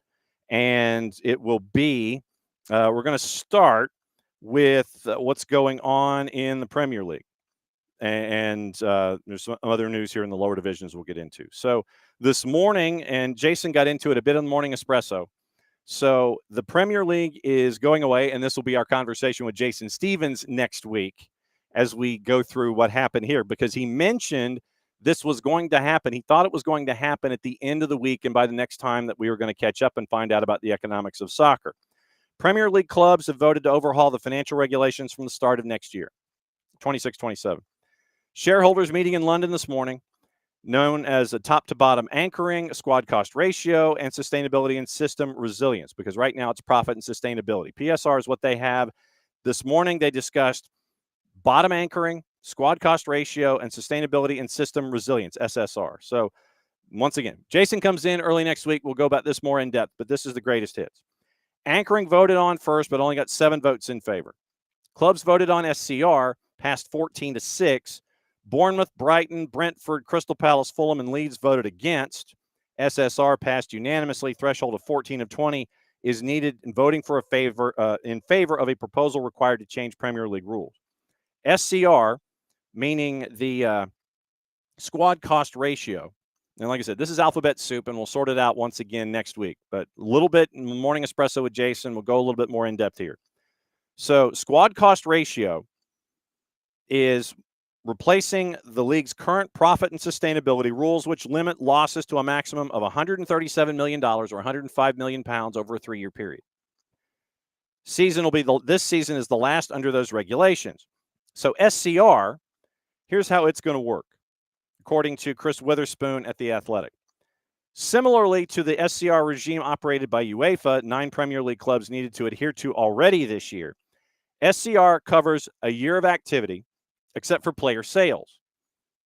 and it will be we're going to start with what's going on in the Premier League. And there's some other news here in the lower divisions we'll get into. So this morning, and Jason got into it a bit in the morning espresso. So the Premier League is going away, and this will be our conversation with Jason Stevens next week as we go through what happened here, because he mentioned this was going to happen. He thought it was going to happen at the end of the week and by the next time that we were going to catch up and find out about the economics of soccer. Premier League clubs have voted to overhaul the financial regulations from the start of next year, 26-27. Shareholders meeting in London this morning, known as a top-to-bottom anchoring, squad cost ratio, and sustainability and system resilience, because right now it's profit and sustainability. PSR is what they have. This morning they discussed bottom anchoring, squad cost ratio, and sustainability and system resilience, SSR. So once again, Jason comes in early next week. We'll go about this more in depth, but this is the greatest hits. Anchoring voted on first, but only got 7 votes in favor. Clubs voted on SCR, passed 14-6. Bournemouth, Brighton, Brentford, Crystal Palace, Fulham, and Leeds voted against. SSR passed unanimously. Threshold of 14 of 20 is needed in voting for in favor of a proposal required to change Premier League rules. SCR, meaning the squad cost ratio. And like I said, this is alphabet soup, and we'll sort it out once again next week. But a little bit in the morning espresso with Jason, we'll go a little bit more in depth here. So squad cost ratio is replacing the league's current profit and sustainability rules, which limit losses to a maximum of $137 million or 105 million pounds over a 3-year period. This season is the last under those regulations. So SCR, here's how it's going to work, according to Chris Witherspoon at The Athletic. Similarly to the SCR regime operated by UEFA, 9 Premier League clubs needed to adhere to already this year, SCR covers a year of activity, except for player sales.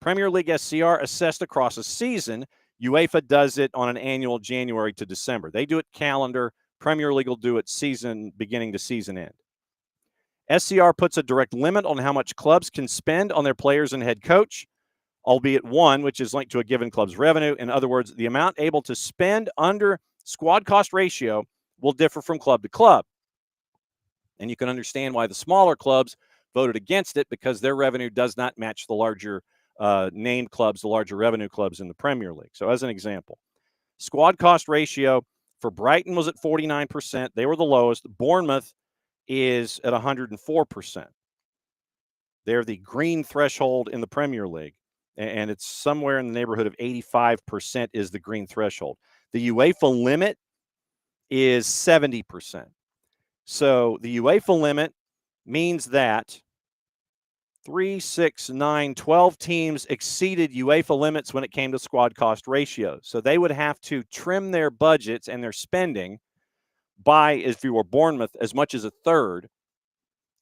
Premier League SCR assessed across a season. UEFA does it on an annual January to December. They do it calendar. Premier League will do it season beginning to season end. SCR puts a direct limit on how much clubs can spend on their players and head coach, albeit one, which is linked to a given club's revenue. In other words, the amount able to spend under squad cost ratio will differ from club to club. And you can understand why the smaller clubs voted against it, because their revenue does not match the larger named clubs, the larger revenue clubs in the Premier League. So as an example, squad cost ratio for Brighton was at 49%. They were the lowest. Bournemouth is at 104%. They're the green threshold in the Premier League, and it's somewhere in the neighborhood of 85% is the green threshold. The UEFA limit is 70%. So the UEFA limit means that 3, 6, 9, 12 teams exceeded UEFA limits when it came to squad cost ratios. So they would have to trim their budgets and their spending by, if you were Bournemouth, as much as a third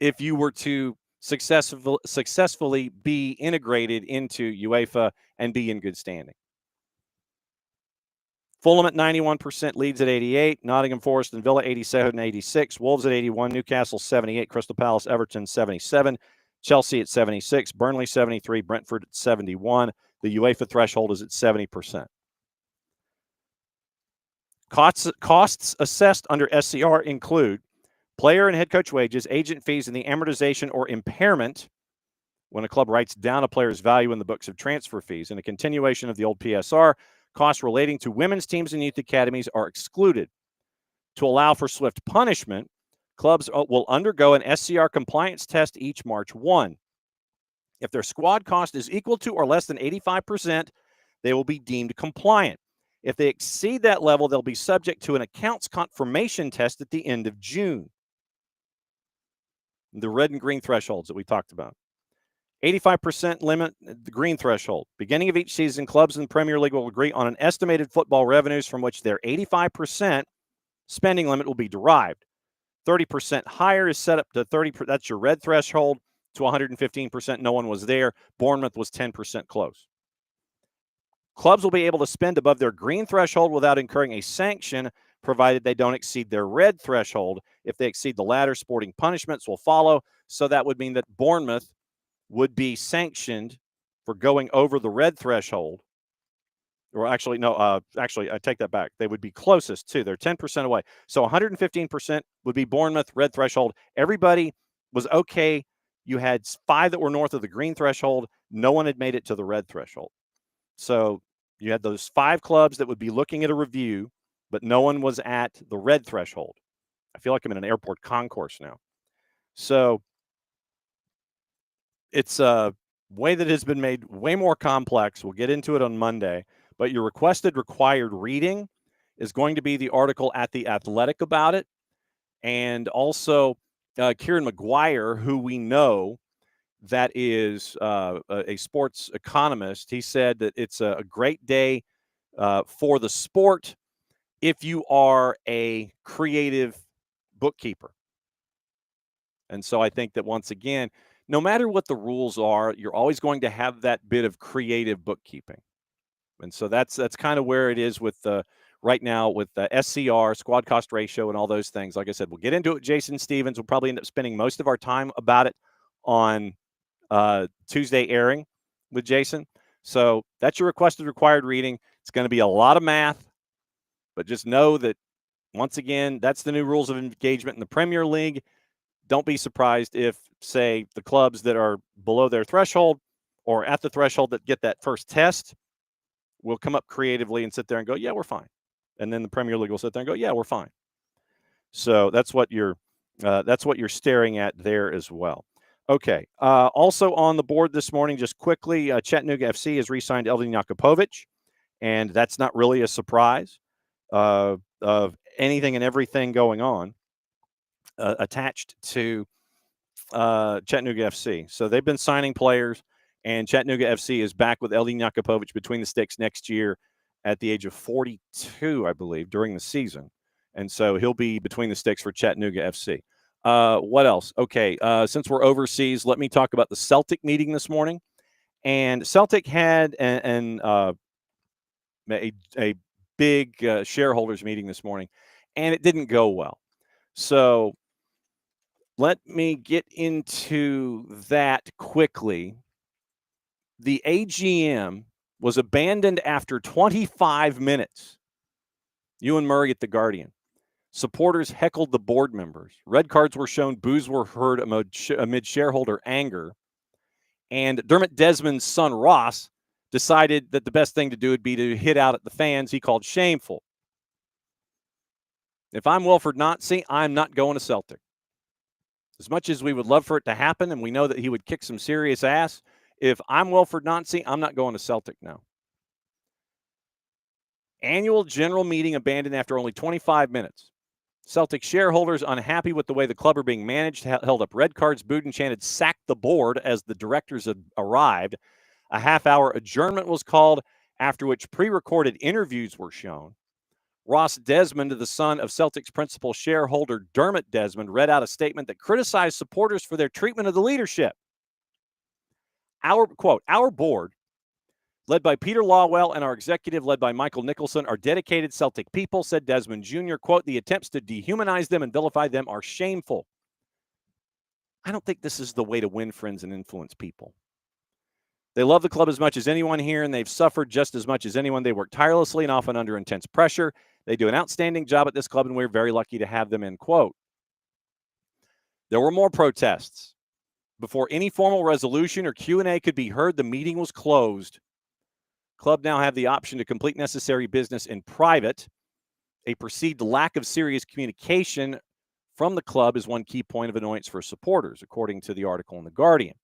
if you were to successfully be integrated into UEFA and be in good standing. Fulham at 91%, Leeds at 88%, Nottingham Forest and Villa 87 and 86%, Wolves at 81%, Newcastle 78%, Crystal Palace, Everton 77%, Chelsea at 76%, Burnley 73%, Brentford at 71%. The UEFA threshold is at 70%. Costs assessed under SCR include player and head coach wages, agent fees, and the amortization or impairment when a club writes down a player's value in the books of transfer fees. And a continuation of the old PSR, costs relating to women's teams and youth academies are excluded. To allow for swift punishment, clubs will undergo an SCR compliance test each March 1. If their squad cost is equal to or less than 85%, they will be deemed compliant. If they exceed that level, they'll be subject to an accounts confirmation test at the end of June. The red and green thresholds that we talked about. 85% limit, the green threshold. Beginning of each season, clubs in the Premier League will agree on an estimated football revenues from which their 85% spending limit will be derived. 30% higher is set up to 30%. That's your red threshold to 115%. No one was there. Bournemouth was 10% close. Clubs will be able to spend above their green threshold without incurring a sanction, provided they don't exceed their red threshold. If they exceed the latter, sporting punishments will follow. So that would mean that Bournemouth would be sanctioned for going over the red threshold. Or actually, no, actually, I take that back. They would be closest, too. They're 10% away. So 115% would be Bournemouth, red threshold. Everybody was okay. You had 5 that were north of the green threshold. No one had made it to the red threshold. So you had those 5 clubs that would be looking at a review, but no one was at the red threshold. I feel like I'm in an airport concourse now. So it's a way that has been made way more complex. We'll get into it on Monday. But your requested required reading is going to be the article at The Athletic about it. And also Kieran Maguire, who we know that is a sports economist. He said that it's a great day for the sport if you are a creative bookkeeper. And so I think that once again, no matter what the rules are, you're always going to have that bit of creative bookkeeping. And so that's kind of where it is with right now with the SCR, squad cost ratio, and all those things. Like I said, we'll get into it. Jason Stevens will probably end up spending most of our time about it on Tuesday airing with Jason. So that's your requested required reading. It's going to be a lot of math, but just know that, once again, that's the new rules of engagement in the Premier League. Don't be surprised if, say, the clubs that are below their threshold or at the threshold that get that first test will come up creatively and sit there and go, yeah, we're fine. And then the Premier League will sit there and go, yeah, we're fine. So that's what you're staring at there as well. Okay. Also on the board this morning, just quickly, Chattanooga FC has re-signed Eldin Jakupovic, and that's not really a surprise of anything and everything going on attached to Chattanooga FC. So they've been signing players. And Chattanooga FC is back with Eldin Jakupovic between the sticks next year at the age of 42, I believe, during the season. And so he'll be between the sticks for Chattanooga FC. What else? Okay, since we're overseas, let me talk about the Celtic meeting this morning. And Celtic had a big shareholders meeting this morning, and it didn't go well. So let me get into that quickly. The AGM was abandoned after 25 minutes. Ewan Murray at The Guardian. Supporters heckled the board members. Red cards were shown. Boos were heard amid shareholder anger. And Dermot Desmond's son, Ross, decided that the best thing to do would be to hit out at the fans he called shameful. If I'm Wilfred Nancy, I'm not going to Celtic. As much as we would love for it to happen, and we know that he would kick some serious ass, if I'm Wilfred Nancy, I'm not going to Celtic now. Annual general meeting abandoned after only 25 minutes. Celtic shareholders, unhappy with the way the club are being managed, held up red cards, booed and chanted, "Sack the board," as the directors had arrived. A half-hour adjournment was called, after which pre-recorded interviews were shown. Ross Desmond, the son of Celtic's principal shareholder Dermot Desmond, read out a statement that criticized supporters for their treatment of the leadership. Our board, led by Peter Lawwell, and our executive, led by Michael Nicholson, are dedicated Celtic people, said Desmond Jr. Quote, "The attempts to dehumanize them and vilify them are shameful." I don't think this is the way to win friends and influence people. They love the club as much as anyone here, and they've suffered just as much as anyone. They work tirelessly and often under intense pressure. They do an outstanding job at this club, and we're very lucky to have them, end quote. There were more protests. Before any formal resolution or Q&A could be heard, the meeting was closed. Club now have the option to complete necessary business in private. A perceived lack of serious communication from the club is one key point of annoyance for supporters, according to the article in The Guardian.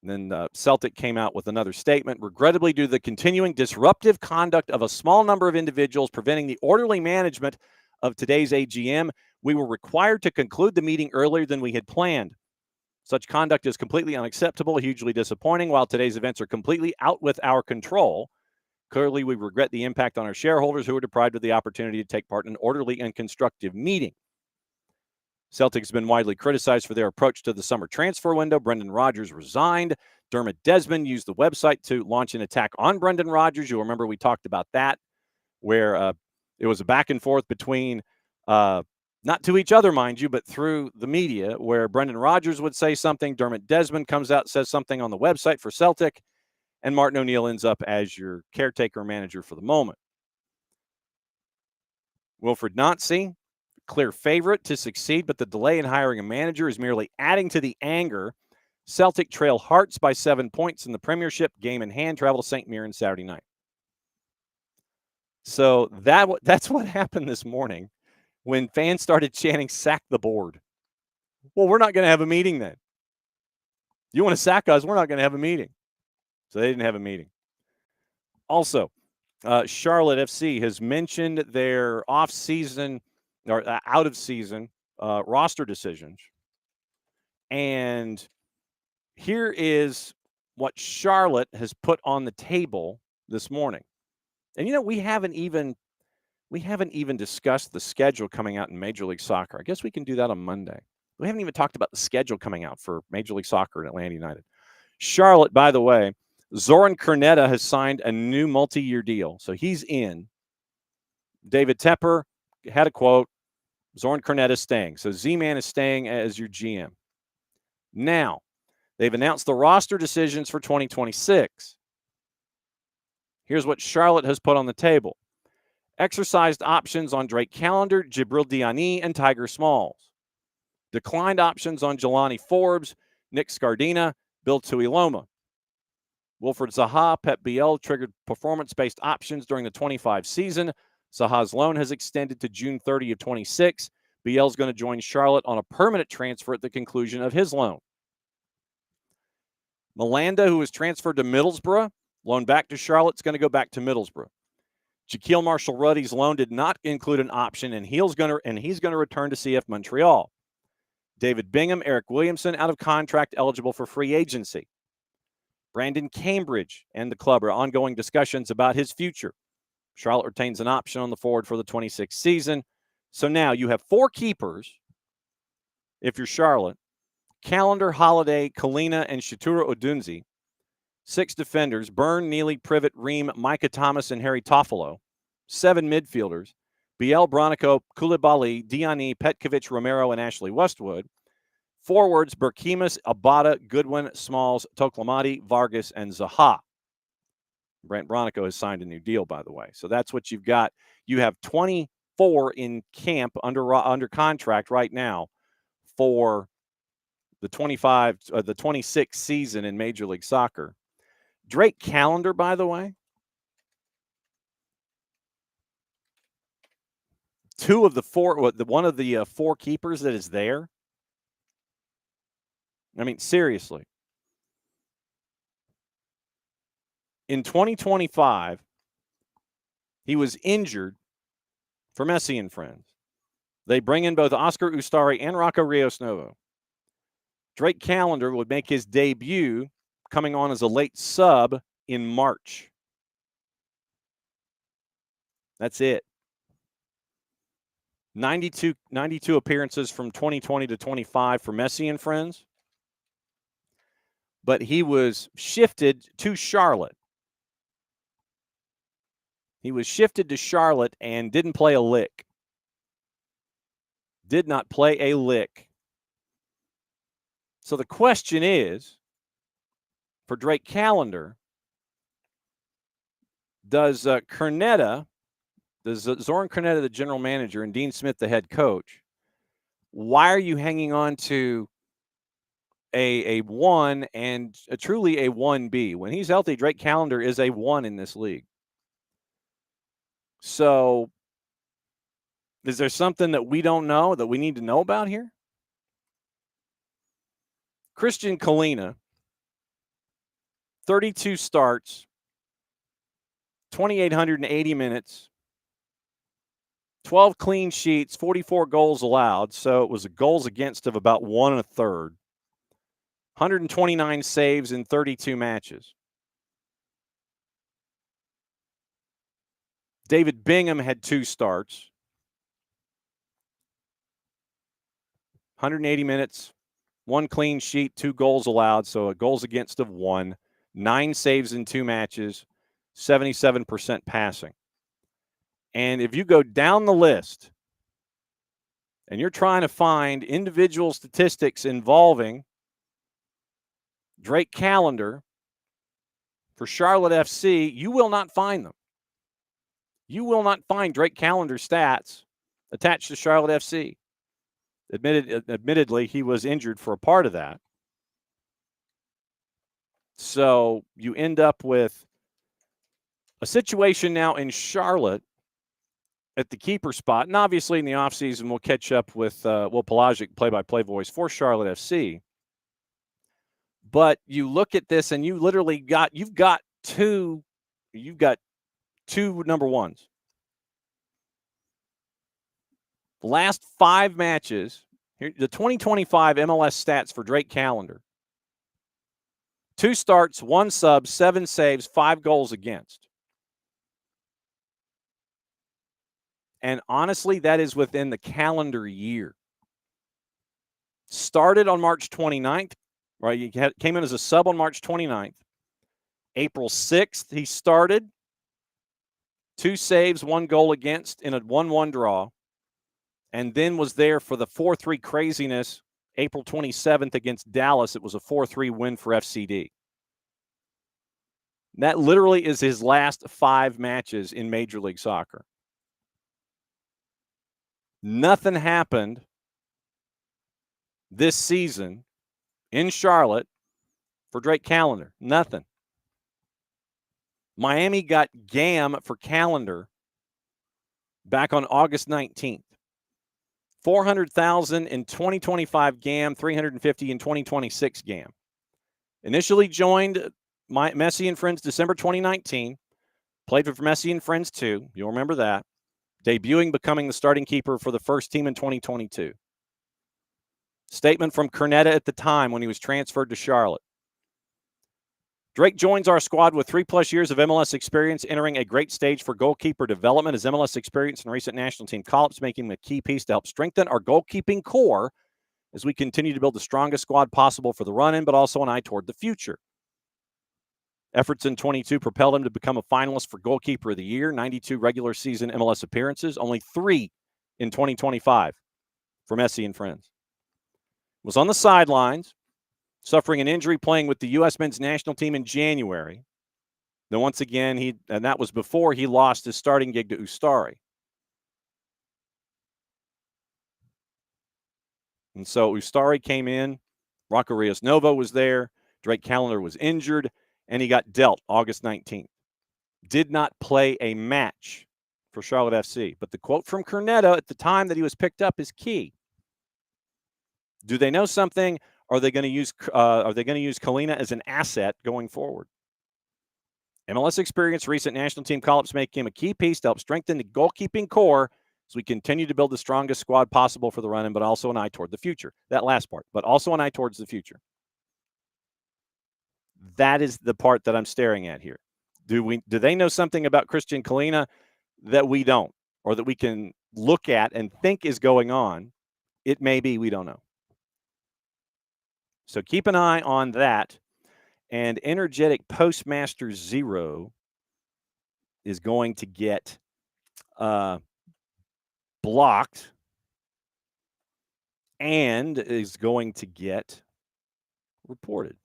And then Celtic came out with another statement. Regrettably, due to the continuing disruptive conduct of a small number of individuals preventing the orderly management of today's AGM, we were required to conclude the meeting earlier than we had planned. Such conduct is completely unacceptable, hugely disappointing. While today's events are completely out with our control, clearly we regret the impact on our shareholders who were deprived of the opportunity to take part in an orderly and constructive meeting. Celtic's been widely criticized for their approach to the summer transfer window. Brendan Rodgers resigned. Dermot Desmond used the website to launch an attack on Brendan Rodgers. You'll remember we talked about that, where It was a back and forth between, not to each other, mind you, but through the media, where Brendan Rodgers would say something, Dermot Desmond comes out, says something on the website for Celtic, and Martin O'Neill ends up as your caretaker manager for the moment. Wilfred Nancy, clear favorite to succeed, but the delay in hiring a manager is merely adding to the anger. Celtic trail Hearts by 7 points in the Premiership, game in hand, travel to St. Mirren Saturday night. So that's what happened this morning when fans started chanting, "Sack the board." Well, we're not going to have a meeting then. You want to sack us, we're not going to have a meeting. So they didn't have a meeting. Also, Charlotte FC has mentioned their off-season or out-of-season roster decisions. And here is what Charlotte has put on the table this morning. And, we haven't even discussed the schedule coming out in Major League Soccer. I guess we can do that on Monday. We haven't even talked about the schedule coming out for Major League Soccer in Atlanta United. Charlotte, by the way, Zoran Krneta has signed a new multi-year deal, so he's in. David Tepper had a quote, Zoran Krneta is staying. So Z-Man is staying as your GM. Now, they've announced the roster decisions for 2026. Here's what Charlotte has put on the table. Exercised options on Drake Callender, Jibril Diani, and Tiger Smalls. Declined options on Jelani Forbes, Nick Scardina, Bill Tuiloma. Wilfred Zaha, Pep Biel triggered performance-based options during the 25 season. Zaha's loan has extended to June 30 of 26. Biel's going to join Charlotte on a permanent transfer at the conclusion of his loan. Melanda, who was transferred to Middlesbrough, loaned back to Charlotte, is going to go back to Middlesbrough. Jaquil Marshall-Ruddy's loan did not include an option, and he's going to return to CF Montreal. David Bingham, Eric Williamson, out of contract, eligible for free agency. Brandon Cambridge and the club are ongoing discussions about his future. Charlotte retains an option on the forward for the 26th season. So now you have 4 keepers, if you're Charlotte, Callender, Holiday, Kalina, and Shatura Odunzi. 6 defenders, Byrne, Neely, Privet, Ream, Micah Thomas, and Harry Toffolo. 7 midfielders, Biel, Bronico, Koulibaly, Diani, Petkovic, Romero, and Ashley Westwood. Forwards, Berkimas, Abada, Goodwin, Smalls, Toklamati, Vargas, and Zaha. Brent Bronico has signed a new deal, by the way. So that's what you've got. You have 24 in camp under contract right now for the 26 season in Major League Soccer. Drake Callender, by the way, 2 of the 4, one of the 4 keepers that is there. I mean, seriously. In 2025, he was injured for Messi and friends. They bring in both Oscar Ustari and Rocco Rios Novo. Drake Callender would make his debut coming on as a late sub in March. That's it. 92 appearances from 2020 to 25 for Messi and friends. But he was shifted to Charlotte. He was shifted to Charlotte and didn't play a lick. Did not play a lick. So the question is, for Drake Callender, does Zoran Krneta, the general manager, and Dean Smith, the head coach, why are you hanging on to a 1 and truly a 1B? When he's healthy, Drake Callender is a 1 in this league. So is there something that we don't know that we need to know about here? Christian Kalina, 32 starts, 2,880 minutes, 12 clean sheets, 44 goals allowed. So it was a goals against of about 1 1/3. 129 saves in 32 matches. David Bingham had 2 starts. 180 minutes, 1 clean sheet, 2 goals allowed. So a goals against of 1. 9 saves in 2 matches, 77% passing. And if you go down the list and you're trying to find individual statistics involving Drake Callender for Charlotte FC, you will not find them. You will not find Drake Callender stats attached to Charlotte FC. Admittedly, he was injured for a part of that. So you end up with a situation now in Charlotte at the keeper spot. And obviously in the offseason, we'll catch up with Will Pelagic, play-by-play voice for Charlotte FC. But you look at this and you literally you've got two number ones. The last 5 matches, here, the 2025 MLS stats for Drake Callender. 2 starts, 1 sub, 7 saves, 5 goals against. And honestly, that is within the calendar year. Started on March 29th, right? He came in as a sub on March 29th. April 6th, he started. 2 saves, 1 goal against in a 1-1 draw. And then was there for the 4-3 craziness April 27th against Dallas. It was a 4-3 win for FCD. That literally is his last 5 matches in Major League Soccer. Nothing happened this season in Charlotte for Drake Callender. Nothing. Miami got GAM for Callender back on August 19th. 400,000 in 2025 GAM, 350 in 2026 GAM. Initially joined Messi and Friends December 2019. Played for Messi and Friends too. You'll remember that. Debuting, becoming the starting keeper for the first team in 2022. Statement from Cornetta at the time when he was transferred to Charlotte. Drake joins our squad with 3+ years of MLS experience, entering a great stage for goalkeeper development. His MLS experience in recent national team call-ups, making him a key piece to help strengthen our goalkeeping core as we continue to build the strongest squad possible for the run-in, but also an eye toward the future. Efforts in 22 propelled him to become a finalist for Goalkeeper of the Year, 92 regular season MLS appearances, only 3 in 2025 for Messi and Friends. Was on the sidelines, suffering an injury playing with the U.S. men's national team in January. Then once again, and that was before he lost his starting gig to Ustari. And so Ustari came in, Rocco Rios Novo was there, Drake Callender was injured, and he got dealt August 19th. Did not play a match for Charlotte FC. But the quote from Cornetta at the time that he was picked up is key. Do they know something? Are they going to use Kalina as an asset going forward? MLS experience, recent national team call-ups make him a key piece to help strengthen the goalkeeping core as we continue to build the strongest squad possible for the run-in, but also an eye toward the future. That last part, but also an eye towards the future. That is the part that I'm staring at here. Do they know something about Christian Kalina that we don't, or that we can look at and think is going on? It may be, we don't know. So keep an eye on that. And Energetic Postmaster 0 is going to get blocked and is going to get reported.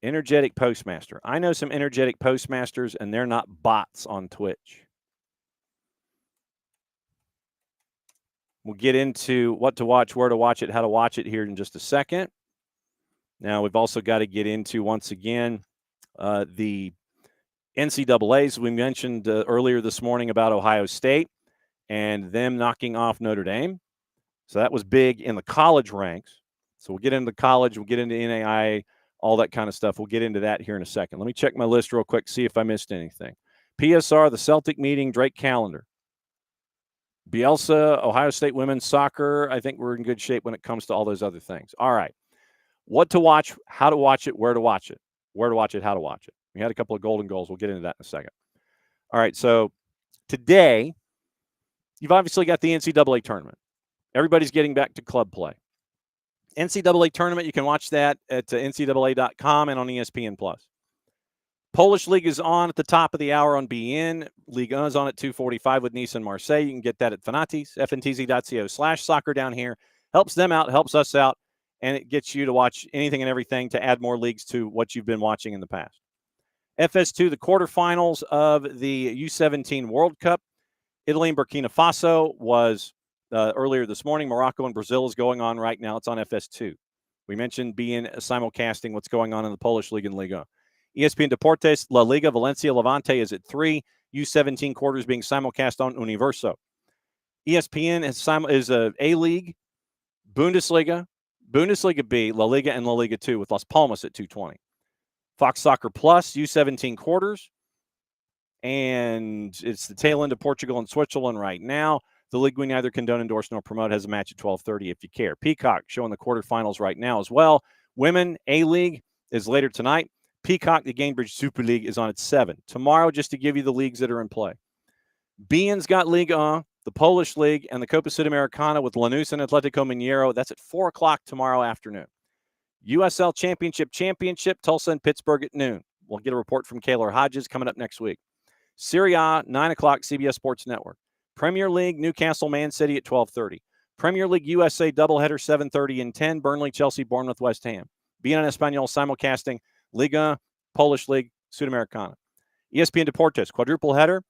Energetic Postmaster. I know some energetic postmasters, and they're not bots on Twitch. We'll get into what to watch, where to watch it, how to watch it here in just a second. Now, we've also got to get into, once again, the NCAAs. We mentioned earlier this morning about Ohio State and them knocking off Notre Dame. So that was big in the college ranks. So we'll get into college, we'll get into NAIA, all that kind of stuff. We'll get into that here in a second. Let me check my list real quick, see if I missed anything. PSR, the Celtic meeting, Drake Callender. Bielsa, Ohio State women's soccer. I think we're in good shape when it comes to all those other things. All right. What to watch, how to watch it, where to watch it. Where to watch it, how to watch it. We had a couple of golden goals. We'll get into that in a second. All right, so today, you've obviously got the NCAA tournament. Everybody's getting back to club play. NCAA tournament, you can watch that at NCAA.com and on ESPN+. Polish League is on at the top of the hour on BN. Ligue 1 is on at 2:45 with Nice and Marseille. You can get that at Fanatis, fntz.co/soccer down here. Helps them out, helps us out, and it gets you to watch anything and everything to add more leagues to what you've been watching in the past. FS2, the quarterfinals of the U17 World Cup. Italy and Burkina Faso was earlier this morning. Morocco and Brazil is going on right now. It's on FS2. We mentioned being simulcasting what's going on in the Polish League and Liga. ESPN Deportes, La Liga, Valencia, Levante is at 3. U17 quarters being simulcast on Universo. ESPN is a A-League, Bundesliga, Bundesliga B, La Liga, and La Liga 2 with Las Palmas at 2:20. Fox Soccer Plus, U17 quarters. And it's the tail end of Portugal and Switzerland right now. The league we neither condone, endorse, nor promote has a match at 12:30 if you care. Peacock showing the quarterfinals right now as well. Women A-League is later tonight. Peacock, the Gainbridge Super League, is on at 7. Tomorrow, just to give you the leagues that are in play. BN's got Ligue 1, the Polish League, and the Copa Sudamericana with Lanús and Atletico Mineiro. That's at 4 o'clock tomorrow afternoon. USL Championship Championship, Tulsa and Pittsburgh at noon. We'll get a report from Kaylor Hodges coming up next week. Serie A, 9 o'clock, CBS Sports Network. Premier League, Newcastle, Man City at 12:30. Premier League USA doubleheader, 7:30 and 10. Burnley, Chelsea, Bournemouth, West Ham. BN Espanol simulcasting Liga, Polish League, Sudamericana. ESPN Deportes, quadruple header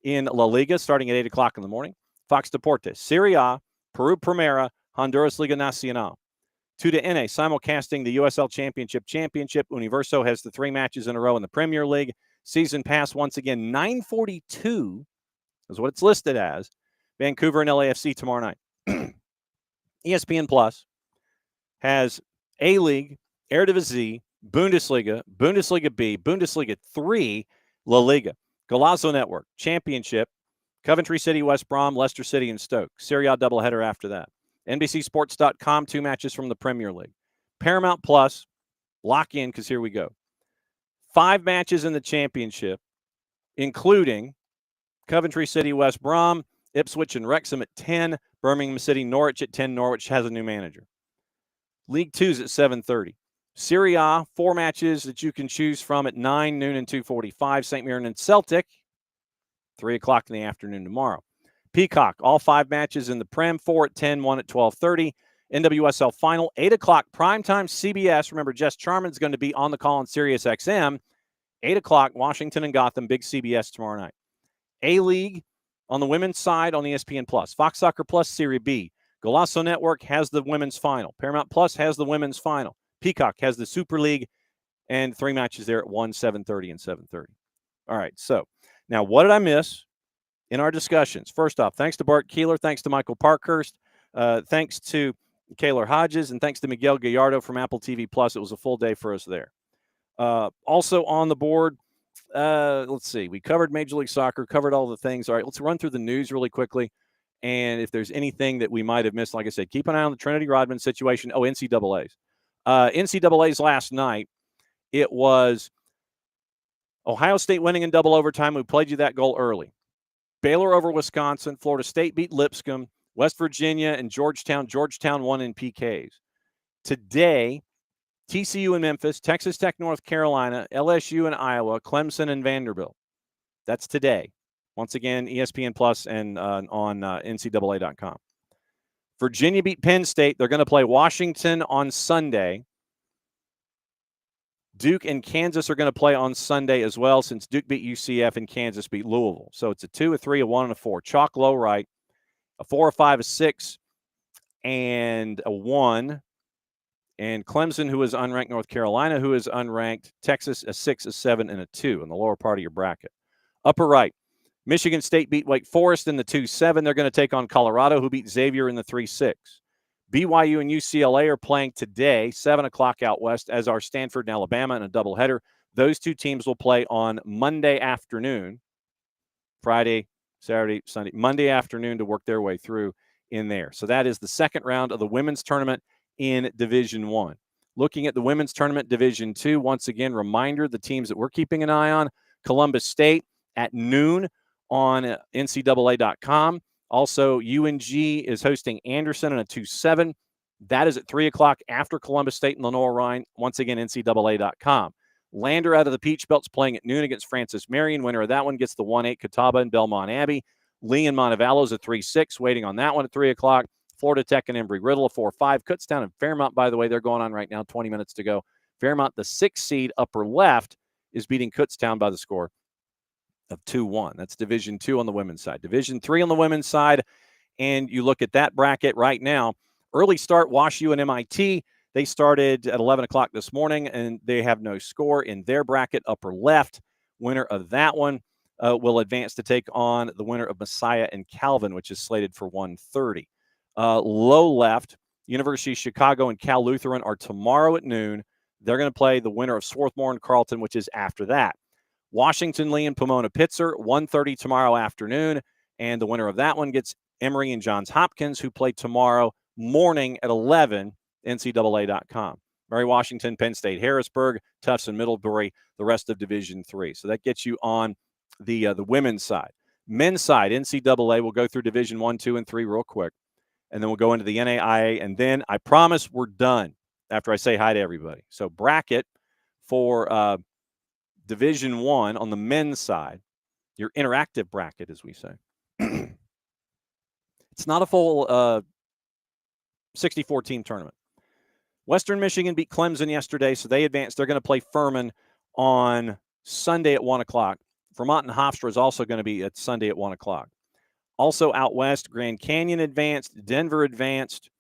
in La Liga starting at 8 o'clock in the morning. Fox Deportes, Serie A, Peru Primera, Honduras Liga Nacional. 2TN simulcasting the USL Championship Championship. Universo has the 3 matches in a row in the Premier League. Season pass once again, 9:42 is what it's listed as. Vancouver and LAFC tomorrow night. ESPN Plus has A-League, Eredivisie, Bundesliga, Bundesliga B, Bundesliga 3, La Liga, Golazo Network, Championship, Coventry City, West Brom, Leicester City, and Stoke. Serie A doubleheader after that. NBCSports.com, 2 matches from the Premier League. Paramount Plus, lock in because here we go. 5 matches in the Championship, including Coventry City, West Brom, Ipswich and Wrexham at 10, Birmingham City, Norwich at 10. Norwich has a new manager. League 2's at 7:30. Serie A, 4 matches that you can choose from at 9, noon, and 2:45. St. Mirren and Celtic, 3 o'clock in the afternoon tomorrow. Peacock, all 5 matches in the Prem, 4 at 10, 1 at 12:30. NWSL Final, 8 o'clock, primetime CBS. Remember, Jess Charman's going to be on the call on Sirius XM. 8 o'clock, Washington and Gotham, big CBS tomorrow night. A-League on the women's side on ESPN Plus. Fox Soccer Plus, Serie B. Golazo Network has the women's final. Paramount Plus has the women's final. Peacock has the Super League, and 3 matches there at 1, 7:30, and 7:30. All right, so now what did I miss in our discussions? First off, thanks to Bart Keeler, thanks to Michael Parkhurst, thanks to Kaylor Hodges, and thanks to Miguel Gallardo from Apple TV Plus. It was a full day for us there. Also on the board, let's see. We covered Major League Soccer, covered all the things. All right, let's run through the news really quickly. And if there's anything that we might have missed, like I said, keep an eye on the Trinity Rodman situation. Oh, NCAA's. NCAA's last night, it was Ohio State winning in double overtime. We played you that goal early. Baylor over Wisconsin. Florida State beat Lipscomb. West Virginia and Georgetown. Georgetown won in PKs. Today, TCU and Memphis, Texas Tech, North Carolina, LSU and Iowa, Clemson and Vanderbilt. That's today. Once again, ESPN Plus and on NCAA.com. Virginia beat Penn State. They're going to play Washington on Sunday. Duke and Kansas are going to play on Sunday as well, since Duke beat UCF and Kansas beat Louisville. So it's a 2, a 3, a 1, and a 4. Chalk low right. A 4, a 5, a 6, and a 1. And Clemson, who is unranked, North Carolina, who is unranked, Texas, a 6, a 7, and a 2 in the lower part of your bracket. Upper right, Michigan State beat Wake Forest in the 2-7. They're going to take on Colorado, who beat Xavier in the 3-6. BYU and UCLA are playing today, 7 o'clock out west, as are Stanford and Alabama in a doubleheader. Those 2 teams will play on Monday afternoon, Friday, Saturday, Sunday, Monday afternoon to work their way through in there. So that is the second round of the women's tournament in Division I. Looking at the women's tournament, Division II, once again, reminder, the teams that we're keeping an eye on, Columbus State at noon on NCAA.com. Also, UNG is hosting Anderson in a 2-7. That is at 3 o'clock after Columbus State and Lenoir-Rhyne. Once again, NCAA.com. Lander out of the Peach Belt's playing at noon against Francis Marion. Winner of that one gets the 1-8 Catawba and Belmont Abbey. Lee and Montevallo's a 3-6, waiting on that one at 3 o'clock. Florida Tech and Embry-Riddle a 4-5. Kutztown and Fairmont, by the way, they're going on right now, 20 minutes to go. Fairmont, the 6th seed, upper left, is beating Kutztown by the score of 2-1. That's Division 2 on the women's side. Division 3 on the women's side, and you look at that bracket right now. Early start, WashU and MIT. They started at 11 o'clock this morning, and they have no score in their bracket, upper left. Winner of that one will advance to take on the winner of Messiah and Calvin, which is slated for 1:30. Low left, University of Chicago and Cal Lutheran are tomorrow at noon. They're going to play the winner of Swarthmore and Carleton, which is after that. Washington Lee and Pomona Pitzer, 1:30 tomorrow afternoon. And the winner of that one gets Emory and Johns Hopkins, who play tomorrow morning at 11, NCAA.com. Mary Washington, Penn State, Harrisburg, Tufts and Middlebury, the rest of Division 3. So that gets you on the women's side. Men's side, NCAA, we'll go through Division 1, 2, and 3 real quick. And then we'll go into the NAIA. And then I promise we're done after I say hi to everybody. So bracket for Division 1 on the men's side, your interactive bracket, as we say. It's not a full 64-team tournament. Western Michigan beat Clemson yesterday, so they advanced. They're going to play Furman on Sunday at 1 o'clock. Vermont and Hofstra is also going to be at Sunday at 1 o'clock. Also out west, Grand Canyon advanced, Denver advanced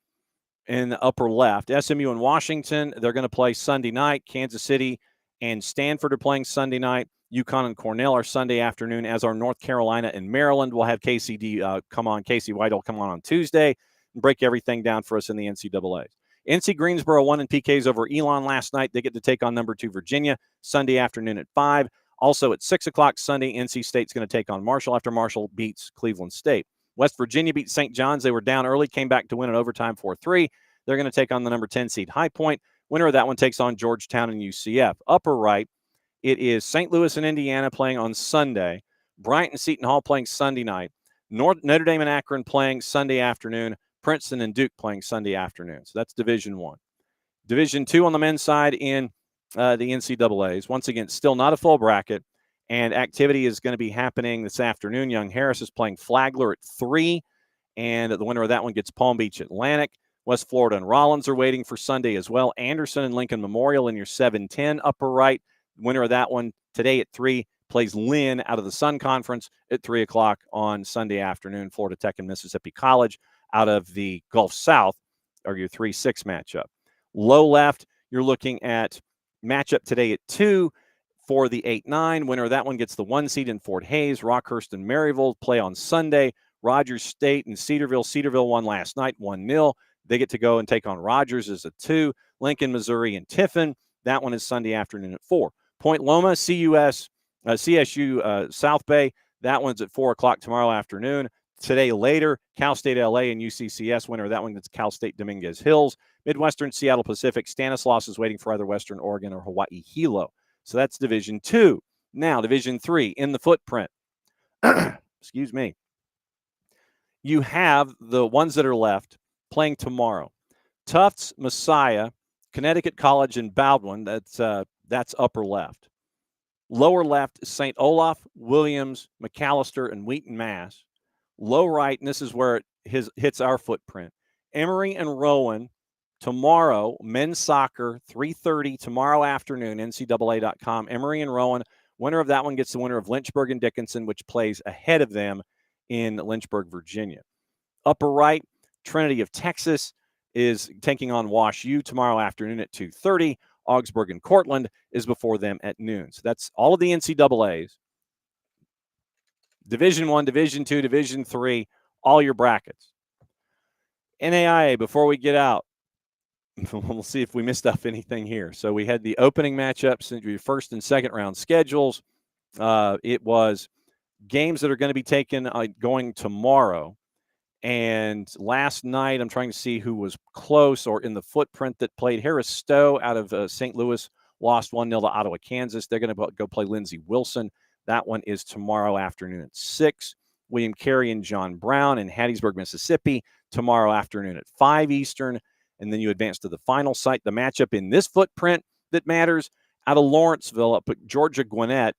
in the upper left. SMU and Washington, they're going to play Sunday night. Kansas City and Stanford are playing Sunday night. UConn and Cornell are Sunday afternoon, as are North Carolina and Maryland. We'll have KCD come on. Casey White will come on Tuesday and break everything down for us in the NCAAs. NC Greensboro won in PKs over Elon last night. They get to take on number 2 Virginia Sunday afternoon at 5. Also at 6 o'clock Sunday, NC State's going to take on Marshall after Marshall beats Cleveland State. West Virginia beat St. John's. They were down early, came back to win in overtime 4-3. They're going to take on the number 10 seed High Point. Winner of that one takes on Georgetown and UCF. Upper right, it is St. Louis and Indiana playing on Sunday. Bryant and Seton Hall playing Sunday night. Notre Dame and Akron playing Sunday afternoon. Princeton and Duke playing Sunday afternoon. So that's Division 1. Division 2 on the men's side in the NCAAs. Once again, still not a full bracket. And activity is going to be happening this afternoon. Young Harris is playing Flagler at 3. And the winner of that one gets Palm Beach Atlantic. West Florida and Rollins are waiting for Sunday as well. Anderson and Lincoln Memorial in your 7-10 upper right. Winner of that one today at 3 plays Lynn out of the Sun Conference at 3 o'clock on Sunday afternoon. Florida Tech and Mississippi College out of the Gulf South are your 3-6 matchup. Low left, you're looking at matchup today at 2 for the 8-9. Winner of that one gets the 1 seed in Fort Hays. Rockhurst and Maryville play on Sunday. Rogers State and Cedarville. Cedarville won last night, 1-0. They get to go and take on Rogers as a 2. Lincoln, Missouri, and Tiffin. That one is Sunday afternoon at 4. Point Loma, CSU South Bay. That one's at 4 o'clock tomorrow afternoon. Today later, Cal State LA and UCCS. Winner of that one gets Cal State Dominguez Hills. Midwestern Seattle Pacific. Stanislaus is waiting for either Western Oregon or Hawaii Hilo. So that's Division 2. Now, Division 3 in the footprint. Excuse me. You have the ones that are left playing tomorrow. Tufts, Messiah, Connecticut College, and Baldwin. That's upper left. Lower left is St. Olaf, Williams, McAllister, and Wheaton, Mass. Low right, and this is where it hits our footprint. Emory and Rowan tomorrow, men's soccer, 3:30 tomorrow afternoon, NCAA.com. Emory and Rowan. Winner of that one gets the winner of Lynchburg and Dickinson, which plays ahead of them in Lynchburg, Virginia. Upper right, Trinity of Texas is taking on Wash U tomorrow afternoon at 2:30. Augsburg and Cortland is before them at noon. So that's all of the NCAAs. Division 1, Division 2, Division 3, all your brackets. NAIA, before we get out, we'll see if we missed up anything here. So we had the opening matchups in your first and second round schedules. It was games that are going to be taken going tomorrow. And last night, I'm trying to see who was close or in the footprint that played. Harris Stowe out of St. Louis lost 1-0 to Ottawa, Kansas. They're going to go play Lindsey Wilson. That one is tomorrow afternoon at 6. William Carey and John Brown in Hattiesburg, Mississippi, tomorrow afternoon at 5 Eastern. And then you advance to the final site. The matchup in this footprint that matters, out of Lawrenceville up at Georgia Gwinnett.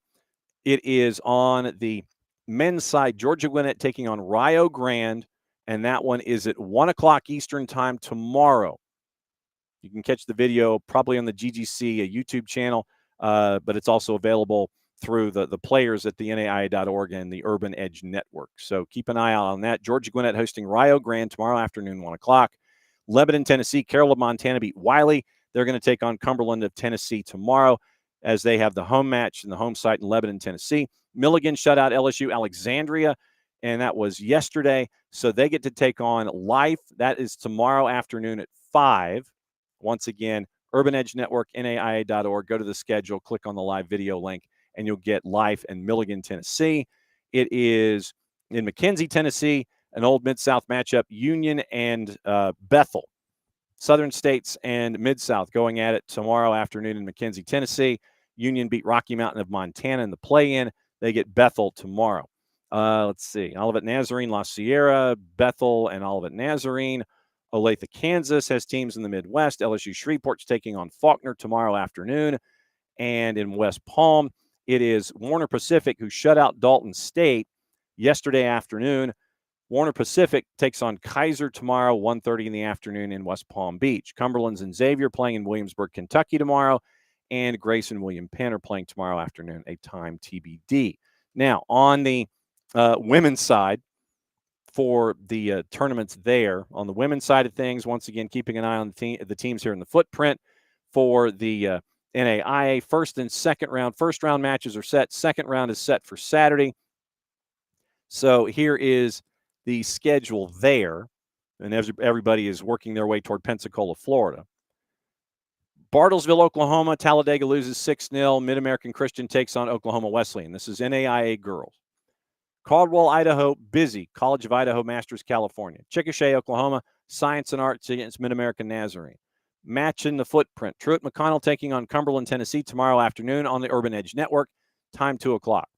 It is on the men's side. Georgia Gwinnett taking on Rio Grande, and that one is at 1 o'clock Eastern time tomorrow. You can catch the video probably on the GGC YouTube channel, but it's also available through the players at the NAIA.org and the Urban Edge Network. So keep an eye out on that. Georgia Gwinnett hosting Rio Grande tomorrow afternoon, 1 o'clock. Lebanon, Tennessee. Carroll of Montana beat Wiley. They're going to take on Cumberland of Tennessee tomorrow as they have the home match in the home site in Lebanon, Tennessee. Milligan shut out LSU Alexandria, and that was yesterday. So they get to take on Life. That is tomorrow afternoon at 5. Once again, Urban Edge Network, NAIA.org. Go to the schedule, click on the live video link, and you'll get Life and Milligan, Tennessee. It is in McKenzie, Tennessee, an old Mid-South matchup, Union and Bethel. Southern States and Mid-South going at it tomorrow afternoon in McKenzie, Tennessee. Union beat Rocky Mountain of Montana in the play-in. They get Bethel tomorrow. Let's see. Olivet Nazarene, La Sierra, Bethel, and Olivet Nazarene. Olathe, Kansas has teams in the Midwest. LSU Shreveport's taking on Faulkner tomorrow afternoon. And in West Palm, it is Warner Pacific who shut out Dalton State yesterday afternoon. Warner Pacific takes on Kaiser tomorrow, 1:30 in the afternoon in West Palm Beach. Cumberland's and Xavier playing in Williamsburg, Kentucky tomorrow. And Grace and William Penn are playing tomorrow afternoon, a time TBD. Now, on the women's side, for the tournaments there, on the women's side of things, once again, keeping an eye on the teams here in the footprint for the NAIA first and second round. First round matches are set. Second round is set for Saturday. So here is the schedule there, and everybody is working their way toward Pensacola, Florida. Bartlesville, Oklahoma. Talladega loses 6-0. Mid-American Christian takes on Oklahoma Wesleyan. This is NAIA girls. Caldwell, Idaho, busy. College of Idaho, Masters, California. Chickasha, Oklahoma, Science and Arts against Mid-American Nazarene. Match in the footprint. Truett McConnell taking on Cumberland, Tennessee tomorrow afternoon on the Urban Edge Network. Time 2 o'clock.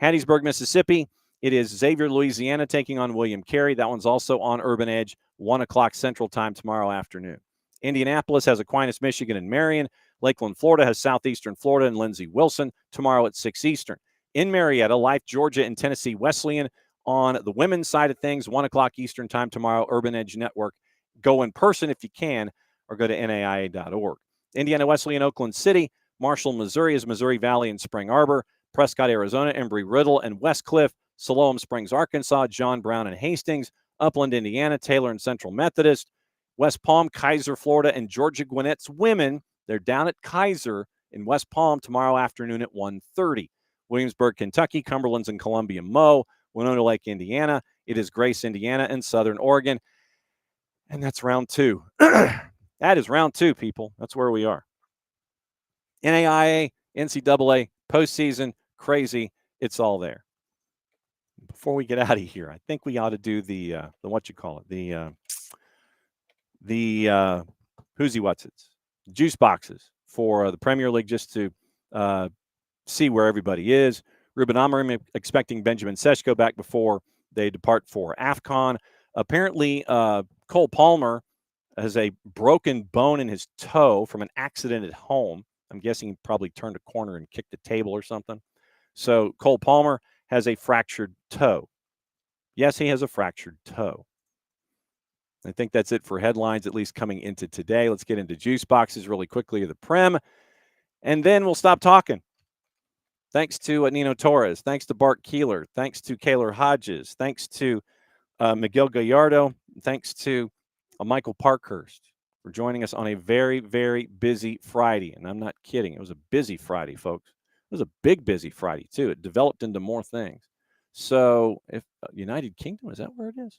Hattiesburg, Mississippi. It is Xavier, Louisiana taking on William Carey. That one's also on Urban Edge, 1 o'clock Central Time tomorrow afternoon. Indianapolis has Aquinas, Michigan, and Marion. Lakeland, Florida has Southeastern Florida and Lindsey Wilson tomorrow at 6 Eastern. In Marietta, Life, Georgia, and Tennessee Wesleyan on the women's side of things, 1 o'clock Eastern Time tomorrow, Urban Edge Network. Go in person if you can, or go to NAIA.org. Indiana Wesleyan, Oakland City. Marshall, Missouri is Missouri Valley and Spring Arbor. Prescott, Arizona, Embry-Riddle and Westcliff. Siloam Springs, Arkansas, John Brown and Hastings. Upland, Indiana, Taylor and Central Methodist. West Palm, Kaiser, Florida, and Georgia Gwinnett's women. They're down at Kaiser in West Palm tomorrow afternoon at 1:30. Williamsburg, Kentucky, Cumberland's and Columbia Mo. Winona Lake, Indiana. It is Grace, Indiana, and Southern Oregon. And that's round 2. That is round 2, people. That's where we are. NAIA, NCAA, postseason, crazy. It's all there. Before we get out of here, I think we ought to do the what you call it, the whoosy what's it's juice boxes for the Premier League, just to see where everybody is. Ruben Amorim expecting Benjamin Sesko back before they depart for AFCON. Apparently, Cole Palmer has a broken bone in his toe from an accident at home. I'm guessing he probably turned a corner and kicked a table or something. So Cole Palmer has a fractured toe. Yes, he has a fractured toe. I think that's it for headlines, at least coming into today. Let's get into juice boxes really quickly of the Prem, and then we'll stop talking. Thanks to Nino Torres. Thanks to Bart Keeler. Thanks to Kaylor Hodges. Thanks to Miguel Gallardo. Thanks to Michael Parkhurst for joining us on a very, very busy Friday. And I'm not kidding. It was a busy Friday, folks. It was a big, busy Friday, too. It developed into more things. So if United Kingdom, is that where it is?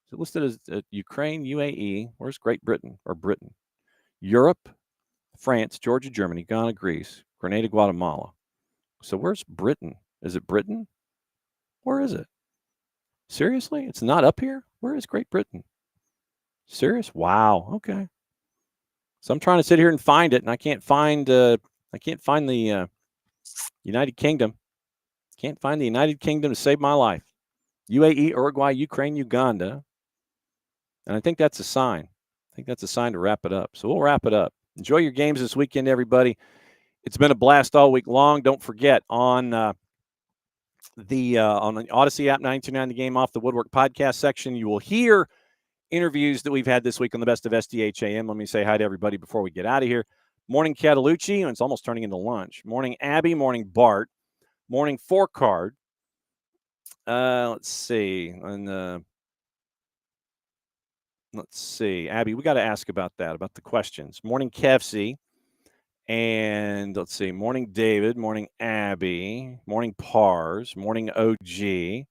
Is it listed as Ukraine, UAE? Where's Great Britain or Britain? Europe, France, Georgia, Germany, Ghana, Greece, Grenada, Guatemala. So where's Britain? Is it Britain? Where is it? Seriously? It's not up here? Where is Great Britain? Serious? Wow. Okay. So I'm trying to sit here and find it, and I can't find the United Kingdom. Can't find the United Kingdom to save my life. UAE, Uruguay, Ukraine, Uganda. And I think that's a sign. I think that's a sign to wrap it up. So we'll wrap it up. Enjoy your games this weekend, everybody. It's been a blast all week long. Don't forget on the Odyssey app, 929 The Game Off the Woodwork podcast section, you will hear interviews that we've had this week on the Best of SDH AM. Let me say hi to everybody before we get out of here. Morning Catalucci, and it's almost turning into lunch. Morning Abby, morning Bart, morning Four Card. Let's see. And let's see. Abby, we got to ask about that, about the questions. Morning Kevsey. And let's see. Morning David, morning Abby, morning Pars, morning OG,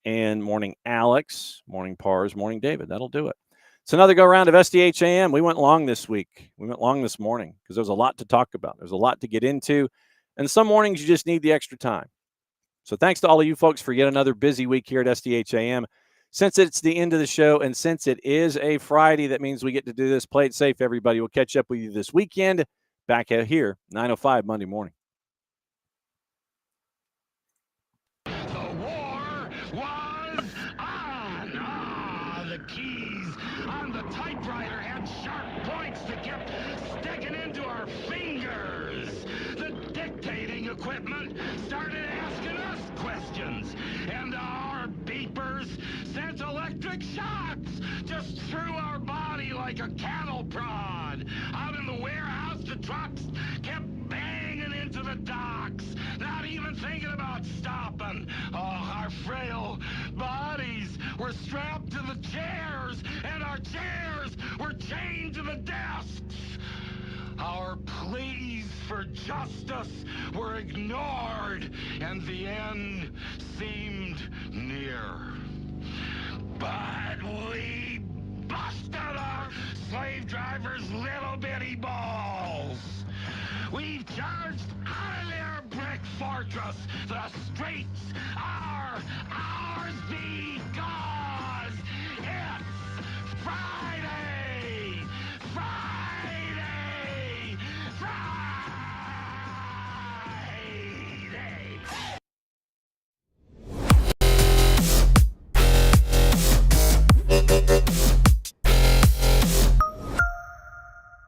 and morning Alex, morning Pars, morning David. That'll do it. It's another go round of SDH AM. We went long this week. We went long this morning because there was a lot to talk about. There's a lot to get into. And some mornings you just need the extra time. So thanks to all of you folks for yet another busy week here at SDH AM. Since it's the end of the show and since it is a Friday, that means we get to do this. Play it safe, everybody. We'll catch up with you this weekend. Back out here, 9:05 Monday morning. The war was on. The keys on the typewriter had sharp points that kept sticking into our fingers. The dictating equipment started asking us questions, and our beepers sent electric shocks just through our body like a cattle prod. Out in the warehouse, the trucks kept banging into the docks, not even thinking about stopping. Oh, our frail bodies were strapped to the chairs, and our chairs were chained to the desks. Our pleas for justice were ignored, and the end seemed near. But we busted our slave drivers' little bitty balls. We've charged out of their brick fortress. The streets are ours because it's Friday.